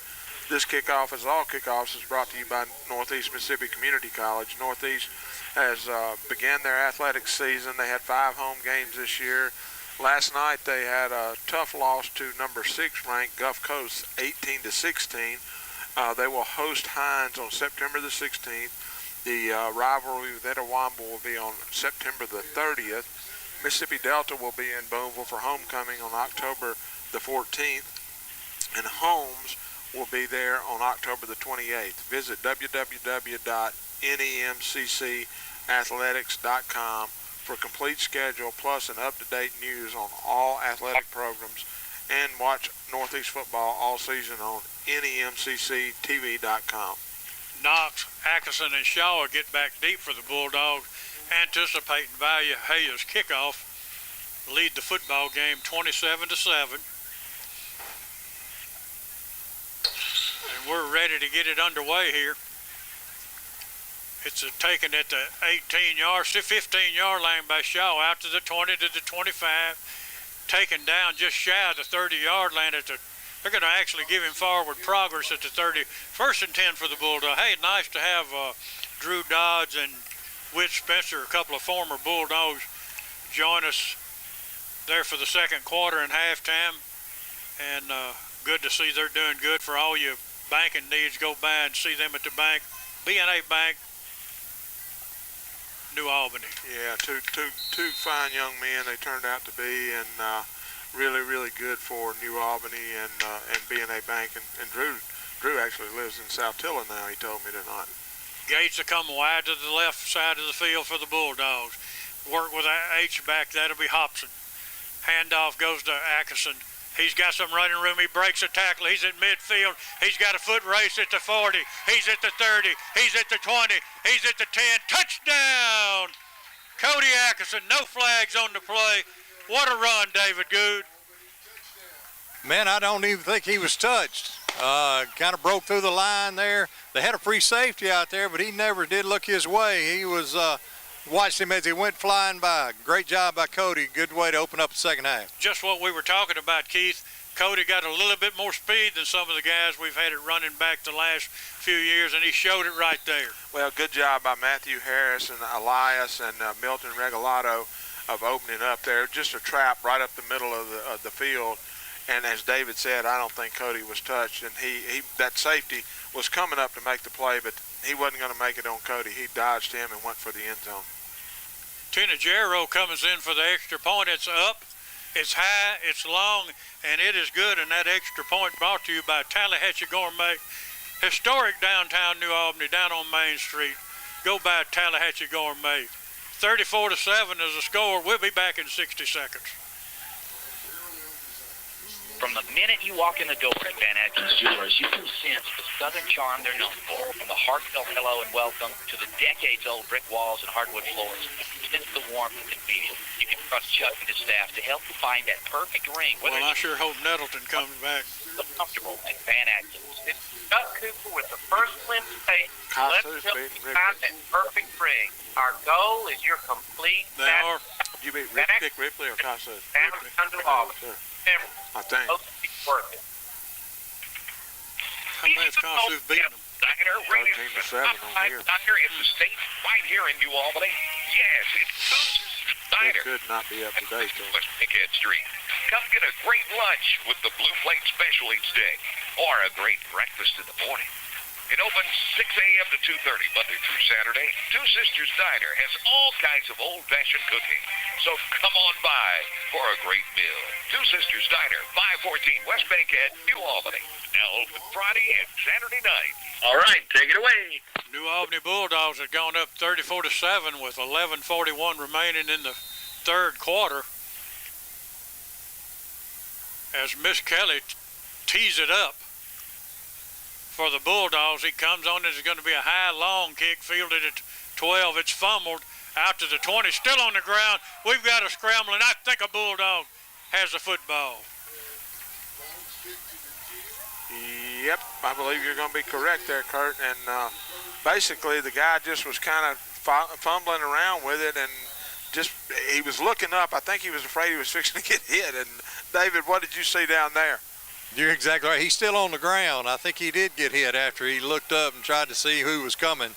This kickoff, as all kickoffs, is brought to you by Northeast Mississippi Community College. Northeast has began their athletic season. They had 5 home games this year. Last night they had a tough loss to number 6 ranked Gulf Coast, 18-16. They will host Hines on September the 16th. The rivalry with Etowamba will be on September the 30th. Mississippi Delta will be in Boonville for homecoming on October the 14th. And Holmes will be there on October the 28th. Visit www.nemccathletics.com for a complete schedule plus an up-to-date news on all athletic programs, and watch Northeast football all season on nemcctv.com. Knox, Atkinson, and Shaw get back deep for the Bulldogs, anticipating Byhalia's kickoff. Lead the football game 27-7. And we're ready to get it underway here. It's taken at the 15-yard line by Shaw, out to the 20 to the 25. Taken down just shy of the 30-yard line. They're going to actually give him forward progress at the 30. First and 10 for the Bulldogs. Hey, nice to have Drew Dodds and Whit Spencer, a couple of former Bulldogs, join us there for the second quarter and halftime. And good to see they're doing good. For all you banking needs, go by and see them at the bank. B&A Bank, New Albany. Yeah, two fine young men they turned out to be, and really, really good for New Albany and B&A Bank. And Drew actually lives in South Tilla now, he told me tonight. Gates will come wide to the left side of the field for the Bulldogs. Work with H-back, that'll be Hobson. Handoff goes to Atkinson. He's got some running room. He breaks a tackle. He's at midfield. He's got a foot race at the 40. He's at the 30. He's at the 20. He's at the 10. Touchdown! Cody Atkinson. No flags on the play. What a run, David Good. Man, I don't even think he was touched. Kind of broke through the line there. They had a free safety out there, but he never did look his way. He was watched him as he went flying by. Great job by Cody. Good way to open up the second half. Just what we were talking about, Keith. Cody got a little bit more speed than some of the guys we've had it running back the last few years, and he showed it right there. Well, good job by Matthew Harris and Elias and Milton Regalado of opening up there. Just a trap right up the middle of the field. And as David said, I don't think Cody was touched. And he that safety was coming up to make the play, but he wasn't going to make it on Cody. He dodged him and went for the end zone. Tinajero comes in for the extra point. It's up, it's high, it's long, and it is good. And that extra point brought to you by Tallahatchie Gourmet. Historic downtown New Albany, down on Main Street. Go by Tallahatchie Gourmet. 34-7 is the score. We'll be back in 60 seconds. From the minute you walk in the door at Van Atkins Jewelers, you can sense the southern charm they're known for. From the heartfelt hello and welcome to the decades-old brick walls and hardwood floors, sense the warmth and convenience. You can trust Chuck and his staff to help you find that perfect ring. Well, I sure hope Nettleton comes back. So comfortable at Van Atkins. It's Chuck Cooper with the first glimpse taste. Let's help you find that perfect ring. Our goal is your complete. They are. You beat Dick Ripley or Casa? Family under law. I think. Worth it. That's Consu's beating them. 13-7 on here. Diner is the state right here in New Albany. Yes, it's Consu's Diner. It could not be up to date, though. West Pickhead Street. Come get a great lunch with the Blue Plate Special each day, or a great breakfast in the morning. It opens 6 a.m. to 2:30 Monday through Saturday. Two Sisters Diner has all kinds of old-fashioned cooking, so come on by for a great meal. Two Sisters Diner, 514 West Bankhead, New Albany. Now open Friday and Saturday night. All right, take it away. New Albany Bulldogs have gone up 34-7 with 11:41 remaining in the third quarter. As Miss Kelly tees it up for the Bulldogs, he comes on. It's going to be a high, long kick, fielded at 12. It's fumbled out to the 20, still on the ground. We've got a scramble, and I think a Bulldog has the football. Yep, I believe you're going to be correct there, Kurt. And basically, the guy just was kind of fumbling around with it, and just he was looking up. I think he was afraid he was fixing to get hit. And David, what did you see down there? You're exactly right. He's still on the ground. I think he did get hit after he looked up and tried to see who was coming.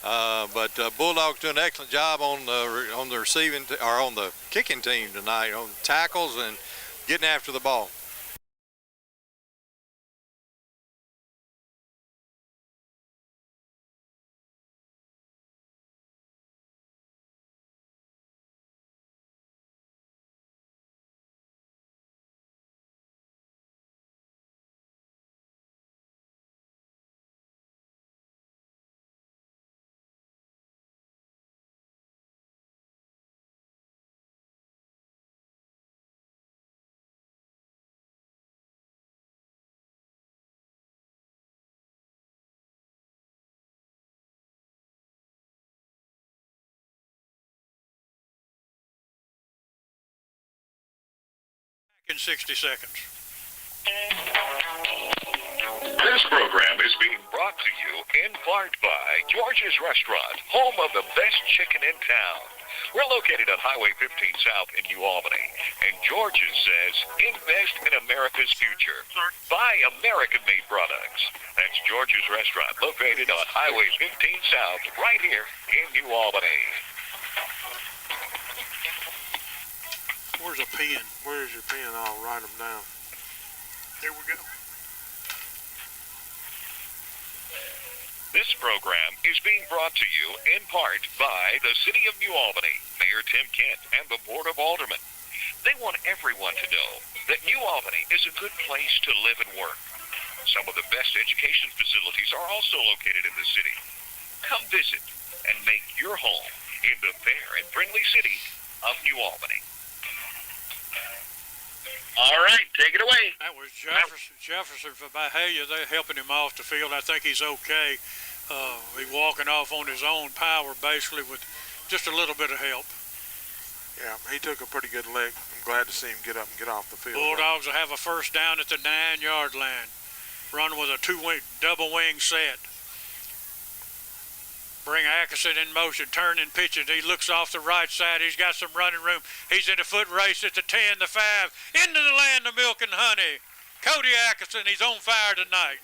But Bulldogs doing an excellent job on the receiving or on the kicking team tonight, on tackles and getting after the ball. In 60 seconds. This program is being brought to you in part by George's Restaurant, home of the best chicken in town. We're located on Highway 15 South in New Albany, and George's says, invest in America's future. Buy American-made products. That's George's Restaurant, located on Highway 15 South, right here in New Albany. Where's a pen? Where's your pen? I'll write them down. There we go. This program is being brought to you in part by the City of New Albany, Mayor Tim Kent, and the Board of Aldermen. They want everyone to know that New Albany is a good place to live and work. Some of the best education facilities are also located in the city. Come visit and make your home in the fair and friendly city of New Albany. All right, take it away. That was Jefferson for Byhalia. They're helping him off the field. I think he's okay. He's walking off on his own power, basically, with just a little bit of help. Yeah, he took a pretty good lick. I'm glad to see him get up and get off the field. Bulldogs will have a first down at the 9-yard line. Run with a double wing set. Bring Atkinson in motion, turn and pitch it. He looks off the right side. He's got some running room. He's in a foot race at the 10, the 5, into the land of milk and honey. Cody Atkinson, he's on fire tonight.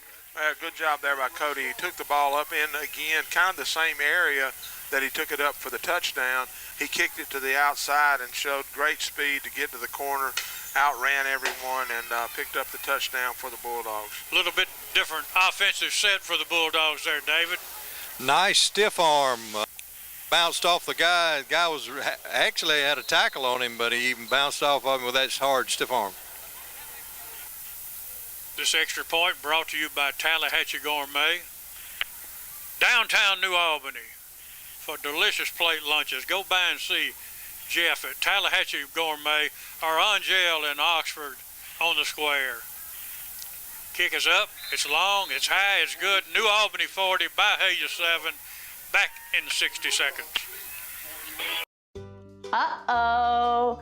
Good job there by Cody. He took the ball up in, again, kind of the same area that he took it up for the touchdown. He kicked it to the outside and showed great speed to get to the corner, outran everyone, and picked up the touchdown for the Bulldogs. A little bit different offensive set for the Bulldogs there, David. Nice stiff arm. Bounced off the guy. The guy was actually had a tackle on him, but he even bounced off of him with that hard stiff arm. This extra point brought to you by Tallahatchie Gourmet. Downtown New Albany for delicious plate lunches. Go by and see Jeff at Tallahatchie Gourmet or Angel in Oxford on the square. Kick is up, it's long, it's high, it's good. New Albany 40, Byhalia 7, back in 60 seconds. Uh-oh.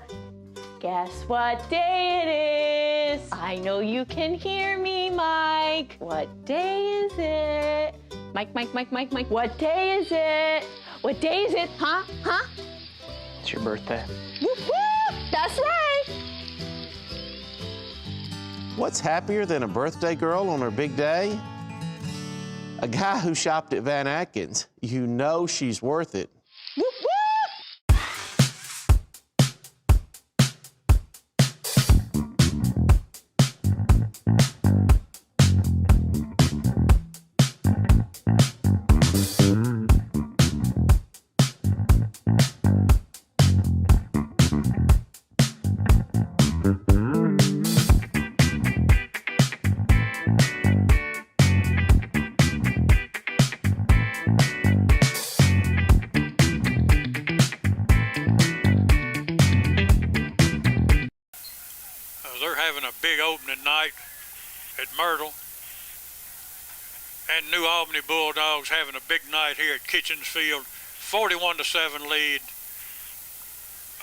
Guess what day it is? I know you can hear me, Mike. What day is it? Mike. What day is it? What day is it? Huh? It's your birthday. Whoop, whoop. That's right. What's happier than a birthday girl on her big day? A guy who shopped at Van Atkins. You know she's worth it. Whoop, whoop. Night at Myrtle, and New Albany Bulldogs having a big night here at Kitchens Field, 41-7 lead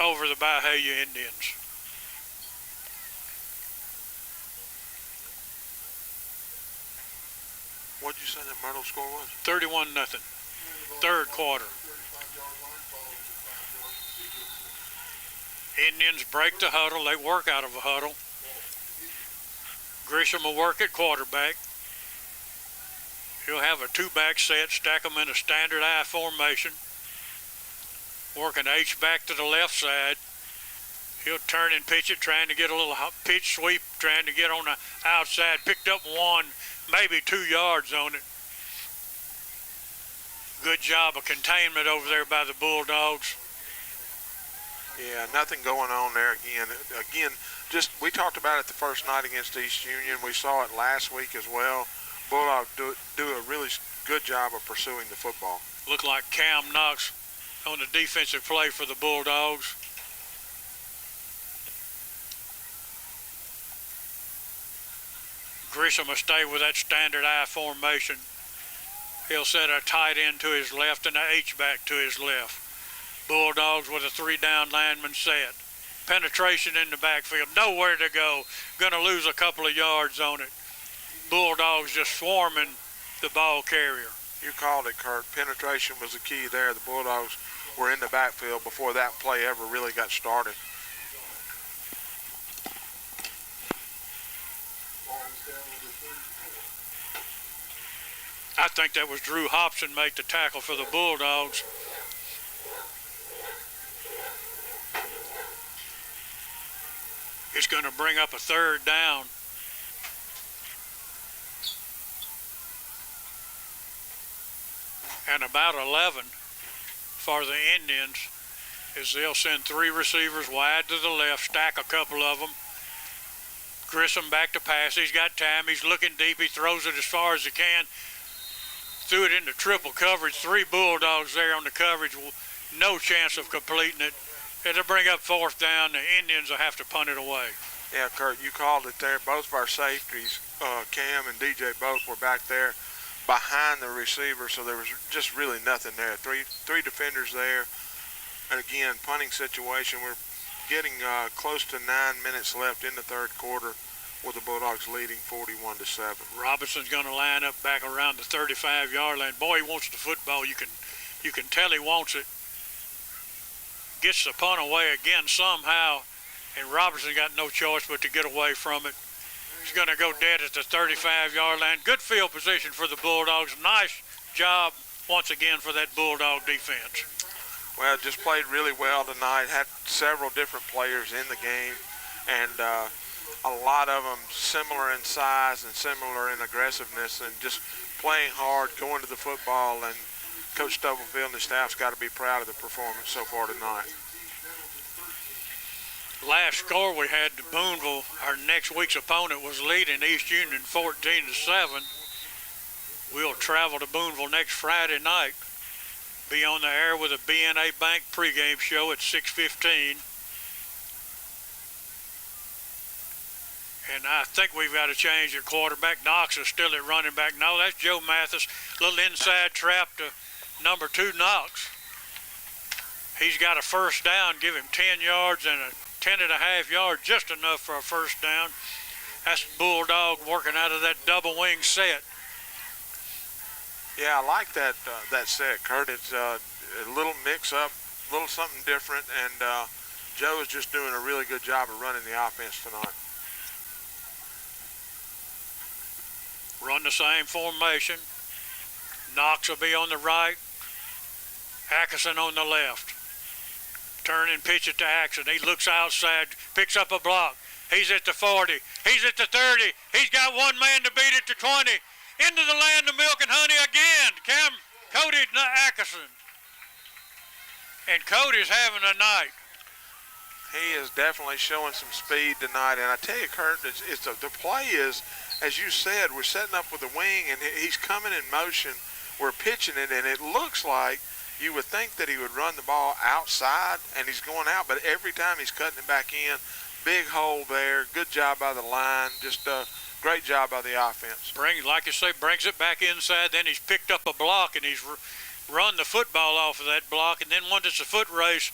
over the Byhalia Indians. What did you say that Myrtle score was? 31-0, third quarter. Indians break the huddle, they work out of a huddle. Grisham will work at quarterback. He'll have a two-back set, stack them in a standard I formation. Work an H-back to the left side. He'll turn and pitch it, trying to get a little pitch sweep, trying to get on the outside. Picked up 1, maybe 2 yards on it. Good job of containment over there by the Bulldogs. Yeah, nothing going on there again. We talked about it the first night against East Union. We saw it last week as well. Bulldogs do a really good job of pursuing the football. Looked like Cam Knox on the defensive play for the Bulldogs. Grisham will stay with that standard I formation. He'll set a tight end to his left and an H-back to his left. Bulldogs with a 3-down lineman set. Penetration in the backfield, nowhere to go. Gonna lose a couple of yards on it. Bulldogs just swarming the ball carrier. You called it, Kurt. Penetration was the key there. The Bulldogs were in the backfield before that play ever really got started. I think that was Drew Hobson make the tackle for the Bulldogs. It's going to bring up a 3rd down. And about 11 for the Indians, as they'll send 3 receivers wide to the left, stack a couple of them. Grissom back to pass. He's got time. He's looking deep. He throws it as far as he can. Threw it into triple coverage. 3 Bulldogs there on the coverage. No chance of completing it. It'll bring up 4th down. The Indians will have to punt it away. Yeah, Kurt, you called it there. Both of our safeties, Cam and DJ, both were back there behind the receiver, so there was just really nothing there. Three defenders there. And again, punting situation. We're getting close to 9 minutes left in the 3rd quarter with the Bulldogs leading 41-7. Robinson's going to line up back around the 35-yard line. Boy, he wants the football. You can tell he wants it. Gets the punt away again somehow, and Robinson got no choice but to get away from it. He's going to go dead at the 35-yard line. Good field position for the Bulldogs. Nice job once again for that Bulldog defense. Well, just played really well tonight. Had several different players in the game, and a lot of them similar in size and similar in aggressiveness, and just playing hard, going to the football. And Coach Stubblefield and the staff's got to be proud of the performance so far tonight. Last score we had to Boonville, our next week's opponent, was leading East Union 14-7. We'll travel to Boonville next Friday night. Be on the air with a BNA Bank pregame show at 6:15. And I think we've got to change at quarterback. Knox is still at running back. No, that's Joe Mathis. Little inside trap to number 2, Knox. He's got a first down. Give him 10 yards and a 10.5 yards, just enough for a first down. That's Bulldog working out of that double wing set. Yeah, I like that that set, Kurt. It's a little mix-up, a little something different, and Joe is just doing a really good job of running the offense tonight. Run the same formation. Knox will be on the right. Atkinson on the left. Turn and pitch it to Atkinson. He looks outside, picks up a block. He's at the 40. He's at the 30. He's got one man to beat it to 20. Into the land of milk and honey again. Cody Atkinson. And Cody's having a night. He is definitely showing some speed tonight. And I tell you, Kurt, the play is, as you said, we're setting up with a wing, and he's coming in motion. We're pitching it, and it looks like you would think that he would run the ball outside, and he's going out, but every time he's cutting it back in. Big hole there. Good job by the line. Just a great job by the offense. Like you say, brings it back inside. Then he's picked up a block, and he's run the football off of that block. And then once it's a foot race,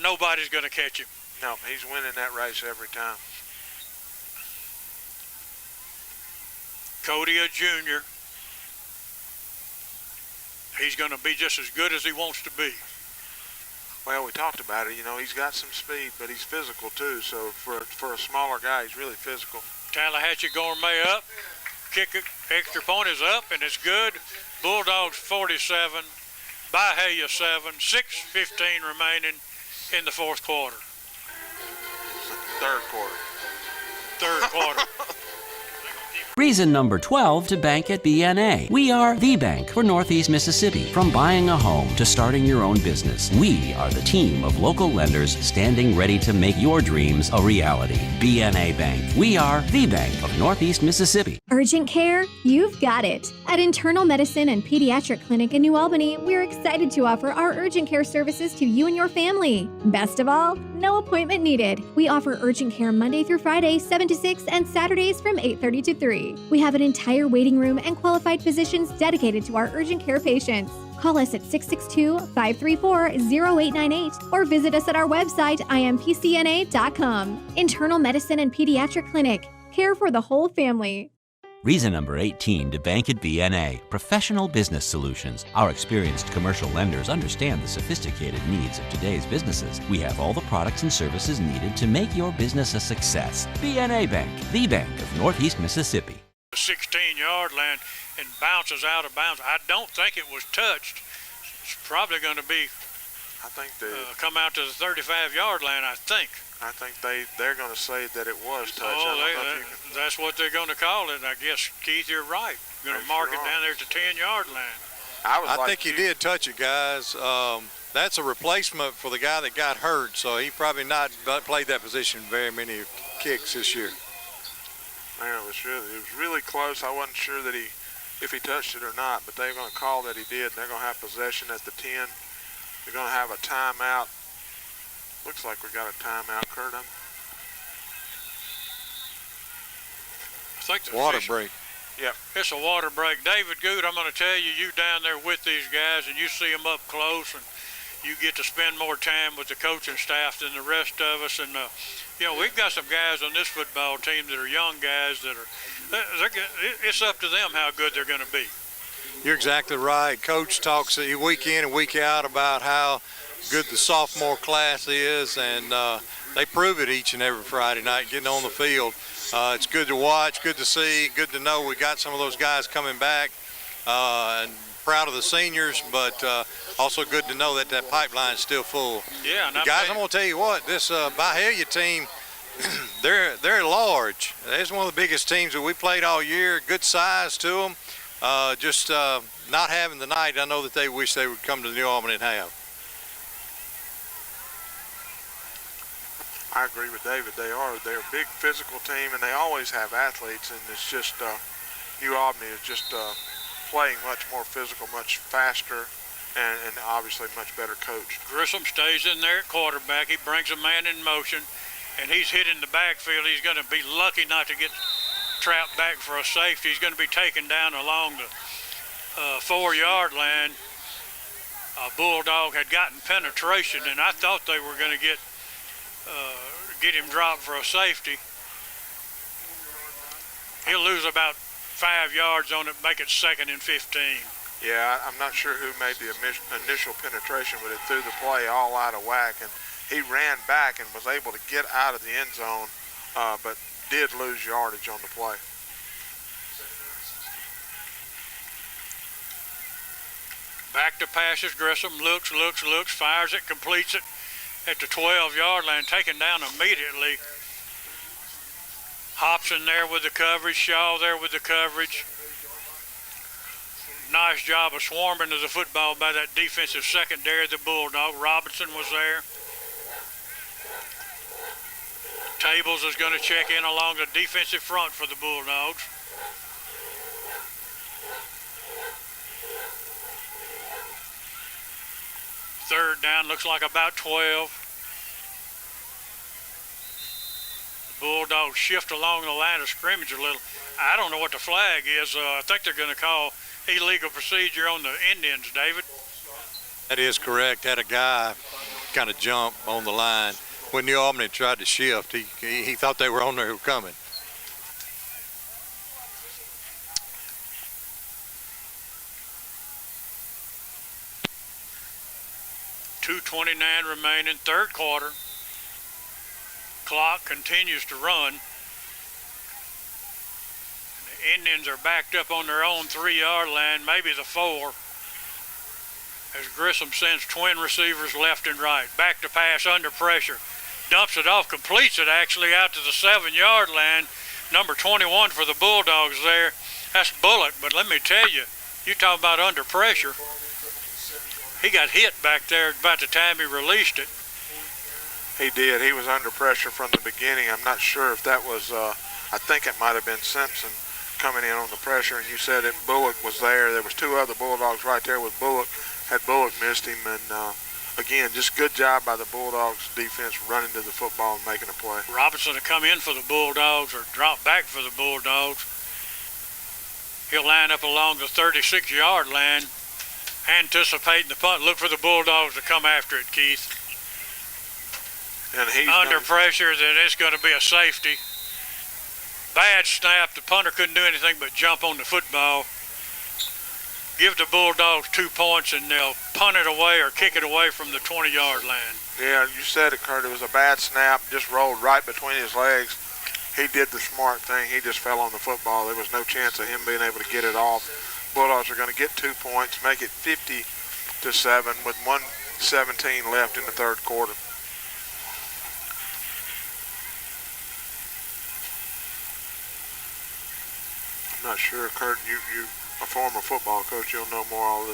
nobody's going to catch him. No, he's winning that race every time. Cody, a junior. He's going to be just as good as he wants to be. Well, we talked about it. You know, he's got some speed, but he's physical too. So for a smaller guy, he's really physical. Tallahatchie Gourmet up. Kick extra point is up, and it's good. Bulldogs 47, Byhalia 7, 6:15 remaining in the fourth quarter. Third quarter. Third quarter. Reason number 12 to bank at BNA. We are the bank for Northeast Mississippi. From buying a home to starting your own business, we are the team of local lenders standing ready to make your dreams a reality. BNA Bank. We are the bank of Northeast Mississippi. Urgent care? You've got it. At Internal Medicine and Pediatric Clinic in New Albany, we're excited to offer our urgent care services to you and your family. Best of all, no appointment needed. We offer urgent care Monday through Friday, 7 to 6, and Saturdays from 8:30 to 3. We have an entire waiting room and qualified physicians dedicated to our urgent care patients. Call us at 662-534-0898 or visit us at our website, impcna.com. Internal Medicine and Pediatric Clinic. Care for the whole family. Reason number 18 to bank at BNA. Professional business solutions. Our experienced commercial lenders understand the sophisticated needs of today's businesses. We have all the products and services needed to make your business a success. BNA Bank, the bank of Northeast Mississippi. 16-yard line and bounces out of bounds. I don't think it was touched. It's probably going to be come out to the 35-yard line, I think. I think they're going to say that it was touched. That's what they're going to call it. I guess, Keith, you're right. You're going to mark it down there at the 10-yard line. I think he did touch it, guys. That's a replacement for the guy that got hurt, so he probably not played that position very many kicks this year. Man, it was really close. I wasn't sure that if he touched it or not, but they're going to call that he did, and they're going to have possession at the 10. They're going to have a timeout. Looks like we got a timeout, Kurt. I think the water break. Yep. It's a water break. David Good, I'm going to tell you, you down there with these guys, and you see them up close, and you get to spend more time with the coaching staff than the rest of us. And, we've got some guys on this football team that are young guys that are, it's up to them how good they're going to be. You're exactly right. Coach talks week in and week out about how good the sophomore class is, and they prove it each and every Friday night getting on the field. It's good to watch, good to see, good to know we got some of those guys coming back, and proud of the seniors, but also good to know that that pipeline is still full. Yeah, and guys, I'm going to tell you what, this Byhalia team, they're large. It's one of the biggest teams that we played all year. Good size to them. Just not having the night, I know that they wish they would come to New Albany and have. I agree with David. They're a big physical team, and they always have athletes, and it's just New Albany is just playing much more physical, much faster, and obviously much better coached. Grissom stays in there at quarterback. He brings a man in motion, and he's hitting the backfield. He's going to be lucky not to get trapped back for a safety. He's going to be taken down along the 4-yard line. Bulldog had gotten penetration, and I thought they were going to get him dropped for a safety. He'll lose about 5 yards on it, make it 2nd and 15. Yeah, I'm not sure who made the initial penetration, but it threw the play all out of whack, and he ran back and was able to get out of the end zone, but did lose yardage on the play. Back to passes. Grissom looks, fires it, completes it at the 12-yard line, taken down immediately. Hobson there with the coverage, Shaw there with the coverage. Nice job of swarming to the football by that defensive secondary of the Bulldog. Robinson was there. Tables is going to check in along the defensive front for the Bulldogs. Third down, looks like about 12. The Bulldogs shift along the line of scrimmage a little. I don't know what the flag is. I think they're going to call illegal procedure on the Indians, David. That is correct. Had a guy kind of jump on the line. When New Albany tried to shift, he thought they were on there coming. .229 remaining, third quarter. Clock continues to run. The Indians are backed up on their own 3-yard line, maybe the 4. As Grissom sends twin receivers left and right. Back to pass under pressure. Dumps it off, completes it actually out to the 7-yard line. Number 21 for the Bulldogs there. That's Bullock, but let me tell you, you talk about under pressure. He got hit back there about the time he released it. He did. He was under pressure from the beginning. I'm not sure if that was, I think it might have been Simpson coming in on the pressure, and you said that Bullock was there. There was 2 other Bulldogs right there with Bullock. Had Bullock missed him, and again, just good job by the Bulldogs defense running to the football and making a play. Robinson to come in for the Bulldogs or drop back for the Bulldogs. He'll line up along the 36-yard line, anticipating the punt. Look for the Bulldogs to come after it, Keith. And he's under pressure, then it's going to be a safety. Bad snap. The punter couldn't do anything but jump on the football. Give the Bulldogs 2 points, and they'll punt it away or kick it away from the 20-yard line. Yeah, you said it, Kurt. It was a bad snap, just rolled right between his legs. He did the smart thing. He just fell on the football. There was no chance of him being able to get it off. Bulldogs are going to get 2 points, make it 50-7 with 1:17 left in the third quarter. I'm not sure, Kurt, you a former football coach, you'll know more all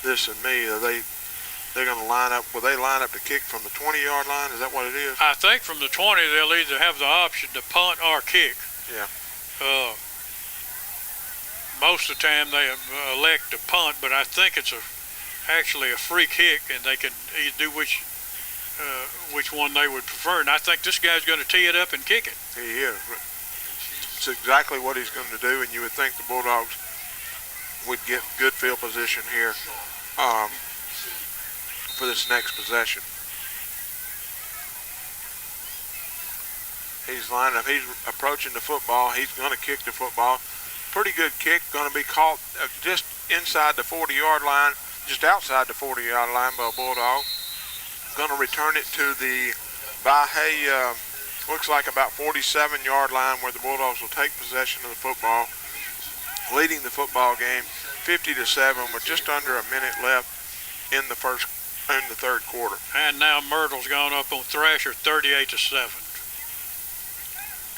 this than me. They're going to line up. Will they line up to kick from the 20-yard line? Is that what it is? I think from the 20 they'll either have the option to punt or kick. Yeah. Most of the time they elect to punt, but I think it's actually a free kick, and they can either do which one they would prefer. And I think this guy's going to tee it up and kick it. He is. It's exactly what he's going to do, and you would think the Bulldogs would get good field position here for this next possession. He's lining up. He's approaching the football. He's going to kick the football. Pretty good kick. Going to be caught just inside the 40-yard line, just outside the 40-yard line by a Bulldog. Going to return it to the Byhalia, looks like about 47-yard line, where the Bulldogs will take possession of the football, leading the football game 50-7 with just under a minute left in the third quarter. And now Myrtle's gone up on Thrasher 38-7.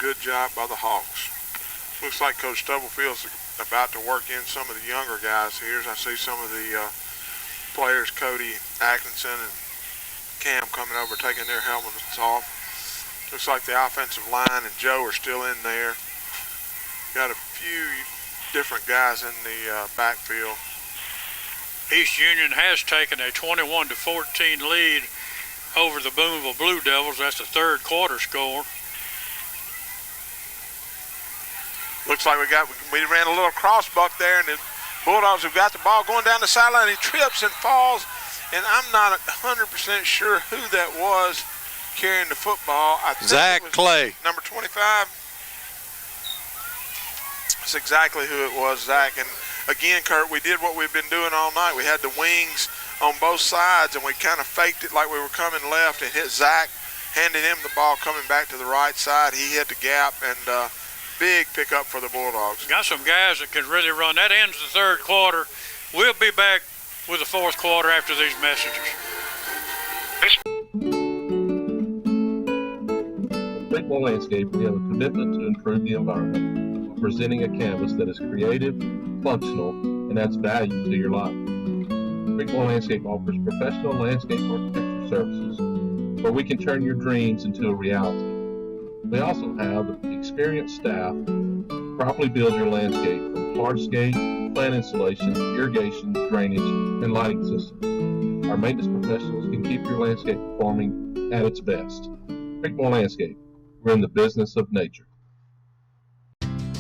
Good job by the Hawks. Looks like Coach Stubblefield's about to work in some of the younger guys here. As I see some of the players, Cody Atkinson and Cam, coming over, taking their helmets off. Looks like the offensive line and Joe are still in there. Got a few different guys in the backfield. East Union has taken a 21-14 lead over the Boonville Blue Devils. That's the third quarter score. Looks like we ran a little crossbuck there, and the Bulldogs have got the ball going down the sideline. He trips and falls, and I'm not 100% sure who that was carrying the football. I think Zach Clay. Number 25. That's exactly who it was, Zach. And again, Kurt, we did what we've been doing all night. We had the wings on both sides, and we kind of faked it like we were coming left and hit Zach, handed him the ball coming back to the right side. He hit the gap, and big pickup for the Bulldogs. Got some guys that can really run. That ends the third quarter. We'll be back with the fourth quarter after these messages. At Brickmore Landscape, we have a commitment to improve the environment while presenting a canvas that is creative, functional, and adds value to your life. Brickmore Landscape offers professional landscape architecture services where we can turn your dreams into a reality. We also have experienced staff to properly build your landscape from hardscape, plant installation, irrigation, drainage, and lighting systems. Our maintenance professionals can keep your landscape performing at its best. Brickmore Landscape, we're in the business of nature.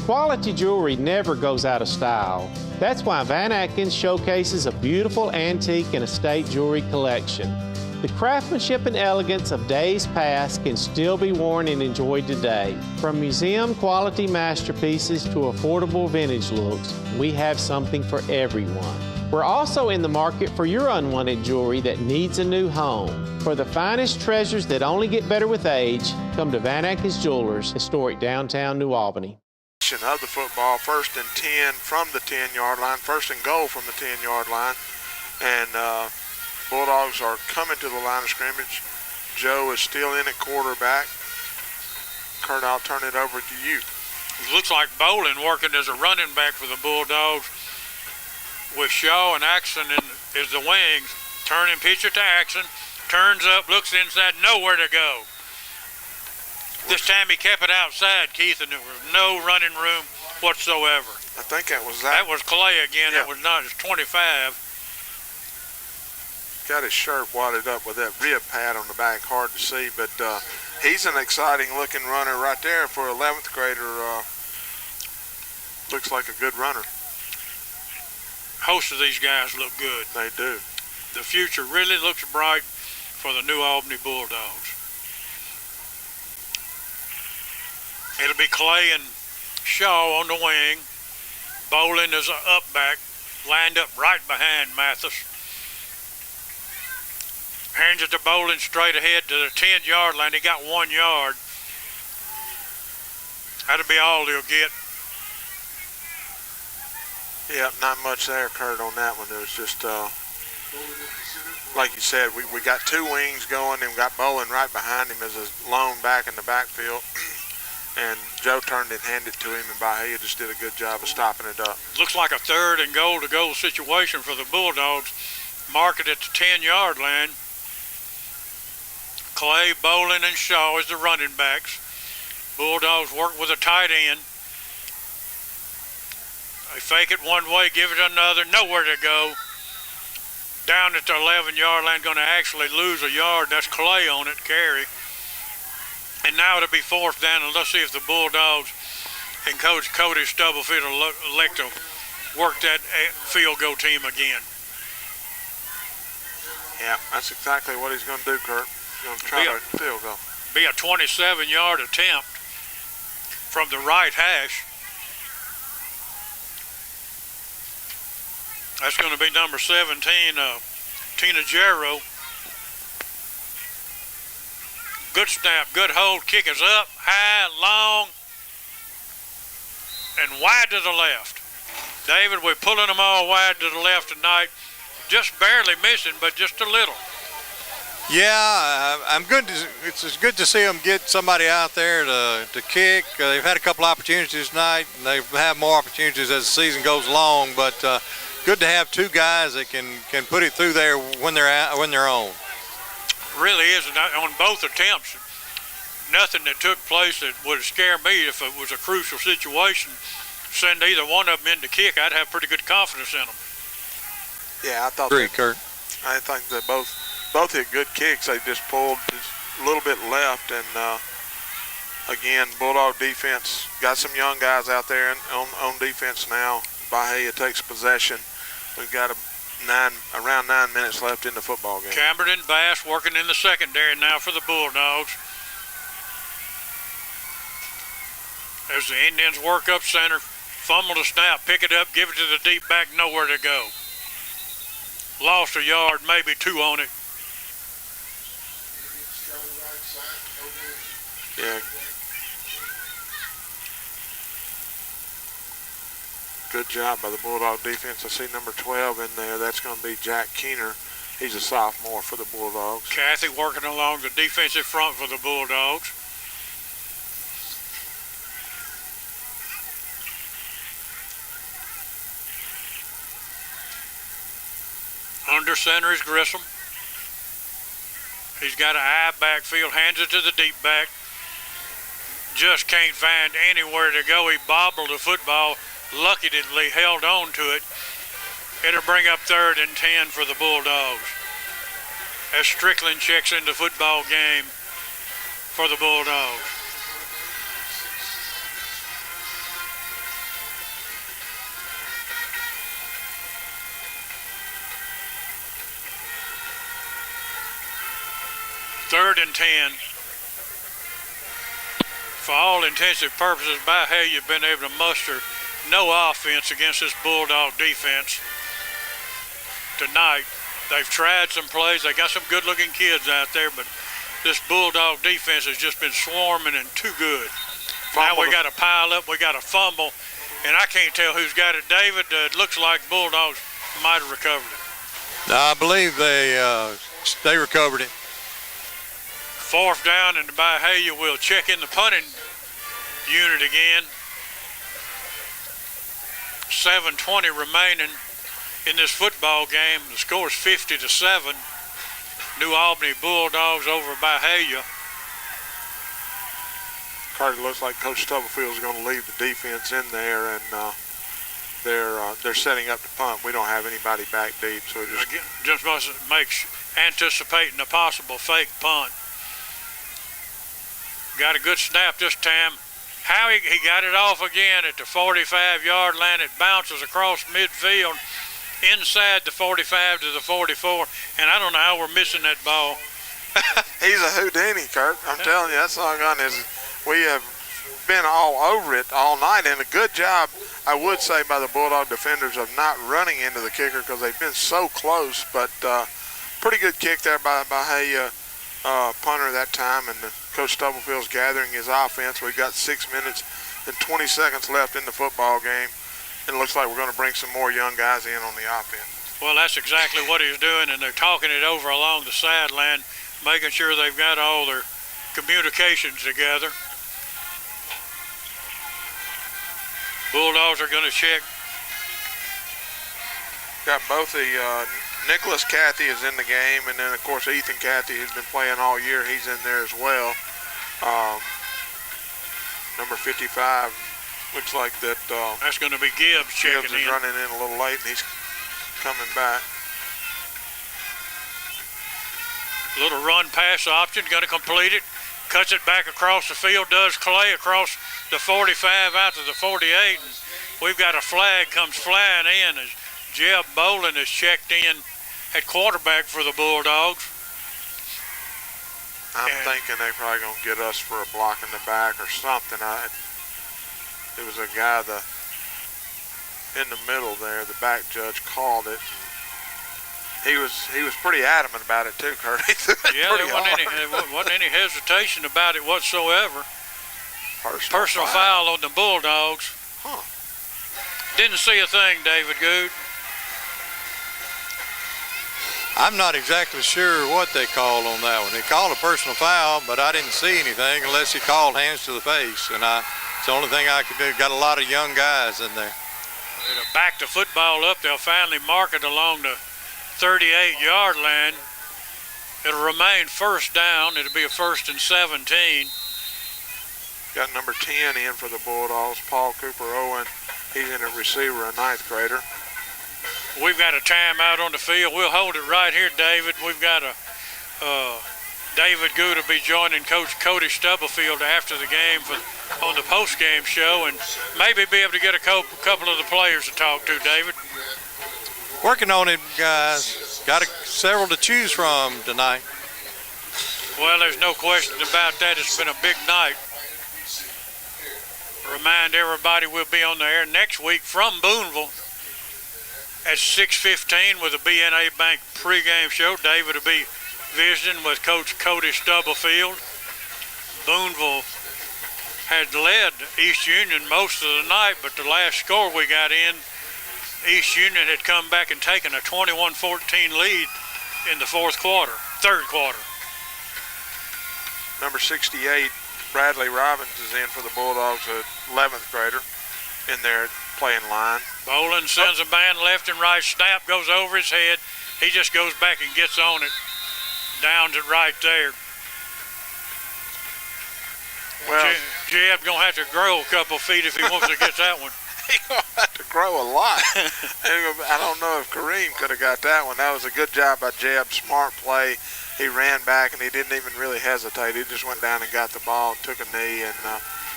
Quality jewelry never goes out of style. That's why Van Atkins showcases a beautiful antique and estate jewelry collection. The craftsmanship and elegance of days past can still be worn and enjoyed today. From museum quality masterpieces to affordable vintage looks, we have something for everyone. We're also in the market for your unwanted jewelry that needs a new home. For the finest treasures that only get better with age, come to Van Atkins Jewelers, historic downtown New Albany. Of the football, 1st and 10 from the 10-yard line, 1st and goal from the 10-yard line, and Bulldogs are coming to the line of scrimmage. Joe is still in at quarterback. Kurt, I'll turn it over to you. It looks like Bolin working as a running back for the Bulldogs with Shaw and Axon is the wings. Turning pitcher to Axon, turns up, looks inside, nowhere to go. This time he kept it outside, Keith, and there was no running room whatsoever. I think that was that. That was Clay again. Yeah. That was not his 25. Got his shirt wadded up with that rib pad on the back, hard to see, but he's an exciting looking runner right there for 11th grader. Looks like a good runner. Most of these guys look good. They do. The future really looks bright for the New Albany Bulldogs. It'll be Clay and Shaw on the wing. Bolin is an up back, lined up right behind Mathis. Hands it to Bolin straight ahead to the 10-yard line. He got 1 yard. That'll be all he'll get. Yeah, not much there, Kurt, on that one. It was just, like you said, we got two wings going, and we got Bolin right behind him as a lone back in the backfield. And Joe turned it and handed it to him, and Byhalia just did a good job of stopping it up. Looks like a 3rd and goal to goal situation for the Bulldogs. Mark it at the 10-yard line. Clay, Bolin, and Shaw as the running backs. Bulldogs work with a tight end. They fake it one way, give it another, nowhere to go. Down at the 11-yard line, going to actually lose a yard. That's Clay on it, carry. And now it'll be 4th down, and let's see if the Bulldogs and Coach Cody Stubblefield elect to work that field goal team again. Yeah, that's exactly what he's going to do, Kurt. He's going to try to field goal. Be a 27-yard attempt from the right hash. That's going to be number 17, Tina Jarrow. Good snap, good hold, kick is up, high, long, and wide to the left. David, we're pulling them all wide to the left tonight. Just barely missing, but just a little. Yeah, it's good to see them get somebody out there to kick. They've had a couple opportunities tonight, and they have more opportunities as the season goes along. But good to have two guys that can put it through there when they're on. Really is, and on both attempts, nothing that took place that would scare me if it was a crucial situation. Send either one of them in to kick, I'd have pretty good confidence in them. Yeah, I thought. Agree, Kurt. I think that both hit good kicks. They just pulled just a little bit left, and again, Bulldog defense got some young guys out there on defense now. Byhalia takes possession. We've got around 9 minutes left in the football game. Camberton Bass working in the secondary now for the Bulldogs. As the Indians work up center, fumble the snap, pick it up, give it to the deep back, nowhere to go. Lost a yard, maybe two on it. Yeah. Good job by the Bulldog defense. I see number 12 in there. That's going to be Jack Keener. He's a sophomore for the Bulldogs. Kathy working along the defensive front for the Bulldogs. Under center is Grissom. He's got an eye backfield, hands it to the deep back. Just can't find anywhere to go. He bobbled the football, luckily held on to it. It'll bring up 3rd and 10 for the Bulldogs. As Strickland checks in the football game for the Bulldogs. Third and 10. For all intensive purposes, Byhalia have been able to muster no offense against this Bulldog defense tonight. They've tried some plays. They got some good-looking kids out there, but this Bulldog defense has just been swarming and too good. Now we got a pile up, we got a fumble, and I can't tell who's got it. David, it looks like Bulldogs might have recovered it. I believe they recovered it. 4th down, and Byhalia will check in the punting unit again. 7:20 remaining in this football game. The score is 50-7. New Albany Bulldogs over Byhalia. Carter, looks like Coach Stubblefield is going to leave the defense in there, and they're setting up to punt. We don't have anybody back deep, so just must anticipating a possible fake punt. Got a good snap this time. Howie, he got it off again at the 45-yard line. It bounces across midfield, inside the 45 to the 44, and I don't know how we're missing that ball. He's a Houdini, Kurt. I'm telling you, that's all gone. We have been all over it all night, and a good job, I would say, by the Bulldog defenders of not running into the kicker because they've been so close. But pretty good kick there by Byhalia punter that time, and Coach Stubblefield's gathering his offense. We've got 6 minutes and 20 seconds left in the football game. It looks like we're going to bring some more young guys in on the offense. Well, that's exactly what he's doing, and they're talking it over along the sideline, making sure they've got all their communications together. Bulldogs are going to check. Got both the Nicholas Cathy is in the game, and then, of course, Ethan Cathy, who's been playing all year, he's in there as well. Number 55, looks like that. That's going to be Gibbs checking in. Gibbs is running in a little late, and he's coming back. Little run pass option, going to complete it. Cuts it back across the field, does Clay across the 45 out to the 48. And we've got a flag comes flying in as Jeb Bolin is checked in at quarterback for the Bulldogs. I'm thinking they're probably going to get us for a block in the back or something. It was a guy in the middle there. The back judge called it. He was pretty adamant about it too, Kurt. Yeah, there wasn't any hesitation about it whatsoever. Personal foul on the Bulldogs. Huh. Didn't see a thing, David Good. I'm not exactly sure what they called on that one. They called a personal foul, but I didn't see anything unless he called hands to the face, and it's the only thing I could do. Got a lot of young guys in there. It'll back the football up. They'll finally mark it along the 38-yard line. It'll remain first down. It'll be a 1st and 17. Got number 10 in for the Bulldogs, Paul Cooper Owen. He's in a receiver, a 9th grader. We've got a timeout on the field. We'll hold it right here, David. We've got David Good will be joining Coach Cody Stubblefield after the game on the post-game show, and maybe be able to get a couple of the players to talk to, David. Working on it, guys. Got several to choose from tonight. Well, there's no question about that. It's been a big night. Remind everybody we'll be on the air next week from Booneville at 6:15 with a BNA Bank pregame show. David will be visiting with Coach Cody Stubblefield. Booneville had led East Union most of the night, but the last score we got in, East Union had come back and taken a 21-14 lead in the third quarter. Number 68, Bradley Robbins is in for the Bulldogs, a 11th grader in their playing line. Bolin sends a man left and right. Snap goes over his head. He just goes back and gets on it. Downs it right there. Well, Jeb's going to have to grow a couple feet if he wants to get that one. He's going to have to grow a lot. I don't know if Kareem could have got that one. That was a good job by Jeb. Smart play. He ran back, and he didn't even really hesitate. He just went down and got the ball, took a knee, and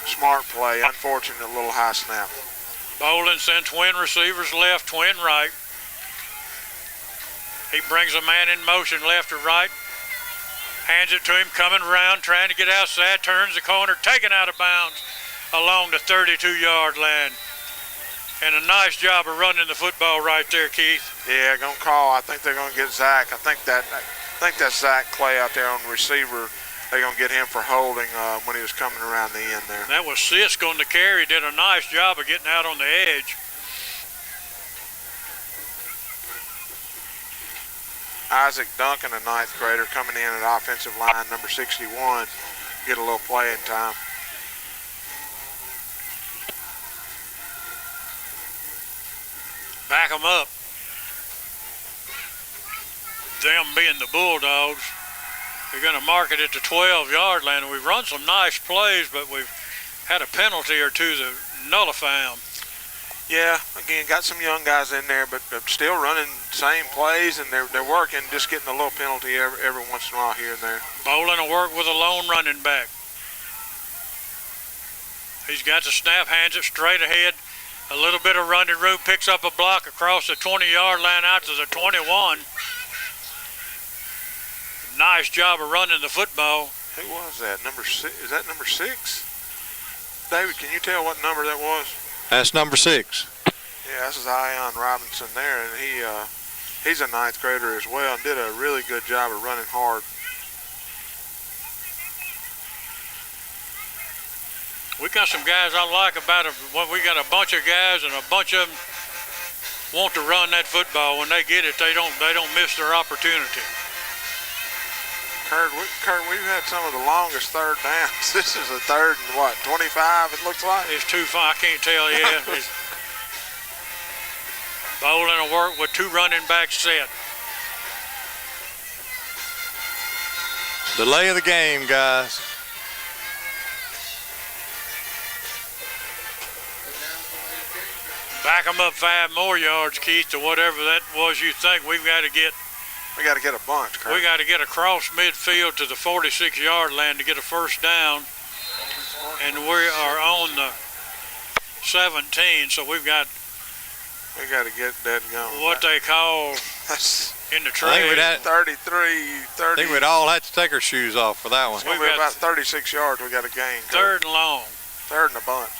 smart play. Unfortunate little high snap. Bolin sends twin receivers left, twin right. He brings a man in motion left or right. Hands it to him, coming around, trying to get outside, turns the corner, taken out of bounds along the 32-yard line. And a nice job of running the football right there, Keith. Yeah, gonna call. I think they're gonna get Zach. I think that's Zach Clay out there on the receiver. They're gonna get him for holding when he was coming around the end there. That was Sisk on the carry. Did a nice job of getting out on the edge. Isaac Duncan, a 9th grader, coming in at offensive line, number 61, get a little playing time. Back them up. Them being the Bulldogs. They're going to mark it at the 12-yard line. And we've run some nice plays, but we've had a penalty or two to nullify them. Yeah, again, got some young guys in there, but still running same plays, and they're working, just getting a little penalty every once in a while here and there. Bolin will work with a lone running back. He's got the snap, hands it straight ahead. A little bit of running room, picks up a block across the 20-yard line out to the 21. Nice job of running the football. Who was that? Number 6? Is that number 6? David, can you tell what number that was? That's number 6. Yeah, this is Ion Robinson there, and he's a 9th grader as well, and did a really good job of running hard. We got some guys I like about it. We got a bunch of guys, and a bunch of them want to run that football. When they get it, they don't miss their opportunity. Kurt, we've had some of the longest third downs. This is a 3rd and what, 25 it looks like? It's too far, I can't tell yet. Bolin will work with 2 running backs set. Delay of the game, guys. Back them up 5 more yards, Keith, to whatever that was you think. We've got to get. We got to get a bunch, Kurt. We got to get across midfield to the 46-yard line to get a first down. And we are on the 17, so we got to get that going. What they call in the trade. 33, 30. I think we'd all have to take our shoes off for that one. It's going to be about 36 yards we got to gain. 3rd and long. 3rd and a bunch.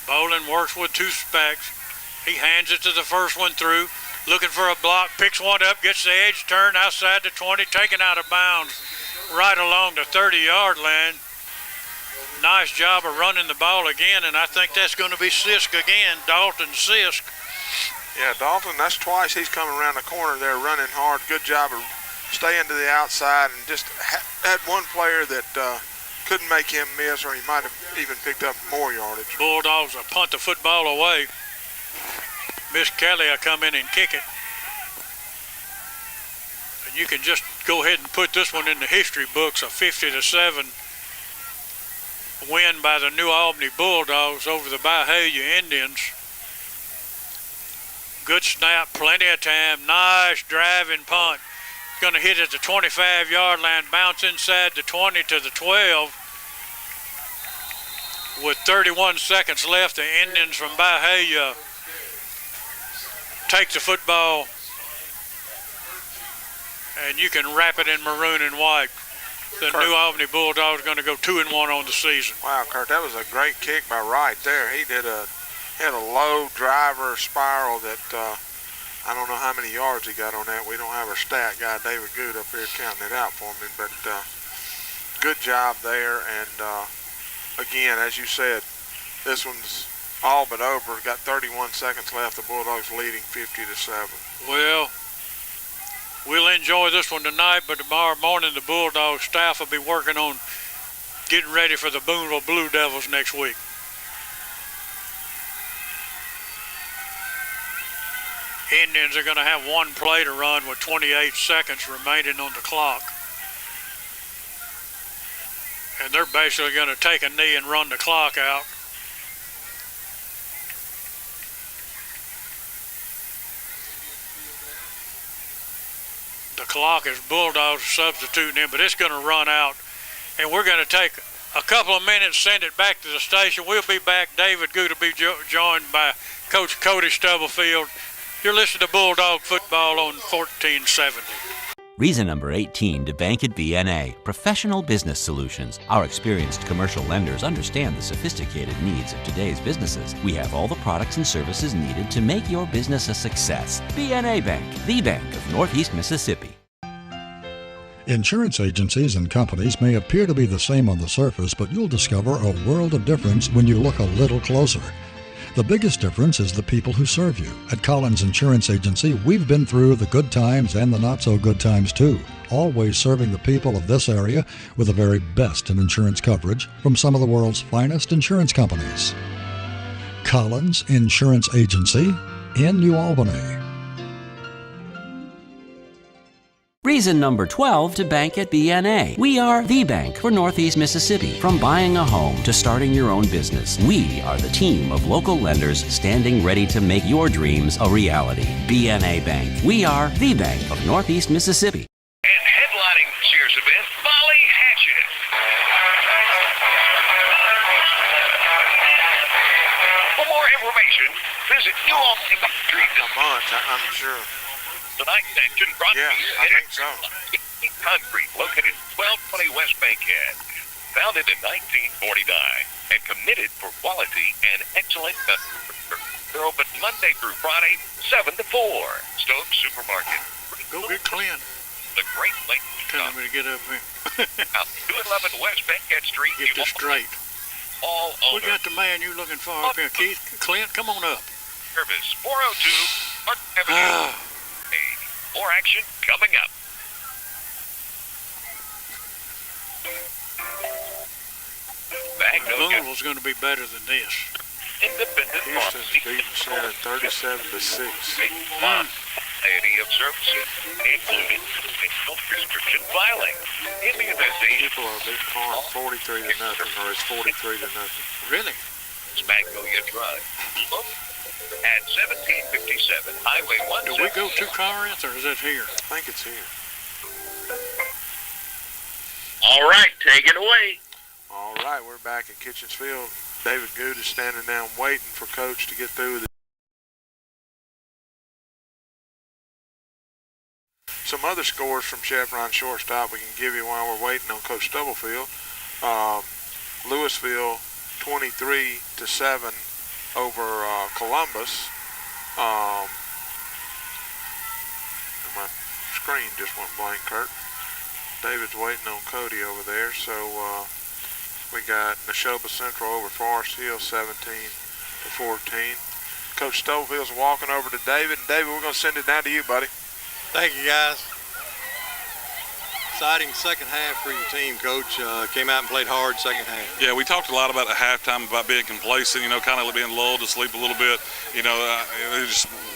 Bolin works with 2 specs. He hands it to the first one through. looking for a block, picks one up, gets the edge turn outside the 20, taken out of bounds right along the 30-yard line. Nice job of running the ball again, and I think that's going to be Sisk again, Dalton Sisk. Yeah, Dalton, that's twice he's coming around the corner there running hard. Good job of staying to the outside, and just had one player that couldn't make him miss, or he might have even picked up more yardage. Bulldogs will punt the football away. Miss Kelly will come in and kick it. And you can just go ahead and put this one in the history books, a 50-7 win by the New Albany Bulldogs over the Byhalia Indians. Good snap, plenty of time, nice driving punt. Going to hit at the 25-yard line, bounce inside the 20 to the 12. With 31 seconds left, the Indians from Byhalia take the football, and you can wrap it in maroon and white. The New Albany Bulldogs are going to go 2-1 on the season. Wow, Kurt, that was a great kick by Wright there. He had a low driver spiral that I don't know how many yards he got on that. We don't have our stat guy, David Good, up here counting it out for me, but good job there. And again, as you said, this one's all but over. Got 31 seconds left. The Bulldogs leading 50-7. Well, we'll enjoy this one tonight, but tomorrow morning the Bulldog staff will be working on getting ready for the Boonville Blue Devils next week. Indians are going to have one play to run with 28 seconds remaining on the clock. And they're basically going to take a knee and run the clock out. The clock is Bulldogs substituting in, but it's going to run out. And we're going to take a couple of minutes, send it back to the station. We'll be back. David Good will be joined by Coach Cody Stubblefield. You're listening to Bulldog Football on 1470. Reason number 18 to bank at BNA, professional business solutions. Our experienced commercial lenders understand the sophisticated needs of today's businesses. We have all the products and services needed to make your business a success. BNA Bank, the bank of Northeast Mississippi. Insurance agencies and companies may appear to be the same on the surface, but you'll discover a world of difference when you look a little closer. The biggest difference is the people who serve you. At Collins Insurance Agency, we've been through the good times and the not-so-good times, too, always serving the people of this area with the very best in insurance coverage from some of the world's finest insurance companies. Collins Insurance Agency in New Albany. Reason number 12 to bank at BNA. We are the bank for Northeast Mississippi. From buying a home to starting your own business, we are the team of local lenders standing ready to make your dreams a reality. BNA Bank. We are the bank of Northeast Mississippi. And headlining this year's event, Volley Hatchet. For more information, visit New Albany Street. A month, I'm sure. Tonight's action brought to you I think so. Concrete, located 1220 West Bankhead. Founded in 1949 and committed for quality and excellent customer service. They're open Monday through Friday, 7 to 4. Stokes Supermarket. Go get Clint. The great place to Tell me to get up here. 211 West Bankhead Street. Get this straight. All We owners. got the man you looking for up here, Keith. Clint, come on up. Service 402 Park Avenue. More action coming up. Boonville's going to be better than this. Independent Houston's beating Shannon 37-6. Variety of services, including single prescription filing, immunization. People are big calling 43-0, or it's 43-0. Really? Magnolia Drive. At 1757 Highway 1. Do we go to Corinth, or is it here? I think it's here. All right, take it away. All right, we're back at Kitchens Field. David Good is standing down waiting for Coach to get through with it. Some other scores from Chevron Shortstop we can give you while we're waiting on Coach Stubblefield. Louisville 23-7 over Columbus. my screen just went blank, Kurt. David's waiting on Cody over there. So we got Neshoba Central over Forest Hill 17-14. Coach Stovehill's walking over to David. And David, we're going to send it down to you, buddy. Thank you, guys. Exciting second half for your team, Coach. Came out and played hard second half. Yeah, we talked a lot about at halftime about being complacent, kind of being lulled to sleep a little bit.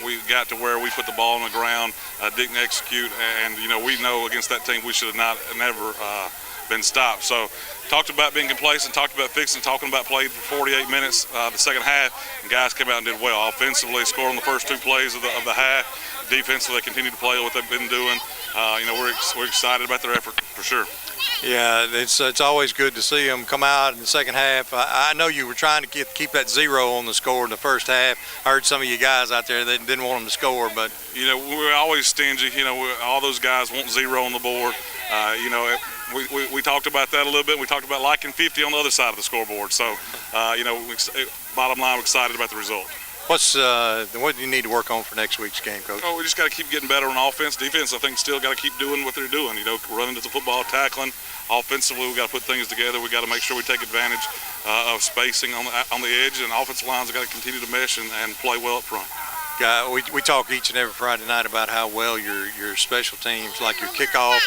We got to where we put the ball on the ground, didn't execute, and, we know against that team we should have never been stopped. So talked about being complacent, talked about fixing, talking about playing for 48 minutes the second half, and guys came out and did well. Offensively, scored on the first 2 plays of the half. Defensively, they continue to play what they've been doing. We're excited about their effort for sure. Yeah, it's always good to see them come out in the second half. I know you were trying to keep that 0 on the score in the first half. I heard some of you guys out there that didn't want them to score, but we're always stingy. All those guys want 0 on the board. We talked about that a little bit. We talked about liking 50 on the other side of the scoreboard. So, bottom line, we're excited about the result. What do you need to work on for next week's game, Coach? We just got to keep getting better on offense. Defense, I think, still got to keep doing what they're doing. Running to the football, tackling. Offensively, we got to put things together. We got to make sure we take advantage of spacing on the edge, and offensive lines have got to continue to mesh and play well up front. We talk each and every Friday night about how well your special teams, like your kickoff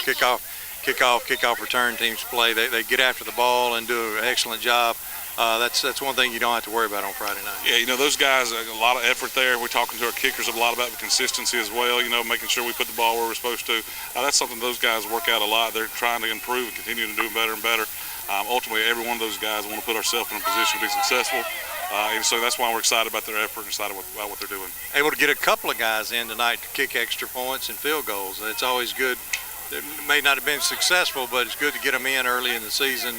return teams play. They get after the ball and do an excellent job. That's one thing you don't have to worry about on Friday night. Yeah, those guys, a lot of effort there. We're talking to our kickers a lot about the consistency as well, making sure we put the ball where we're supposed to. That's something those guys work out a lot. They're trying to improve and continue to do better and better. Ultimately, every one of those guys want to put ourselves in a position to be successful. And so that's why we're excited about their effort and excited about what they're doing. Able to get a couple of guys in tonight to kick extra points and field goals. It's always good. It may not have been successful, but it's good to get them in early in the season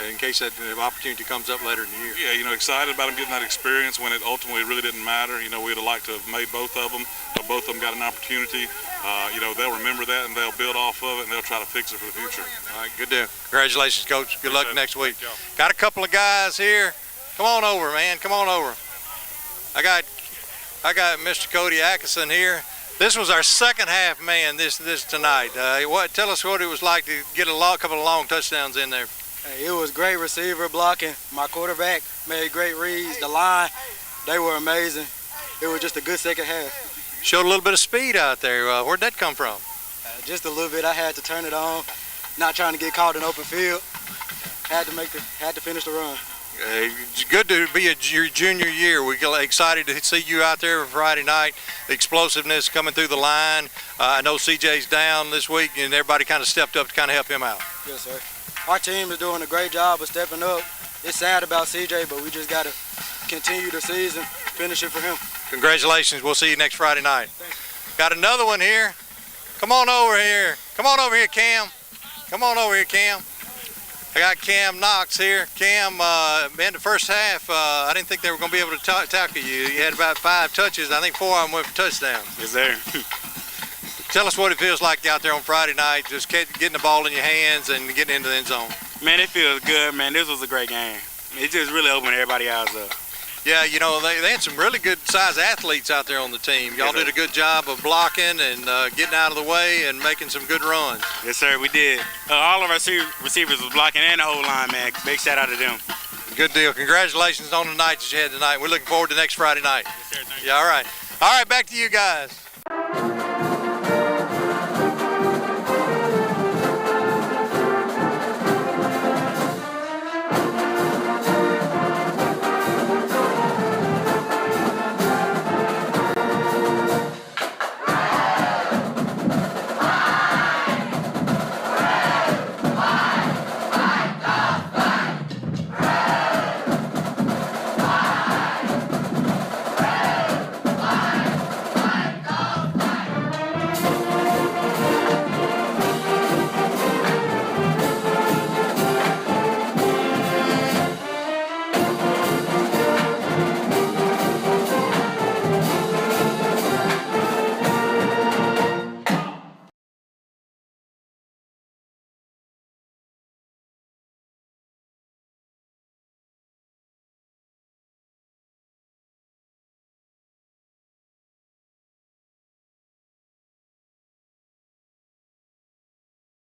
in case that opportunity comes up later in the year. Yeah, excited about them getting that experience when it ultimately really didn't matter. We'd have liked to have made both of them, but both of them got an opportunity. They'll remember that and they'll build off of it and they'll try to fix it for the future. All right, good deal. Congratulations, Coach. Good luck next week. Got a couple of guys here. Come on over, man. Come on over. I got Mr. Cody Atkinson here. This was our second half man this tonight. Tell us what it was like to get a couple of long touchdowns in there. Hey, it was great receiver blocking. My quarterback made great reads. The line, they were amazing. It was just a good second half. Showed a little bit of speed out there. Where'd that come from? Just a little bit. I had to turn it on. Not trying to get caught in open field. Had to finish the run. It's good to be your junior year. We're excited to see you out there Friday night. The explosiveness coming through the line. I know CJ's down this week, and everybody kind of stepped up to kind of help him out. Yes, sir. Our team is doing a great job of stepping up. It's sad about CJ, but we just got to continue the season, finish it for him. Congratulations. We'll see you next Friday night. Got another one here. Come on over here. Come on over here, Cam. Come on over here, Cam. I got Cam Knox here. Cam, in the first half, I didn't think they were going to be able to tackle you. You had about 5 touches. I think 4 of them went for touchdowns. Yes, sir. Tell us what it feels like out there on Friday night, just getting the ball in your hands and getting into the end zone. Man, it feels good, man. This was a great game. It just really opened everybody's eyes up. Yeah, they had some really good-sized athletes out there on the team. Y'all did a good job of blocking and getting out of the way and making some good runs. Yes, sir, we did. All of our receivers was blocking and the whole line, man. Big shout out to them. Good deal. Congratulations on the night that you had tonight. We're looking forward to next Friday night. Yes, sir. Thank you. Yeah, all right. All right, back to you guys.